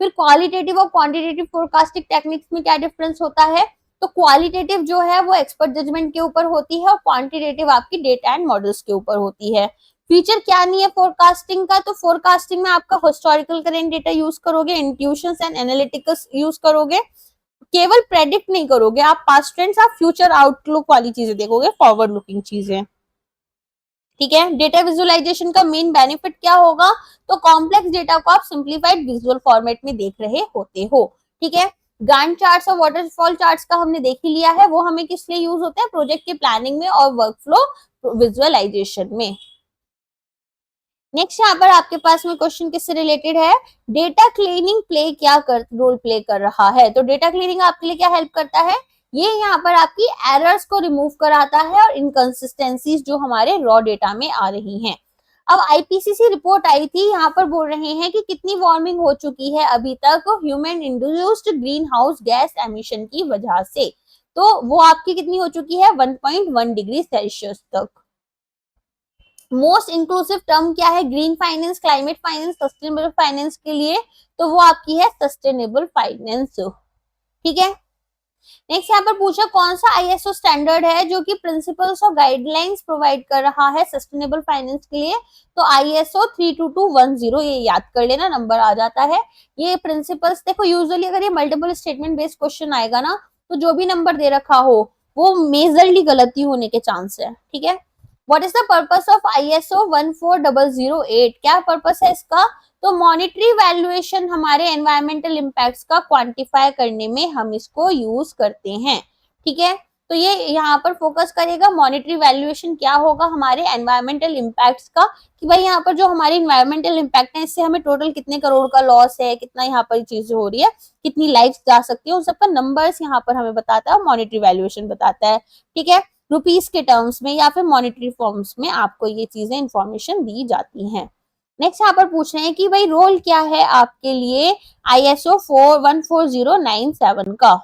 फिर क्वालिटेटिव और क्वांटिटेटिव फोरकास्टिंग टेक्निक्स में क्या डिफरेंस होता है, तो क्वालिटेटिव जो है वो एक्सपर्ट जजमेंट के ऊपर होती है, और क्वांटिटेटिव आपकी डेटा एंड मॉडल्स के ऊपर होती है। फीचर क्या नहीं है फोरकास्टिंग का, तो फोरकास्टिंग में आपका हिस्टोरिकल करेंट डेटा यूज करोगे, इंट्यूशंस एंड एनालिटिक्स यूज करोगे, केवल प्रेडिक्ट नहीं करोगे आप पास्ट ट्रेंड्स, आप फ्यूचर आउटलुक वाली चीजें देखोगे, फॉरवर्ड लुकिंग चीजें, ठीक है। डेटा विजुअलाइजेशन का मेन बेनिफिट क्या होगा, तो कॉम्प्लेक्स डेटा को आप सिंप्लीफाइड विजुअल फॉर्मेट में देख रहे होते हो, ठीक है। गैंट चार्ट्स और वाटरफॉल चार्ट्स का हमने देख ही लिया है, वो हमें किस लिए यूज होते हैं, प्रोजेक्ट की प्लानिंग में और वर्कफ्लो विजुअलाइजेशन में। नेक्स्ट यहाँ पर आपके पास में क्वेश्चन किससे रिलेटेड है, डेटा क्लीनिंग रोल प्ले कर रहा है। तो डेटा क्लीनिंग आपके लिए क्या हेल्प करता है, ये यहाँ पर आपकी एरर्स को रिमूव कराता है और इनकंसिस्टेंसीज जो हमारे रॉ डेटा में आ रही हैं। अब आईपीसीसी रिपोर्ट आई थी, यहाँ पर बोल रहे हैं कि कितनी वार्मिंग हो चुकी है अभी तक human induced green house gas emission की वजह से, तो वो आपकी कितनी हो चुकी है, 1.1 डिग्री सेल्सियस तक। मोस्ट इंक्लूसिव टर्म क्या है, green finance, climate finance, sustainable finance के लिए, तो वो आपकी है सस्टेनेबल फाइनेंस, ठीक है। नेक्स्ट यहाँ पर पूछा कौन सा आईएसओ स्टैंडर्ड है जो कि प्रिंसिपल्स और गाइडलाइंस प्रोवाइड कर रहा है सस्टेनेबल फाइनेंस के लिए, तो आईएसओ 32210, ये याद कर लेना, नंबर आ जाता है। ये प्रिंसिपल्स देखो, यूजुअली अगर ये मल्टीपल स्टेटमेंट बेस्ड क्वेश्चन आएगा ना, तो जो भी नंबर दे रखा हो वो मेजरली गलती होने के चांस है, ठीक है। What is the purpose of ISO 14008, क्या पर्पस है इसका, तो मॉनिटरी वैल्यूएशन, हमारे एनवायरमेंटल इम्पैक्ट्स का क्वांटिफाई करने में हम इसको यूज करते हैं, ठीक है। तो ये यहाँ पर फोकस करेगा, मॉनिटरी वैल्यूएशन क्या होगा, हमारे एनवायरमेंटल इम्पैक्ट्स का, कि भाई यहाँ पर जो हमारे एनवायरमेंटल इम्पैक्ट है इससे हमें टोटल कितने करोड़ का लॉस है, कितना यहाँ पर चीजें हो रही है, कितनी लाइफ जा सकती है, उन सबका नंबर्स यहाँ पर हमें बताता है, मॉनिटरी वैल्यूएशन बताता है, ठीक है। रुपीस के टर्म्स में या फिर मॉनिटरी फॉर्म्स में आपको ये चीजें इंफॉर्मेशन दी जाती हैं। नेक्स्ट यहाँ पर पूछ रहे हैं कि भाई रोल क्या है आपके लिए ISO 14097 का,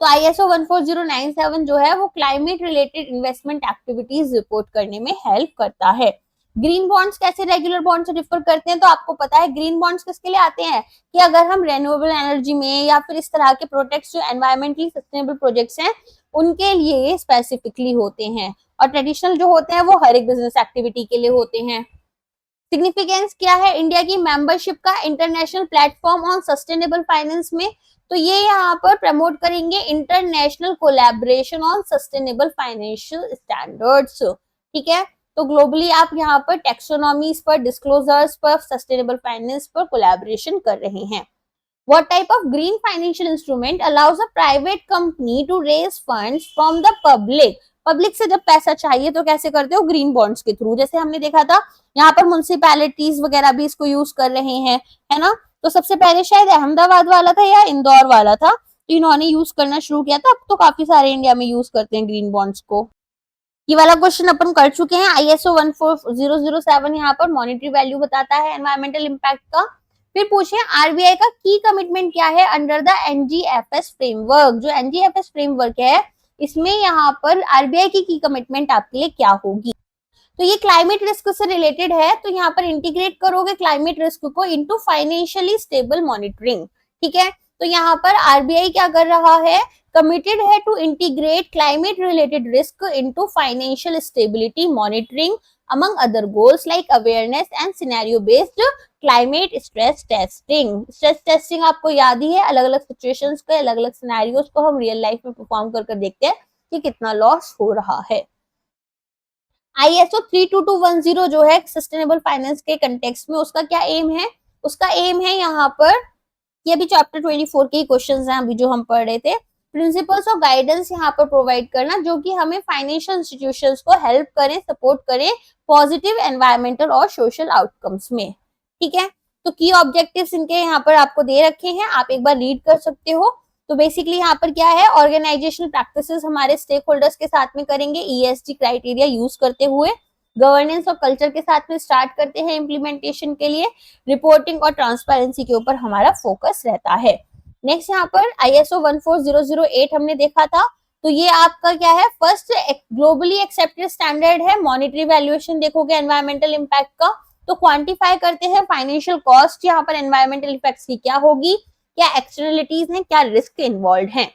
तो ISO 14097 जो है वो climate related investment activities report करने में हेल्प करता है। ग्रीन बॉन्ड्स कैसे रेगुलर बॉन्ड से डिफर करते हैं, तो आपको पता है ग्रीन बॉन्ड्स किसके लिए आते हैं, कि अगर हम रेन्यूएबल एनर्जी में या फिर इस तरह के प्रोजेक्ट्स जो एनवायरमेंटली सस्टेनेबल प्रोजेक्ट्स हैं उनके लिए स्पेसिफिकली होते हैं, और ट्रेडिशनल जो होते हैं वो हर एक बिजनेस एक्टिविटी के लिए होते हैं। सिग्निफिकेंस क्या है इंडिया की मेंबरशिप का international platform on sustainable finance में, तो ये यहाँ पर प्रमोट करेंगे international collaboration on sustainable financial standards, ठीक है। तो ग्लोबली आप यहाँ पर टेक्सोनॉमीज पर, डिस्क्लोजर्स पर, सस्टेनेबल फाइनेंस पर कोलैबोरेशन कर रहे हैं। What type of green financial instrument allows a private company to raise funds from the public? Public से जब पैसा चाहिए तो कैसे करते हो? ग्रीन बॉन्ड्स के थ्रू। जैसे हमने देखा था यहाँ पर म्युनिसिपैलिटीज वगैरह भी इसको यूज कर रहे हैं, है ना। तो सबसे पहले शायद अहमदाबाद वाला था या इंदौर वाला था, तो इन्होंने यूज करना शुरू किया था। अब तो काफी सारे इंडिया में यूज करते हैं ग्रीन बॉन्ड्स को। ये वाला क्वेश्चन अपन कर चुके हैं। ISO 14007 यहाँ पर मॉनेटरी वैल्यू बताता है एनवायरमेंटल इम्पैक्ट का। फिर पूछे RBI का की कमिटमेंट क्या है अंडर द NGFS फ्रेमवर्क। जो NGFS फ्रेमवर्क है इसमें यहाँ पर RBI की कमिटमेंट आपके लिए क्या होगी? तो ये क्लाइमेट रिस्क से रिलेटेड है, तो यहाँ पर इंटीग्रेट करोगे क्लाइमेट रिस्क को इनटू फाइनेंशियली स्टेबल मॉनिटरिंग। ठीक है, तो यहाँ पर RBI क्या कर रहा है? कमिटेड है to integrate climate related risk into financial stability monitoring among other goals like awareness and scenario based climate stress testing। Stress testing आपको याद ही है, अलग अलग सिचुएशंस के अलग अलग सिनेरियोस को हम रियल लाइफ में परफॉर्म कर देखते हैं कि कितना लॉस हो रहा है। ISO 32210 जो है सस्टेनेबल फाइनेंस के कंटेक्स्ट में, उसका क्या एम है? उसका एम है यहाँ पर, ये भी चैप्टर 24 के क्वेश्चंस हैं अभी जो हम पढ़ रहे थे, प्रिंसिपल्स और गाइडेंस यहाँ पर प्रोवाइड करना जो कि हमें फाइनेंशियल इंस्टीट्यूशंस को हेल्प करें, सपोर्ट करें पॉजिटिव एनवायरमेंटल और सोशल आउटकम्स में। ठीक है, तो की ऑब्जेक्टिव्स इनके यहाँ पर आपको दे रखे हैं, आप एक बार रीड कर सकते हो। तो बेसिकली यहाँ पर क्या है? ऑर्गेनाइजेशनल प्रैक्टिसेस हमारे स्टेक होल्डर्स के साथ में करेंगे ESG क्राइटेरिया यूज करते हुए। गवर्नेंस और कल्चर के साथ में स्टार्ट करते हैं इम्प्लीमेंटेशन के लिए। रिपोर्टिंग और ट्रांसपेरेंसी के ऊपर हमारा फोकस रहता है। नेक्स्ट यहाँ पर ISO 14008 हमने देखा था, तो ये आपका क्या है? फर्स्ट ग्लोबली एक्सेप्टेड स्टैंडर्ड है मॉनिटरी वैल्यूएशन। देखोगे एनवायरमेंटल इम्पैक्ट का, तो क्वांटिफाई करते हैं फाइनेंशियल कॉस्ट यहाँ पर एनवायरमेंटल इफेक्ट्स की क्या होगी, क्या एक्सटर्नलिटीज हैं, क्या रिस्क इन्वॉल्व हैं।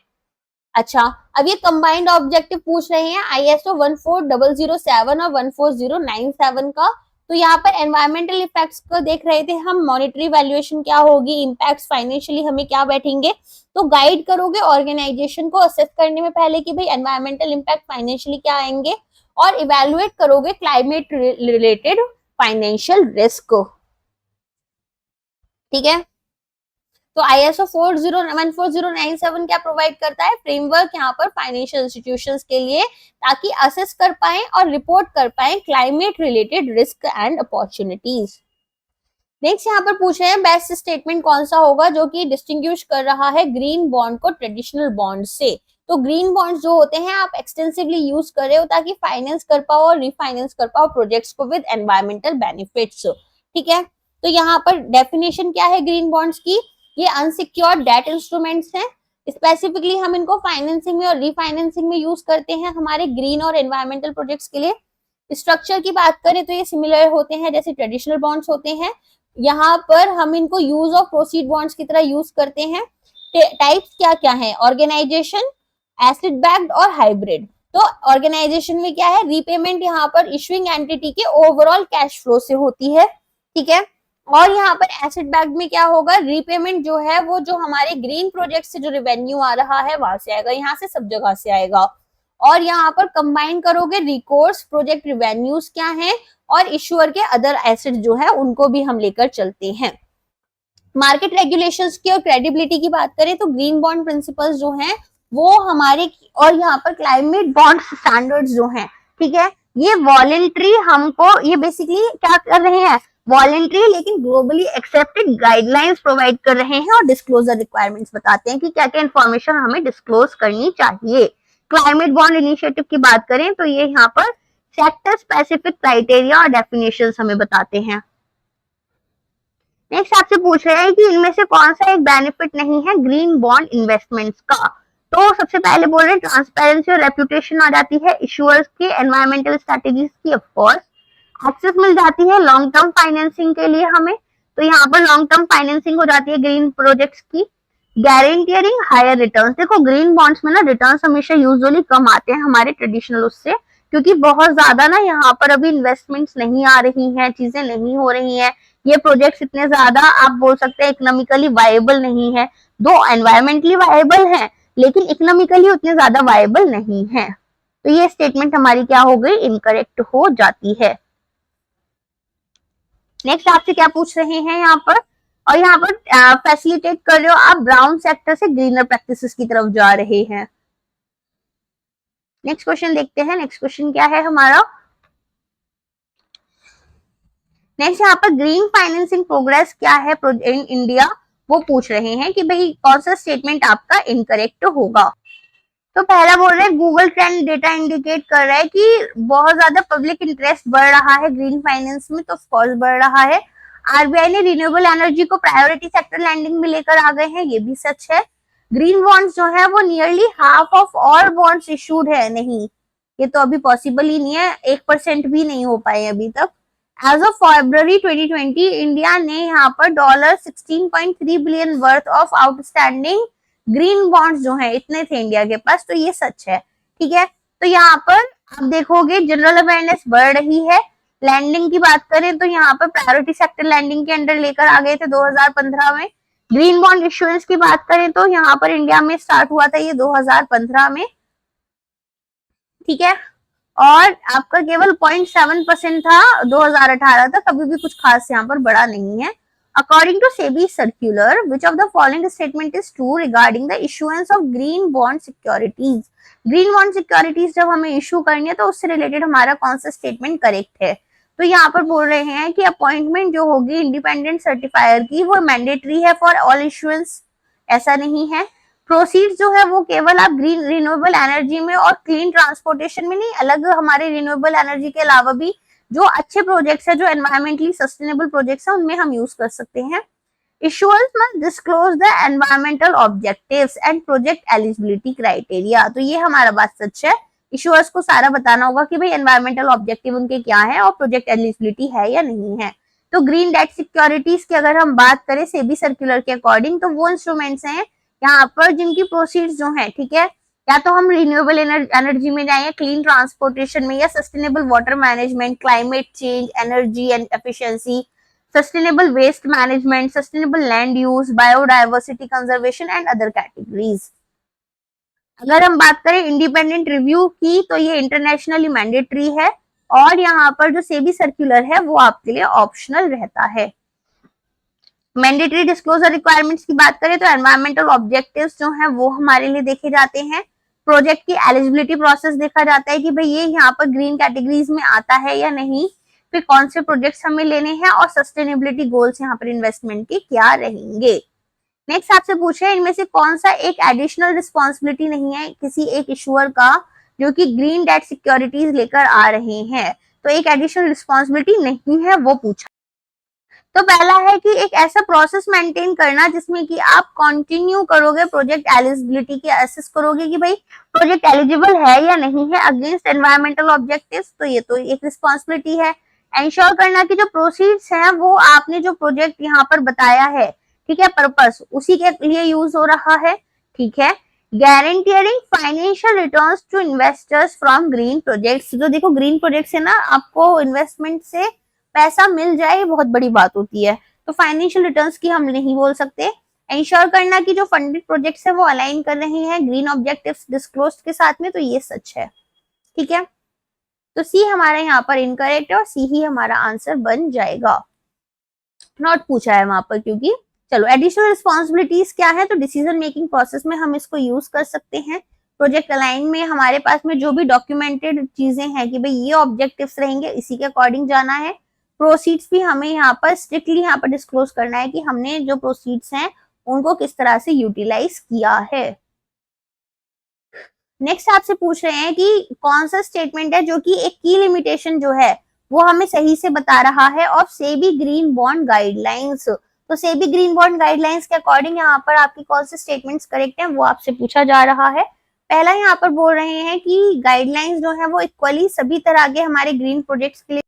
अच्छा, अब ये कंबाइंड ऑब्जेक्टिव पूछ रहे हैं ISO 14007 और 14097 का। तो यहाँ पर एनवायरमेंटल इफेक्ट्स को देख रहे थे हम, मॉनेटरी वैल्यूएशन क्या होगी, इम्पैक्ट्स फाइनेंशियली हमें क्या बैठेंगे। तो गाइड करोगे ऑर्गेनाइजेशन को असेस करने में पहले कि भाई एनवायरमेंटल इम्पैक्ट फाइनेंशियली क्या आएंगे, और इवेलुएट करोगे क्लाइमेट रिलेटेड फाइनेंशियल रिस्क। ठीक है, तो ISO 14097 क्या प्रोवाइड करता है? फ्रेमवर्क यहाँ पर फाइनेंशियल इंस्टीट्यूशंस के लिए, ताकि असेस कर पाए और रिपोर्ट कर पाए climate related risk and opportunities. Next यहाँ पर पूछ रहे हैं बेस्ट स्टेटमेंट कौन सा होगा जो कि डिस्टिंग्विश कर रहा है ग्रीन बॉन्ड को ट्रेडिशनल बॉन्ड से। तो ग्रीन बॉन्ड जो होते हैं आप एक्सटेंसिवली यूज कर रहे हो ताकि फाइनेंस कर पाओ और रिफाइनेंस कर पाओ प्रोजेक्ट्स को विद एनवायरमेंटल बेनिफिट्स। ठीक है, तो यहाँ पर डेफिनेशन क्या है ग्रीन बॉन्ड्स की? ये अनसिक्योर्ड डेट इंस्ट्रूमेंट्स हैं। स्पेसिफिकली हम इनको फाइनेंसिंग में और रीफाइनेंसिंग में यूज करते हैं हमारे ग्रीन और एनवायरमेंटल प्रोजेक्ट्स के लिए। स्ट्रक्चर की बात करें तो ये सिमिलर होते हैं जैसे ट्रेडिशनल बॉन्ड्स होते हैं। यहाँ पर हम इनको यूज ऑफ प्रोसीड बॉन्ड्स की तरह यूज करते हैं। टाइप्स क्या क्या है? ऑर्गेनाइजेशन, एसेट बैक्ड और हाइब्रिड। तो ऑर्गेनाइजेशन में क्या है? रीपेमेंट यहाँ पर इशुइंग एंटिटी के ओवरऑल कैश फ्लो से होती है। ठीक है, और यहाँ पर एसेट बैक्ड में क्या होगा? रीपेमेंट जो है वो जो हमारे ग्रीन प्रोजेक्ट से जो रेवेन्यू आ रहा है वहां से आएगा, यहाँ से सब जगह से आएगा। और यहाँ पर कंबाइन करोगे रिकोर्स प्रोजेक्ट रेवेन्यूज क्या है और इश्यूअर के अदर एसेट जो है उनको भी हम लेकर चलते हैं। मार्केट रेगुलेशंस की और क्रेडिबिलिटी की बात करें तो ग्रीन बॉन्ड प्रिंसिपल्स जो हैं वो हमारे, और यहाँ पर क्लाइमेट बॉन्ड स्टैंडर्ड्स जो हैं, ठीक है, ये वॉलेंट्री हमको, ये बेसिकली क्या कर रहे हैं? वॉलेंट्री लेकिन ग्लोबली एक्सेप्टेड गाइडलाइंस प्रोवाइड कर रहे हैं और डिस्क्लोजर रिक्वायरमेंट्स बताते हैं कि क्या क्या इन्फॉर्मेशन हमें डिस्क्लोज करनी चाहिए। क्लाइमेट बॉन्ड इनिशिएटिव की बात करें तो ये यहाँ पर सेक्टर स्पेसिफिक क्राइटेरिया और डेफिनेशंस हमें बताते हैं। नेक्स्ट आपसे पूछ रहे हैं कि इनमें से कौन सा एक बेनिफिट नहीं है ग्रीन बॉन्ड इन्वेस्टमेंट्स का। तो सबसे पहले बोल रहे हैं ट्रांसपेरेंसी और रेपुटेशन आ जाती है इश्यूअर्स की एनवायरमेंटल स्ट्रेटेजीज की। ऑफ कोर्स एक्सेस मिल जाती है लॉन्ग टर्म फाइनेंसिंग के लिए हमें, तो यहाँ पर लॉन्ग टर्म फाइनेंसिंग हो जाती है ग्रीन प्रोजेक्ट्स की। गारंटियरिंग हायर रिटर्न्स, देखो ग्रीन बॉन्ड्स में ना रिटर्न्स हमेशा यूजुअली कम आते हैं हमारे ट्रेडिशनल उससे, क्योंकि बहुत ज्यादा ना यहाँ पर अभी इन्वेस्टमेंट्स नहीं आ रही हैं, चीजें नहीं हो रही हैं, ये प्रोजेक्ट्स इतने ज्यादा आप बोल सकते हैं इकोनॉमिकली वायबल नहीं है। दो एनवायरमेंटली वायबल है लेकिन इकोनॉमिकली उतने ज्यादा वायबल नहीं है, तो ये स्टेटमेंट हमारी क्या हो गई? इनकरेक्ट हो जाती है। नेक्स्ट आपसे क्या पूछ रहे हैं यहाँ पर? और यहाँ पर फैसिलिटेट कर रहे हो आप ब्राउन सेक्टर से ग्रीनर प्रैक्टिसेस की तरफ जा रहे हैं। नेक्स्ट क्वेश्चन देखते हैं। नेक्स्ट क्वेश्चन क्या है हमारा? नेक्स्ट यहाँ पर ग्रीन फाइनेंसिंग प्रोग्रेस क्या है इन इंडिया, वो पूछ रहे हैं कि भाई कौन सा स्टेटमेंट आपका इनकरेक्ट होगा। तो पहला बोल रहे हैं गूगल ट्रेंड डेटा इंडिकेट कर रहा है कि बहुत ज्यादा पब्लिक इंटरेस्ट बढ़ रहा है ग्रीन फाइनेंस में, तो ऑफकोर्स बढ़ रहा है। आरबीआई ने रिन्यूएबल एनर्जी को प्रायोरिटी सेक्टर लैंडिंग में लेकर आ गए हैं, ये भी सच है। ग्रीन बॉन्ड्स जो है वो nearly half of all bonds issued है, नहीं ये तो अभी पॉसिबल ही नहीं है, 1% भी नहीं हो पाए अभी तक। एज ऑफ फरवरी 2020 इंडिया ने यहाँ पर $16.3 billion worth of outstanding green bonds जो है इतने थे इंडिया के पास, तो ये सच है। ठीक है, तो यहाँ पर आप देखोगे जनरल अवेयरनेस बढ़ रही है। लैंडिंग की बात करें तो यहाँ पर प्रायोरिटी सेक्टर लैंडिंग के अंडर लेकर आ गए थे 2015 में। ग्रीन बॉन्ड इश्यूएंस की बात करें तो यहाँ पर इंडिया में स्टार्ट हुआ था ये 2015 में। ठीक है, और आपका केवल 0.7% था 2018 तक, अभी भी कुछ खास यहाँ पर बड़ा नहीं है। According to SEBI circular which of the following statement is true regarding the issuance of green bond securities. Green bond securities जब हमें इशू करनी है तो उससे रिलेटेड हमारा कौन सा स्टेटमेंट करेक्ट है? तो यहाँ पर बोल रहे हैं कि अपॉइंटमेंट जो होगी इंडिपेंडेंट सर्टिफायर की वो मैंडेटरी है फॉर ऑल इशुएंस, ऐसा नहीं है। प्रोसीड जो है वो केवल आप ग्रीन रिन्यूएबल एनर्जी में और क्लीन ट्रांसपोर्टेशन में नहीं, अलग हमारे रिन्यूएबल एनर्जी के अलावा भी जो अच्छे प्रोजेक्ट्स है, जो एनवायरमेंटली सस्टेनेबल प्रोजेक्ट्स है, उनमें हम यूज कर सकते हैं। Issuers must disclose the environmental objectives and project eligibility criteria, तो ये हमारा बात सच है। इशुअर्स को सारा बताना होगा कि भाई एनवायरमेंटल ऑब्जेक्टिव उनके क्या है और प्रोजेक्ट एलिजिबिलिटी है या नहीं है। तो ग्रीन डेट सिक्योरिटीज की अगर हम बात करें सेबी सर्कुलर के अकॉर्डिंग, तो वो इंस्ट्रूमेंट्स हैं यहाँ पर जिनकी प्रोसीड्स जो है, ठीक है, या तो हम रिन्यूएबल एनर्जी में जाए, क्लीन ट्रांसपोर्टेशन में, या sustainable water management, climate change, energy and efficiency, sustainable waste management, sustainable land use, biodiversity conservation and other categories. अगर हम बात करें इंडिपेंडेंट रिव्यू की तो ये इंटरनेशनली मैंडेटरी है, और यहाँ पर जो सेबी सर्कुलर है वो आपके लिए ऑप्शनल रहता है। मैंडेटरी डिस्क्लोजर रिक्वायरमेंट्स की बात करें तो एनवायरमेंटल ऑब्जेक्टिव्स जो हैं वो हमारे लिए देखे जाते हैं। प्रोजेक्ट की एलिजिबिलिटी प्रोसेस देखा जाता है कि भाई ये यहाँ पर ग्रीन कैटेगरीज में आता है या नहीं, फिर कौन से प्रोजेक्ट्स हमें लेने हैं, और सस्टेनेबिलिटी गोल्स यहाँ पर इन्वेस्टमेंट के क्या रहेंगे। नेक्स्ट आपसे पूछे इनमें से कौन सा एक एडिशनल रिस्पॉन्सिबिलिटी नहीं है किसी एक इशूअर का जो कि ग्रीन डेट सिक्योरिटीज लेकर आ रहे हैं, तो एक एडिशनल रिस्पॉन्सिबिलिटी नहीं है वो पूछा। तो पहला है कि एक ऐसा प्रोसेस मेंटेन करना जिसमें कि आप कंटिन्यू करोगे प्रोजेक्ट एलिजिबिलिटी की, असेस करोगे कि भाई प्रोजेक्ट एलिजिबल है या नहीं है अगेंस्ट एनवायरमेंटल ऑब्जेक्टिव्स, तो ये तो एक रिस्पॉन्सिबिलिटी है। एंश्योर करना कि जो प्रोसीड्स हैं वो आपने जो प्रोजेक्ट यहाँ पर बताया है, ठीक है, पर्पस उसी के लिए यूज हो रहा है। ठीक है, guaranteeing financial returns to investors from green projects, जो देखो ग्रीन प्रोजेक्ट से ना आपको इन्वेस्टमेंट से पैसा मिल जाए ये बहुत बड़ी बात होती है, तो फाइनेंशियल रिटर्न्स की हम नहीं बोल सकते। इंश्योर करना कि जो फंडेड प्रोजेक्ट्स है वो अलाइन कर रहे हैं ग्रीन ऑब्जेक्टिव्स डिस्क्लोज के साथ में, तो ये सच है। ठीक है, तो सी हमारा यहाँ पर इनकरेक्ट है और सी ही हमारा आंसर बन जाएगा। नॉट पूछा है वहां पर क्योंकि, चलो एडिशनल रिस्पॉन्सिबिलिटीज क्या है, तो डिसीजन मेकिंग प्रोसेस में हम इसको यूज कर सकते हैं। प्रोजेक्ट अलाइन में हमारे पास में जो भी डॉक्यूमेंटेड चीजें हैं कि भाई ये ऑब्जेक्टिव्स रहेंगे इसी के अकॉर्डिंग जाना है। प्रोसीड्स भी हमें यहाँ पर स्ट्रिक्टली यहाँ पर डिस्क्लोज करना है कि हमने जो प्रोसीड्स हैं उनको किस तरह से यूटिलाइज किया है। नेक्स्ट आपसे पूछ रहे हैं कि कौन सा स्टेटमेंट है जो कि एक की लिमिटेशन जो है वो हमें सही से बता रहा है और सेबी ग्रीन बॉन्ड गाइडलाइंस, तो सेबी ग्रीन बॉन्ड गाइडलाइंस के अकॉर्डिंग यहाँ पर आपकी कौन से स्टेटमेंट्स करेक्ट हैं वो आपसे पूछा जा रहा है। पहला यहाँ पर बोल रहे हैं कि गाइडलाइंस जो है वो इक्वली सभी तरह के हमारे ग्रीन प्रोजेक्ट्स के लिए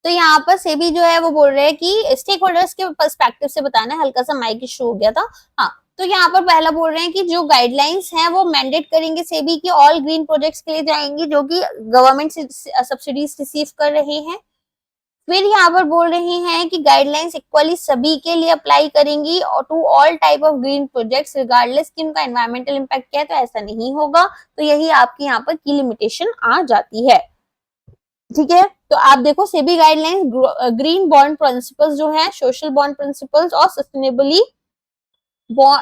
तो यहाँ पर सेबी जो है वो बोल रहे हैं कि स्टेक होल्डर्स के पर्सपेक्टिव से बताना है, हल्का सा माइक इशू हो गया था। हाँ, तो यहाँ पर पहला बोल रहे हैं कि जो गाइडलाइंस हैं वो मैंडेट करेंगे सेबी की ऑल ग्रीन प्रोजेक्ट्स के लिए जाएंगी जो कि गवर्नमेंट से सब्सिडीज रिसीव कर रहे हैं। फिर यहाँ पर बोल रहे हैं कि गाइडलाइंस इक्वली सभी के लिए अप्लाई करेंगी और to all type of green projects regardless कि उनका एनवायरमेंटल इम्पैक्ट क्या है, तो ऐसा नहीं होगा। तो यही आपकी यहाँ पर की लिमिटेशन आ जाती है। ठीक है, तो आप देखो SEBI guidelines green bond principles जो है, सोशल बॉन्ड प्रिंसिपल्स और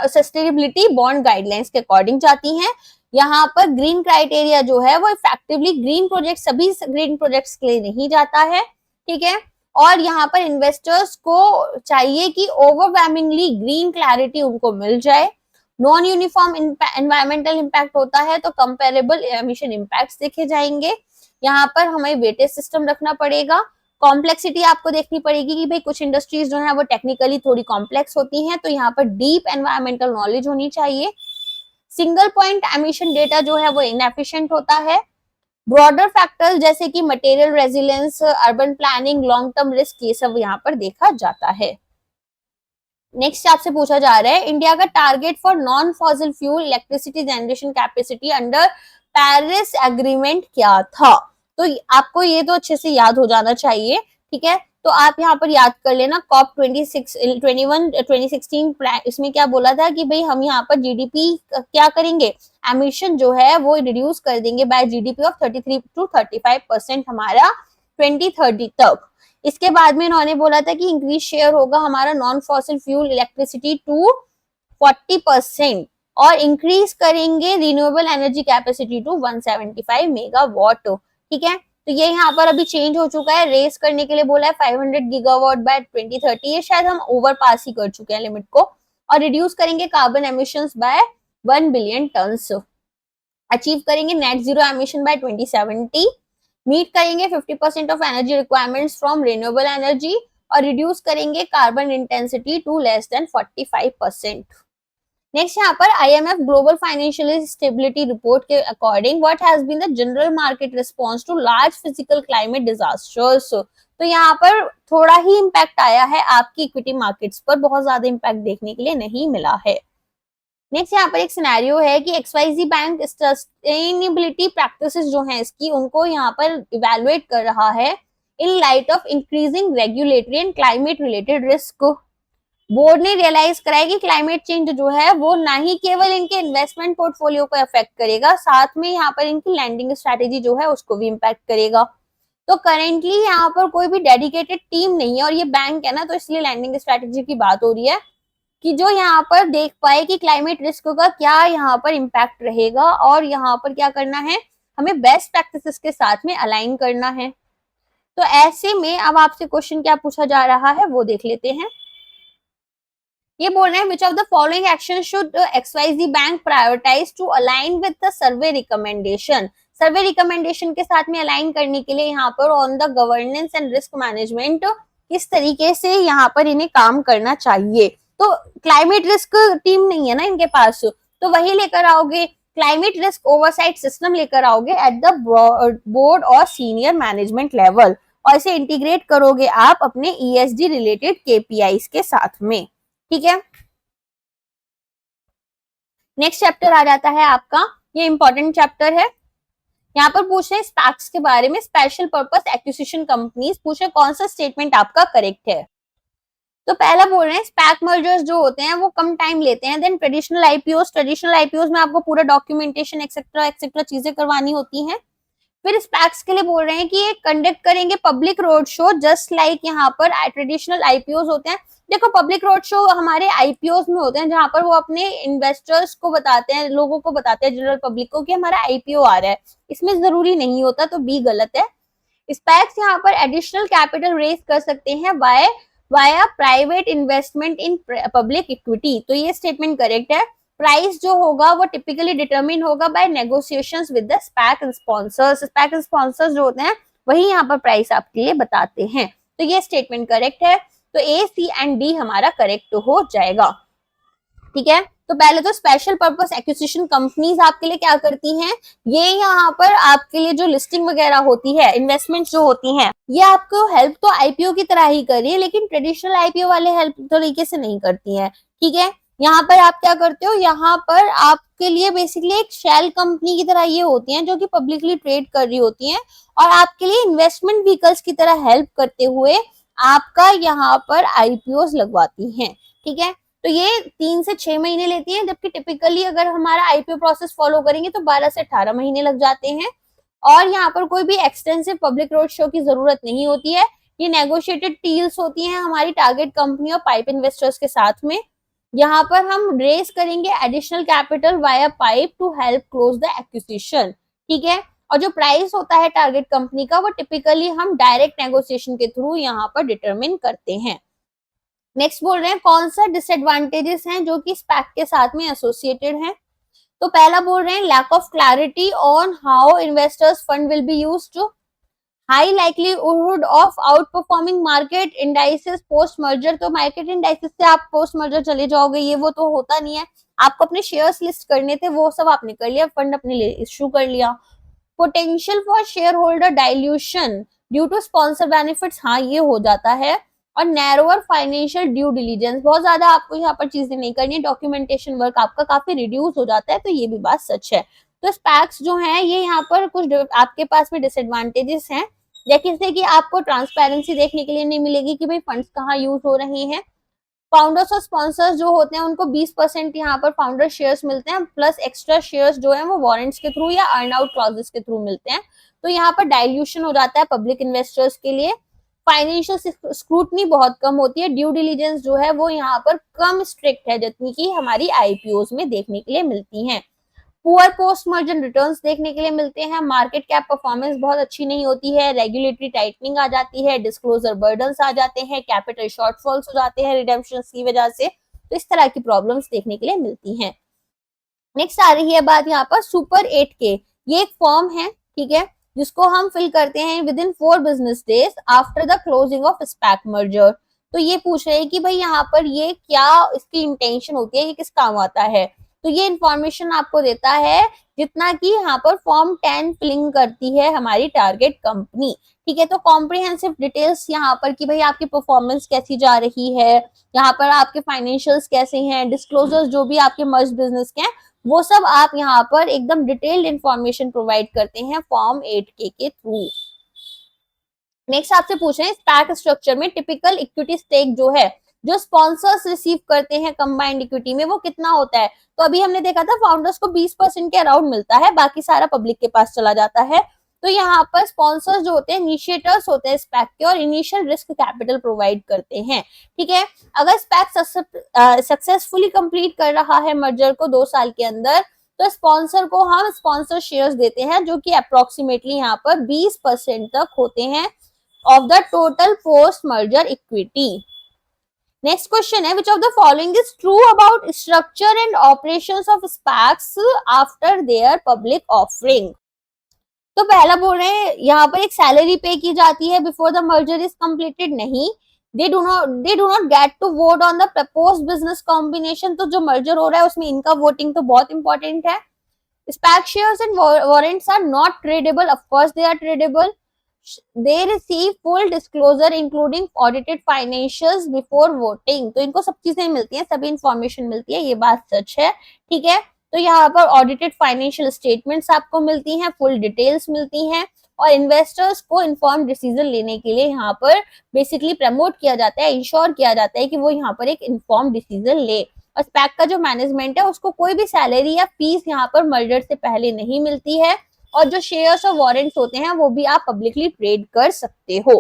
सस्टेनेबिलिटी बॉन्ड गाइडलाइंस के अकॉर्डिंग जाती हैं। यहाँ पर ग्रीन क्राइटेरिया जो है वो इफेक्टिवली ग्रीन प्रोजेक्ट सभी ग्रीन प्रोजेक्ट्स के लिए नहीं जाता है। ठीक है, और यहाँ पर इन्वेस्टर्स को चाहिए कि ओवरवेलमिंगली ग्रीन क्लैरिटी उनको मिल जाए। नॉन यूनिफॉर्म एनवायरमेंटल इम्पैक्ट होता है तो कंपेरेबल एमिशन इम्पैक्ट्स देखे जाएंगे। यहाँ पर हमें वेटेज सिस्टम रखना पड़ेगा। कॉम्प्लेक्सिटी आपको देखनी पड़ेगी कि भाई कुछ इंडस्ट्रीज जो है वो टेक्निकली थोड़ी कॉम्प्लेक्स होती हैं, तो यहाँ पर डीप एनवायरमेंटल नॉलेज होनी चाहिए। सिंगल पॉइंट एमिशन डेटा जो है वो इनएफिशिएंट होता है। ब्रॉडर फैक्टर्स जैसे कि material resilience, urban planning, long term risk, ये सब यहाँ पर देखा जाता है। नेक्स्ट आपसे पूछा जा रहा है इंडिया का target for non fossil fuel electricity generation capacity under Paris agreement क्या था। तो आपको ये तो अच्छे से याद हो जाना चाहिए। ठीक है, तो आप यहाँ पर याद कर लेना COP 2016 इसमें क्या बोला था कि भाई हम यहाँ पर जीडीपी क्या करेंगे, एमिशन जो है वो रिड्यूस कर देंगे बाय जीडीपी ऑफ 33 to 35% हमारा 2030 तक। इसके बाद में इन्होंने बोला था कि इंक्रीज शेयर होगा हमारा non fossil fuel electricity to 40% और इंक्रीज करेंगे renewable energy capacity to 175 megawatt. ठीक है, तो ये यहाँ पर अभी चेंज हो चुका है, रेस करने के लिए बोला है 500 गीगावाट बाय 2030। ये शायद हम ओवर पास ही कर चुके हैं लिमिट को। और रिड्यूस करेंगे carbon emissions by 1 billion tons. Achieve करेंगे net zero emission by 2070। Meet करेंगे 50% of energy requirements from renewable energy और रिड्यूस करेंगे carbon intensity to less than 45%। Next यहाँ पर IMF global financial stability report के according what has been the general market response to large physical climate disasters. तो यहाँ पर थोड़ा ही impact आया है, आपकी इक्विटी मार्केट्स पर बहुत ज्यादा इम्पैक्ट देखने के लिए नहीं मिला है। नेक्स्ट यहाँ पर एक सिनेरियो है कि XYZ बैंक सस्टेनेबिलिटी प्रैक्टिसेस जो हैं इसकी उनको यहाँ पर इवैल्यूएट कर रहा है in light of increasing regulatory and climate related risk. Board ने रियलाइज कराया कि क्लाइमेट चेंज जो है वो ना ही केवल इनके इन्वेस्टमेंट पोर्टफोलियो को अफेक्ट करेगा, साथ में यहाँ पर इनकी लैंडिंग स्ट्रैटेजी जो है उसको भी इम्पैक्ट करेगा। तो करेंटली यहाँ पर कोई भी डेडिकेटेड टीम नहीं है और ये बैंक है ना, तो इसलिए लैंडिंग स्ट्रैटेजी की बात हो रही है कि जो यहाँ पर देख पाए कि क्लाइमेट रिस्क का क्या यहाँ पर इम्पैक्ट रहेगा और यहाँ पर क्या करना है, हमें बेस्ट प्रैक्टिसेस के साथ में अलाइन करना है। तो ऐसे में अब आपसे क्वेश्चन क्या पूछा जा रहा है वो देख लेते हैं। ये बोल रहे हैं which of the following action should XYZ bank prioritise to align with the survey recommendation. Survey recommendation के साथ में अलाइन करने के लिए यहाँ पर on the governance and risk management किस तरीके से यहाँ पर इन्हें काम करना चाहिए। तो क्लाइमेट रिस्क टीम नहीं है ना इनके पास, तो वही लेकर आओगे, क्लाइमेट रिस्क ओवरसाइट सिस्टम लेकर आओगे एट द बोर्ड और सीनियर मैनेजमेंट लेवल और इसे इंटीग्रेट करोगे आप अपने ESG रिलेटेड KPIs के साथ में। ठीक है, नेक्स्ट चैप्टर आ जाता है आपका, ये इंपॉर्टेंट चैप्टर है। यहाँ पर पूछ रहे हैं स्पैक्स के बारे में, स्पेशल पर्पस एक्विजिशन कंपनीज। पूछे कौन सा स्टेटमेंट आपका करेक्ट है। तो पहला बोल रहे हैं स्पैक मर्जर्स जो होते हैं वो कम टाइम लेते हैं देन ट्रेडिशनल आईपीओ में आपको पूरा डॉक्यूमेंटेशन एक्सेट्रा चीजें करवानी होती हैं। फिर स्पैक्स के लिए बोल रहे हैं कि ये कंडक्ट करेंगे public road show just like यहाँ पर ट्रेडिशनल आईपीओ होते हैं। देखो पब्लिक रोड शो हमारे आईपीओ में होते हैं जहां पर वो अपने इन्वेस्टर्स को बताते हैं, लोगों को बताते हैं, जनरल पब्लिक को कि हमारा आईपीओ आ रहा है। इसमें जरूरी नहीं होता, तो बी गलत है। स्पैक्स यहाँ पर एडिशनल कैपिटल रेज कर सकते हैं via private investment in public equity, तो ये स्टेटमेंट करेक्ट है। प्राइस जो होगा वो टिपिकली डिटरमिन होगा by negotiations with the SPAC sponsors. SPAC sponsors जो होते हैं वही यहाँ पर प्राइस आपके लिए बताते हैं, तो ये स्टेटमेंट करेक्ट है। तो A, C एंड D हमारा करेक्ट हो जाएगा। ठीक है, तो पहले तो स्पेशल पर्पस एक्विजिशन कंपनीज आपके लिए क्या करती हैं, ये यहाँ पर आपके लिए जो लिस्टिंग वगैरह होती है, इन्वेस्टमेंट जो होती हैं, ये आपको हेल्प तो आईपीओ की तरह ही कर रही है, लेकिन ट्रेडिशनल आईपीओ वाले हेल्प तरीके से नहीं करती हैं। ठीक है, यहाँ पर आप क्या करते हो, यहाँ पर आपके लिए बेसिकली एक शेल कंपनी की तरह ये होती हैं जो कि पब्लिकली ट्रेड कर रही होती हैं और आपके लिए इन्वेस्टमेंट व्हीकल्स की तरह हेल्प करते हुए आपका यहाँ पर आईपीओ लगवाती हैं। ठीक है, तो ये 3 से 6 महीने लेती हैं, जबकि टिपिकली अगर हमारा आईपीओ प्रोसेस फॉलो करेंगे तो 12 से 18 महीने लग जाते हैं। और यहाँ पर कोई भी एक्सटेंसिव पब्लिक रोड शो की जरूरत नहीं होती है। ये नेगोशिएटेड डील्स होती हैं हमारी टारगेट कंपनी और पाइप इन्वेस्टर्स के साथ में। यहाँ पर हम रेस करेंगे additional capital via PIPE to help close the acquisition. ठीक है, और जो प्राइस होता है टारगेट कंपनी का वो टिपिकली हम डायरेक्ट नेगोशिएशन के थ्रू यहाँ पर डिटरमिन करते हैं। नेक्स्ट बोल रहे हैं कौन सा डिसएडवांटेजेस हैं जो कि स्पैक के साथ में एसोसिएटेड हैं। तो पहला बोल रहे हैं lack of clarity on how investors fund will be used, high likelihood of out performing market indices post merger. तो मार्केट इंडाइसेस से आप पोस्ट मर्जर चले जाओगे, ये वो तो होता नहीं है। आपको अपने शेयर्स लिस्ट करने थे, वो सब आपने कर लिया, फंड अपने लिए इश्यू कर लिया। Potential for share holder dilution due to sponsor benefits, हाँ ये हो जाता है। और नैरोअर फाइनेंशियल ड्यू डिलीजेंस, बहुत ज्यादा आपको यहाँ पर चीजें नहीं करनी है, डॉक्यूमेंटेशन वर्क आपका काफी रिड्यूस हो जाता है, तो ये भी बात सच है। तो स्पैक्स जो है ये यहाँ पर कुछ आपके पास में डिसएडवांटेजेस हैं, जैसे कि आपको ट्रांसपेरेंसी देखने के लिए नहीं मिलेगी कि भाई फंड्स कहाँ यूज हो रहे हैं। फाउंडर्स और स्पॉन्सर्स जो होते हैं उनको 20% यहाँ पर फाउंडर शेयर्स मिलते हैं, प्लस एक्स्ट्रा शेयर्स जो है वो वारंट्स के थ्रू या अर्न आउट क्लॉजेस के थ्रू मिलते हैं। तो यहाँ पर डाइल्यूशन हो जाता है पब्लिक इन्वेस्टर्स के लिए। फाइनेंशियल स्क्रूटनी बहुत कम होती है, ड्यू डिलीजेंस जो है वो यहाँ पर कम स्ट्रिक्ट है जितनी की हमारी आईपीओ में देखने के लिए मिलती है। पुअर पोस्ट मर्जर रिटर्न्स देखने के लिए मिलते हैं, मार्केट कैप परफॉर्मेंस बहुत अच्छी नहीं होती है, रेगुलेटरी टाइटनिंग आ जाती है, डिस्क्लोजर बर्डन्स आ जाते हैं, कैपिटल शॉर्टफॉल्स हो जाते हैं रिडेम्पशंस की वजह से। तो इस तरह की प्रॉब्लम्स देखने के लिए मिलती हैं। नेक्स्ट आ रही है बात यहाँ पर सुपर 8K, ये एक फॉर्म है, ठीक है, जिसको हम फिल करते हैं with in 4 business days after the closing of SPAC merger. तो ये पूछ रहे हैं कि भाई यहाँ पर ये क्या इसकी इंटेंशन होती है, ये किस काम आता है। तो ये इंफॉर्मेशन आपको देता है जितना कि यहाँ पर फॉर्म 10 फिलिंग करती है हमारी टारगेट कंपनी। ठीक है, तो कॉम्प्रिहेंसिव डिटेल्स यहाँ पर कि भाई आपकी परफॉर्मेंस कैसी जा रही है, यहाँ पर आपके फाइनेंशियल्स कैसे हैं, डिस्क्लोजर्स जो भी आपके मर्ज बिजनेस के हैं वो सब आप यहाँ पर एकदम डिटेल्ड इंफॉर्मेशन प्रोवाइड करते हैं फॉर्म 8K के थ्रू। नेक्स्ट आपसे पूछ रहे हैं स्पैक स्ट्रक्चर में टिपिकल इक्विटी स्टेक जो है जो स्पॉन्सर्स रिसीव करते हैं कंबाइंड इक्विटी में वो कितना होता है। तो अभी हमने देखा था फाउंडर्स को 20% के अराउंड मिलता है, बाकी सारा पब्लिक के पास चला जाता है। तो यहाँ पर स्पॉन्सर्स जो होते हैं इनिशिएटर्स होते हैं स्पैक के और इनिशियल रिस्क कैपिटल प्रोवाइड करते हैं। ठीक है, अगर स्पैक सक्सेसफुली कंप्लीट कर रहा है मर्जर को 2 साल के अंदर तो स्पॉन्सर को हम स्पॉन्सर शेयर्स देते हैं जो कि अप्रोक्सीमेटली यहाँ पर 20% तक होते हैं of the total post merger equity. Next question है which of the following is true about structure and operations of SPACs after their public offering. तो पहला बोल रहे हैं यहाँ पर एक सैलरी पे की जाती है before the merger is completed, नहीं। they do not get to vote on the proposed business combination। तो जो मर्जर हो रहा है उसमें इनका वोटिंग तो बहुत इंपॉर्टेंट है। SPAC shares and warrants are not tradable, of course they are tradable। they receive full disclosure including audited financials before voting। तो इनको सब चीजें मिलती हैं, सभी इंफॉर्मेशन मिलती है, ये बात सच है। ठीक है, तो यहाँ पर ऑडिटेड फाइनेंशियल स्टेटमेंट्स आपको मिलती हैं, फुल डिटेल्स मिलती हैं और इन्वेस्टर्स को इन्फॉर्म डिसीजन लेने के लिए यहाँ पर बेसिकली प्रमोट किया जाता है, इंश्योर किया जाता है कि वो यहाँ पर एक इन्फॉर्म डिसीजन ले। और स्पैक का जो मैनेजमेंट है उसको कोई भी सैलरी या फीस यहाँ पर मर्जर से पहले नहीं मिलती है और जो शेयर्स और वारंट्स होते हैं वो भी आप पब्लिकली ट्रेड कर सकते हो।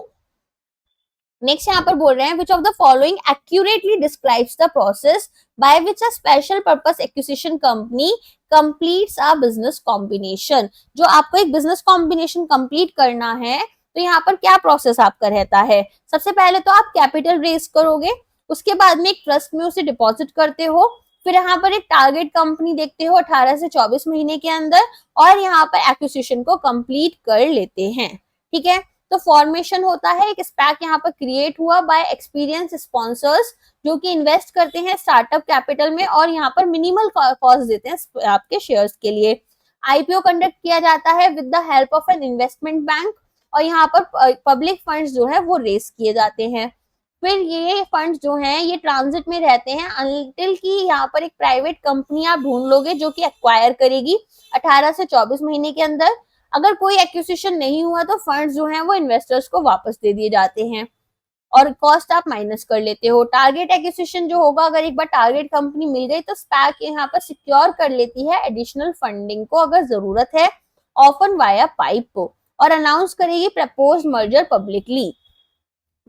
नेक्स्ट यहाँ पर बोल रहे हैं which of the following accurately describes the process by which a special purpose acquisition company completes a business combination. जो आपको एक बिजनेस कॉम्बिनेशन कंप्लीट करना है तो यहाँ पर क्या प्रोसेस आपका रहता है। सबसे पहले तो आप कैपिटल रेज करोगे, उसके बाद में एक ट्रस्ट में उसे डिपॉजिट करते हो, फिर यहाँ पर एक टारगेट कंपनी देखते हो 18 से 24 महीने के अंदर और यहाँ पर एक्विजिशन को कंप्लीट कर लेते हैं। ठीक है, तो फॉर्मेशन होता है, एक स्पैक यहाँ पर क्रिएट हुआ बाय एक्सपीरियंस स्पॉन्सर्स जो कि इन्वेस्ट करते हैं स्टार्टअप कैपिटल में और यहाँ पर मिनिमल कॉस्ट देते हैं आपके शेयर्स के लिए। आईपीओ कंडक्ट किया जाता है with the help of an investment bank और यहाँ पर पब्लिक फंड्स जो है वो रेस किए जाते हैं। फिर ये फंड जो हैं ये ट्रांजिट में रहते हैं अनटिल कि यहाँ पर एक प्राइवेट कंपनी आप ढूंढ लोगे जो कि एक्वायर करेगी 18 से 24 महीने के अंदर। अगर कोई एक्विजिशन नहीं हुआ तो फंड जो हैं वो इन्वेस्टर्स को वापस दे दिए जाते हैं और कॉस्ट आप माइनस कर लेते हो। टारगेट एक्विजिशन जो होगा, अगर एक बार टारगेट कंपनी मिल गई तो स्पैक यहाँ पर सिक्योर कर लेती है एडिशनल फंडिंग को अगर जरूरत है, ऑफन वाया पाइप, और अनाउंस करेगी प्रपोज मर्जर पब्लिकली।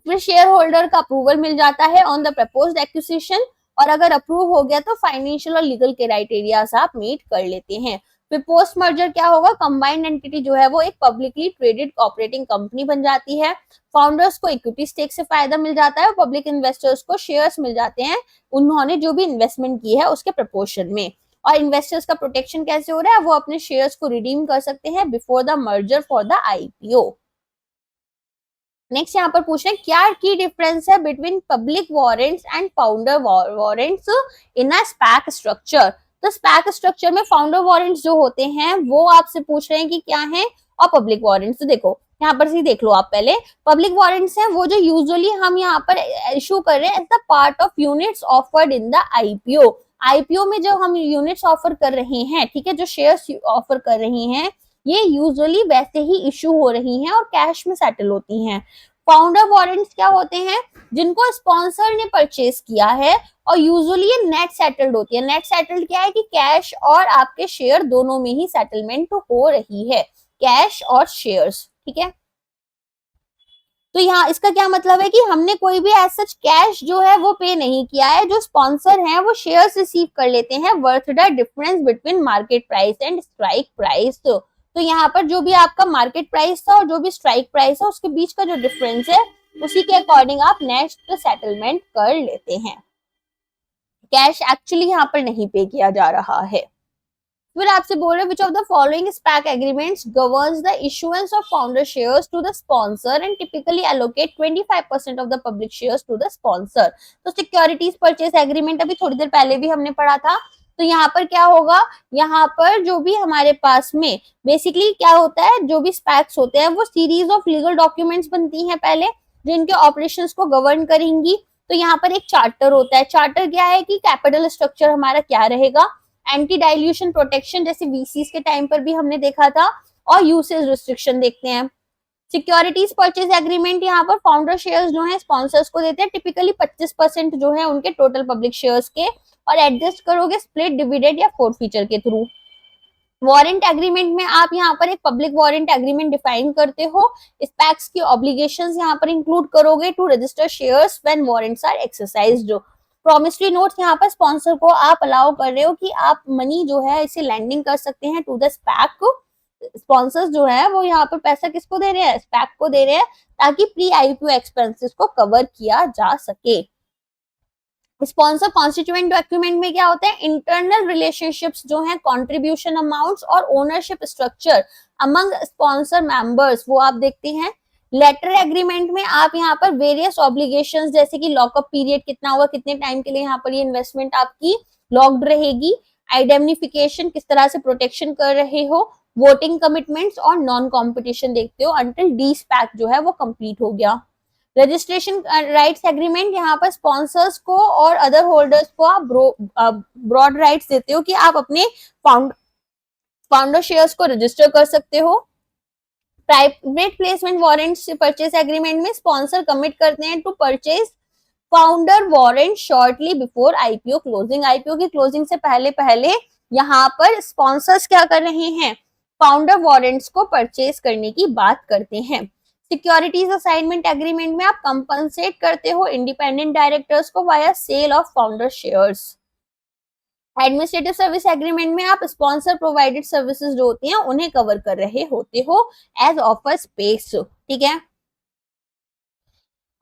फिर शेयर होल्डर का अप्रूवल मिल जाता है ऑन द प्रपोज्ड एक्विजिशन, और अगर अप्रूव हो गया तो फाइनेंशियल और लीगल क्राइटेरिया आप मीट कर लेते हैं। फिर पोस्ट मर्जर क्या होगा, कंबाइंड एंटिटी जो है वो एक पब्लिकली ट्रेडेड ऑपरेटिंग कंपनी बन जाती है। फाउंडर्स को इक्विटी स्टेक से फायदा मिल जाता है और पब्लिक इन्वेस्टर्स को शेयर्स मिल जाते हैं उन्होंने जो भी इन्वेस्टमेंट की है उसके प्रपोर्शन में। और इन्वेस्टर्स का प्रोटेक्शन कैसे हो रहा है, वो अपने शेयर्स को रिडीम कर सकते हैं before the merger for the IPO. Next यहाँ पर पूछ रहे हैं क्या की डिफरेंस है between public warrants and founder warrants in a SPAC structure. तो स्पैक स्ट्रक्चर में फाउंडर वारंट्स जो होते हैं वो आपसे पूछ रहे हैं कि क्या है, और पब्लिक वारंट्स तो देखो यहाँ पर से देख लो आप पहले। पब्लिक वारंट्स हैं वो जो यूजुअली हम यहाँ पर इशू कर रहे हैं as the part of units offered in the IPO. IPO में जो हम यूनिट्स ऑफर कर रहे हैं, ठीक है, जो शेयर्स ऑफर कर रही हैं, ये यूजुअली वैसे ही इशू हो रही हैं और कैश में सेटल होती हैं। फाउंडर वारंट्स क्या होते हैं, जिनको स्पॉन्सर ने परचेज किया है और यूजुअली ये नेट सेटल्ड होती है। नेट सेटल्ड क्या है कि कैश और आपके शेयर दोनों में ही सेटलमेंट हो रही है, कैश और शेयर्स, ठीक है। तो यहाँ इसका क्या मतलब है कि हमने कोई भी एज सच कैश जो है वो पे नहीं किया है, जो स्पॉन्सर है वो शेयर्स रिसीव कर लेते हैं worth the difference between market price and strike price. तो यहाँ पर जो भी आपका मार्केट प्राइस था और जो भी स्ट्राइक प्राइस है उसके बीच का जो डिफरेंस है उसी के अकॉर्डिंग आप नेक्स्ट सेटलमेंट कर लेते हैं। कैश एक्चुअली यहाँ पर नहीं पे किया जा रहा है। फिर आपसे बोल रहे which of the following SPAC agreements governs the issuance of founder shares to the sponsor and typically allocate 25% of the public shares to the sponsor. तो सिक्योरिटीज परचेस एग्रीमेंट अभी थोड़ी देर पहले भी हमने पढ़ा था। तो यहाँ पर क्या होगा, यहाँ पर जो भी हमारे पास में बेसिकली क्या होता है, जो भी स्पैक्स होते हैं वो सीरीज ऑफ लीगल डॉक्यूमेंट्स बनती हैं पहले जो इनके ऑपरेशंस को गवर्न करेंगी। तो यहाँ पर एक चार्टर होता है। चार्टर क्या है कि कैपिटल स्ट्रक्चर हमारा क्या रहेगा, एंटी डाइल्यूशन प्रोटेक्शन जैसे वीसीस के टाइम पर भी हमने देखा था, और यूसेज रिस्ट्रिक्शन देखते हैं। सिक्योरिटीज परचेज एग्रीमेंट यहाँ पर फाउंडर शेयर्स जो है स्पॉन्सर्स को देते हैं, टिपिकली 25% जो है उनके टोटल पब्लिक शेयर्स के, और एडजस्ट करोगे स्प्लिट डिविडेंड या फोर्फीचर के थ्रू। वारंट एग्रीमेंट में आप यहाँ पर एक पब्लिक वारंट एग्रीमेंट डिफाइन करते हो, स्पैक्स की ऑब्लिगेशंस यहाँ पर इंक्लूड करोगे to register shares when warrants are exercised. Promissory notes यहाँ पर स्पॉन्सर को आप अलाउ कर रहे हो कि आप मनी जो है इसे लैंडिंग कर सकते हैं टू द स्पैक। स्पॉन्सर्स जो है वो यहाँ पर पैसा किसको दे रहे हैं, स्पैक को दे रहे हैं, ताकि प्री आईपीओ एक्सपेंसेस को कवर किया जा सके। स्पॉन्सर कॉन्स्टिट्यूएंट डॉक्यूमेंट में क्या होता है, इंटरनल रिलेशनशिप्स जो है, कंट्रीब्यूशन अमाउंट्स और ownership structure among sponsor members वो आप देखते हैं। लेटर एग्रीमेंट में आप यहाँ पर वेरियस ऑब्लिगेशंस जैसे कि लॉकअप पीरियड कितना होगा, कितने टाइम के लिए यहाँ पर ये इन्वेस्टमेंट आपकी लॉक्ड रहेगी, आइडेंटिफिकेशन किस तरह से प्रोटेक्शन कर रहे हो, वोटिंग कमिटमेंट्स और नॉन कॉम्पिटिशन देखते हो अंटिल डी स्पैक जो है वो कंप्लीट हो गया। रजिस्ट्रेशन राइट्स एग्रीमेंट, यहाँ पर स्पॉन्सर्स को और अदर होल्डर्स को आप ब्रॉड राइट्स देते हो कि आप अपने फाउंडर शेयर्स को रजिस्टर कर सकते हो। Private placement warrants purchase agreement में स्पॉन्सर कमिट करते हैं to purchase founder warrant shortly before IPO closing. IPO की क्लोजिंग से पहले पहले यहाँ पर स्पॉन्सर्स क्या कर रहे हैं, फाउंडर वारंट्स को परचेज करने की बात करते हैं। सिक्योरिटीज असाइनमेंट एग्रीमेंट में आप कंपनसेट करते हो इंडिपेंडेंट डायरेक्टर्स को via sale of founder shares. Administrative service agreement में आप स्पॉन्सर प्रोवाइडेड सर्विसेज जो होती हैं उन्हें कवर कर रहे होते हो एज ऑफर स्पेस, ठीक है।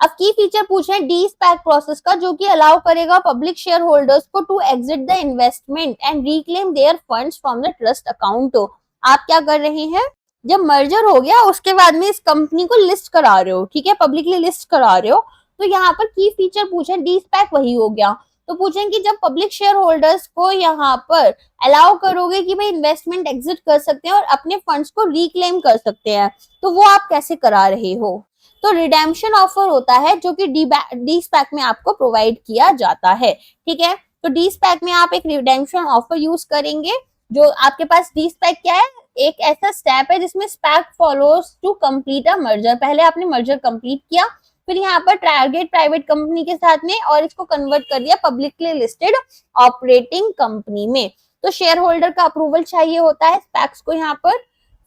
अब की फीचर पूछ रहे हैं डी स्पैक प्रोसेस का, जो कि अलाउ करेगा पब्लिक शेयर होल्डर्स को to exit the investment and reclaim their funds from the trust account. आप क्या कर रहे हैं, जब मर्जर हो गया उसके बाद में इस कंपनी को लिस्ट करा रहे हो, ठीक है, पब्लिकली लिस्ट करा रहे हो, तो यहाँ पर की फीचर पूछे, डी स्पैक वही हो गया। तो पूछें कि जब पब्लिक शेयर होल्डर्स को यहाँ पर अलाउ करोगे कि भाई इन्वेस्टमेंट एग्जिट कर सकते हैं और अपने फंड्स को रिक्लेम कर सकते हैं, तो वो आप कैसे करा रहे हो। तो रिडेम्पशन ऑफर होता है जो कि डी स्पैक में आपको प्रोवाइड किया जाता है, ठीक है। तो डी स्पैक में आप एक रिडेम्पशन ऑफर यूज करेंगे। जो आपके पास डी स्पैक क्या है, एक ऐसा स्टेप है जिसमें SPAC follows to complete a merger. पहले आपने मर्जर कंप्लीट किया, फिर यहाँ पर टारगेट प्राइवेट कंपनी के साथ में, और इसको कन्वर्ट कर दिया पब्लिकली लिस्टेड ऑपरेटिंग कंपनी में। तो शेयर होल्डर का अप्रूवल चाहिए होता है स्पैक्स को यहाँ पर।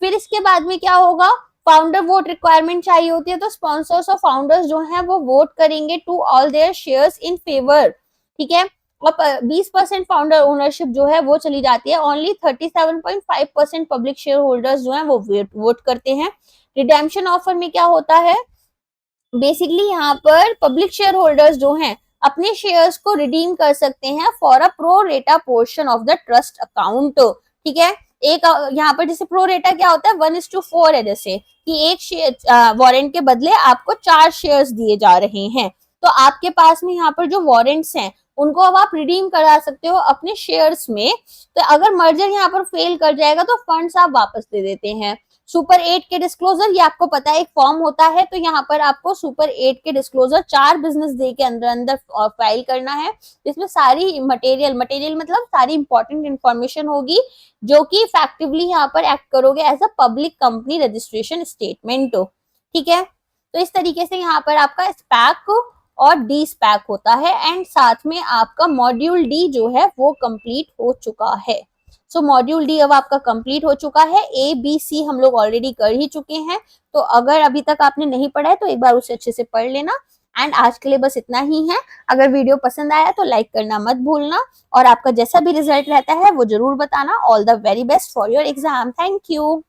फिर इसके बाद में क्या होगा, फाउंडर वोट रिक्वायरमेंट चाहिए होती है। तो स्पॉन्सर्स और फाउंडर्स जो हैं वो वोट करेंगे to all their shares in favour, ठीक है। और 20% फाउंडर ओनरशिप जो है वो चली जाती है। ओनली 37.5% पब्लिक शेयर होल्डर्स जो है वो वोट करते हैं। रिडेम्पशन ऑफर में क्या होता है, बेसिकली यहाँ पर पब्लिक शेयर होल्डर्स जो हैं अपने शेयर्स को रिडीम कर सकते हैं फॉर अ प्रो रेटा portion of the trust account, ठीक है। एक यहाँ पर जैसे प्रो रेटा क्या होता है, 1:4 है, जैसे कि एक शेयर वारंट के बदले आपको 4 शेयर्स दिए जा रहे हैं। तो आपके पास में यहाँ पर जो वारंट्स हैं उनको अब आप रिडीम करा सकते हो अपने शेयर्स में। तो अगर मर्जर यहाँ पर फेल कर जाएगा तो फंड्स आप वापस दे देते हैं। सुपर 8 के डिस्क्लोजर, ये आपको पता है एक फॉर्म होता है। तो यहाँ पर आपको सुपर 8 के डिस्क्लोजर 4 बिजनेस डे के अंदर अंदर फाइल करना है। इसमें सारी मटेरियल मतलब सारी इंपॉर्टेंट इंफॉर्मेशन होगी जो कि इफेक्टिवली यहाँ पर एक्ट करोगे as a public company registration statement, ठीक है। तो इस तरीके से यहाँ पर आपका स्पैक और डी स्पैक होता है, एंड साथ में आपका मॉड्यूल डी जो है वो कंप्लीट हो चुका है। सो मॉड्यूल डी अब आपका कंप्लीट हो चुका है। ए बी सी हम लोग ऑलरेडी कर ही चुके हैं। तो अगर अभी तक आपने नहीं पढ़ा है तो एक बार उसे अच्छे से पढ़ लेना। एंड आज के लिए बस इतना ही है। अगर वीडियो पसंद आया तो लाइक करना मत भूलना, और आपका जैसा भी रिजल्ट रहता है वो जरूर बताना। All the very best for your exam. Thank you.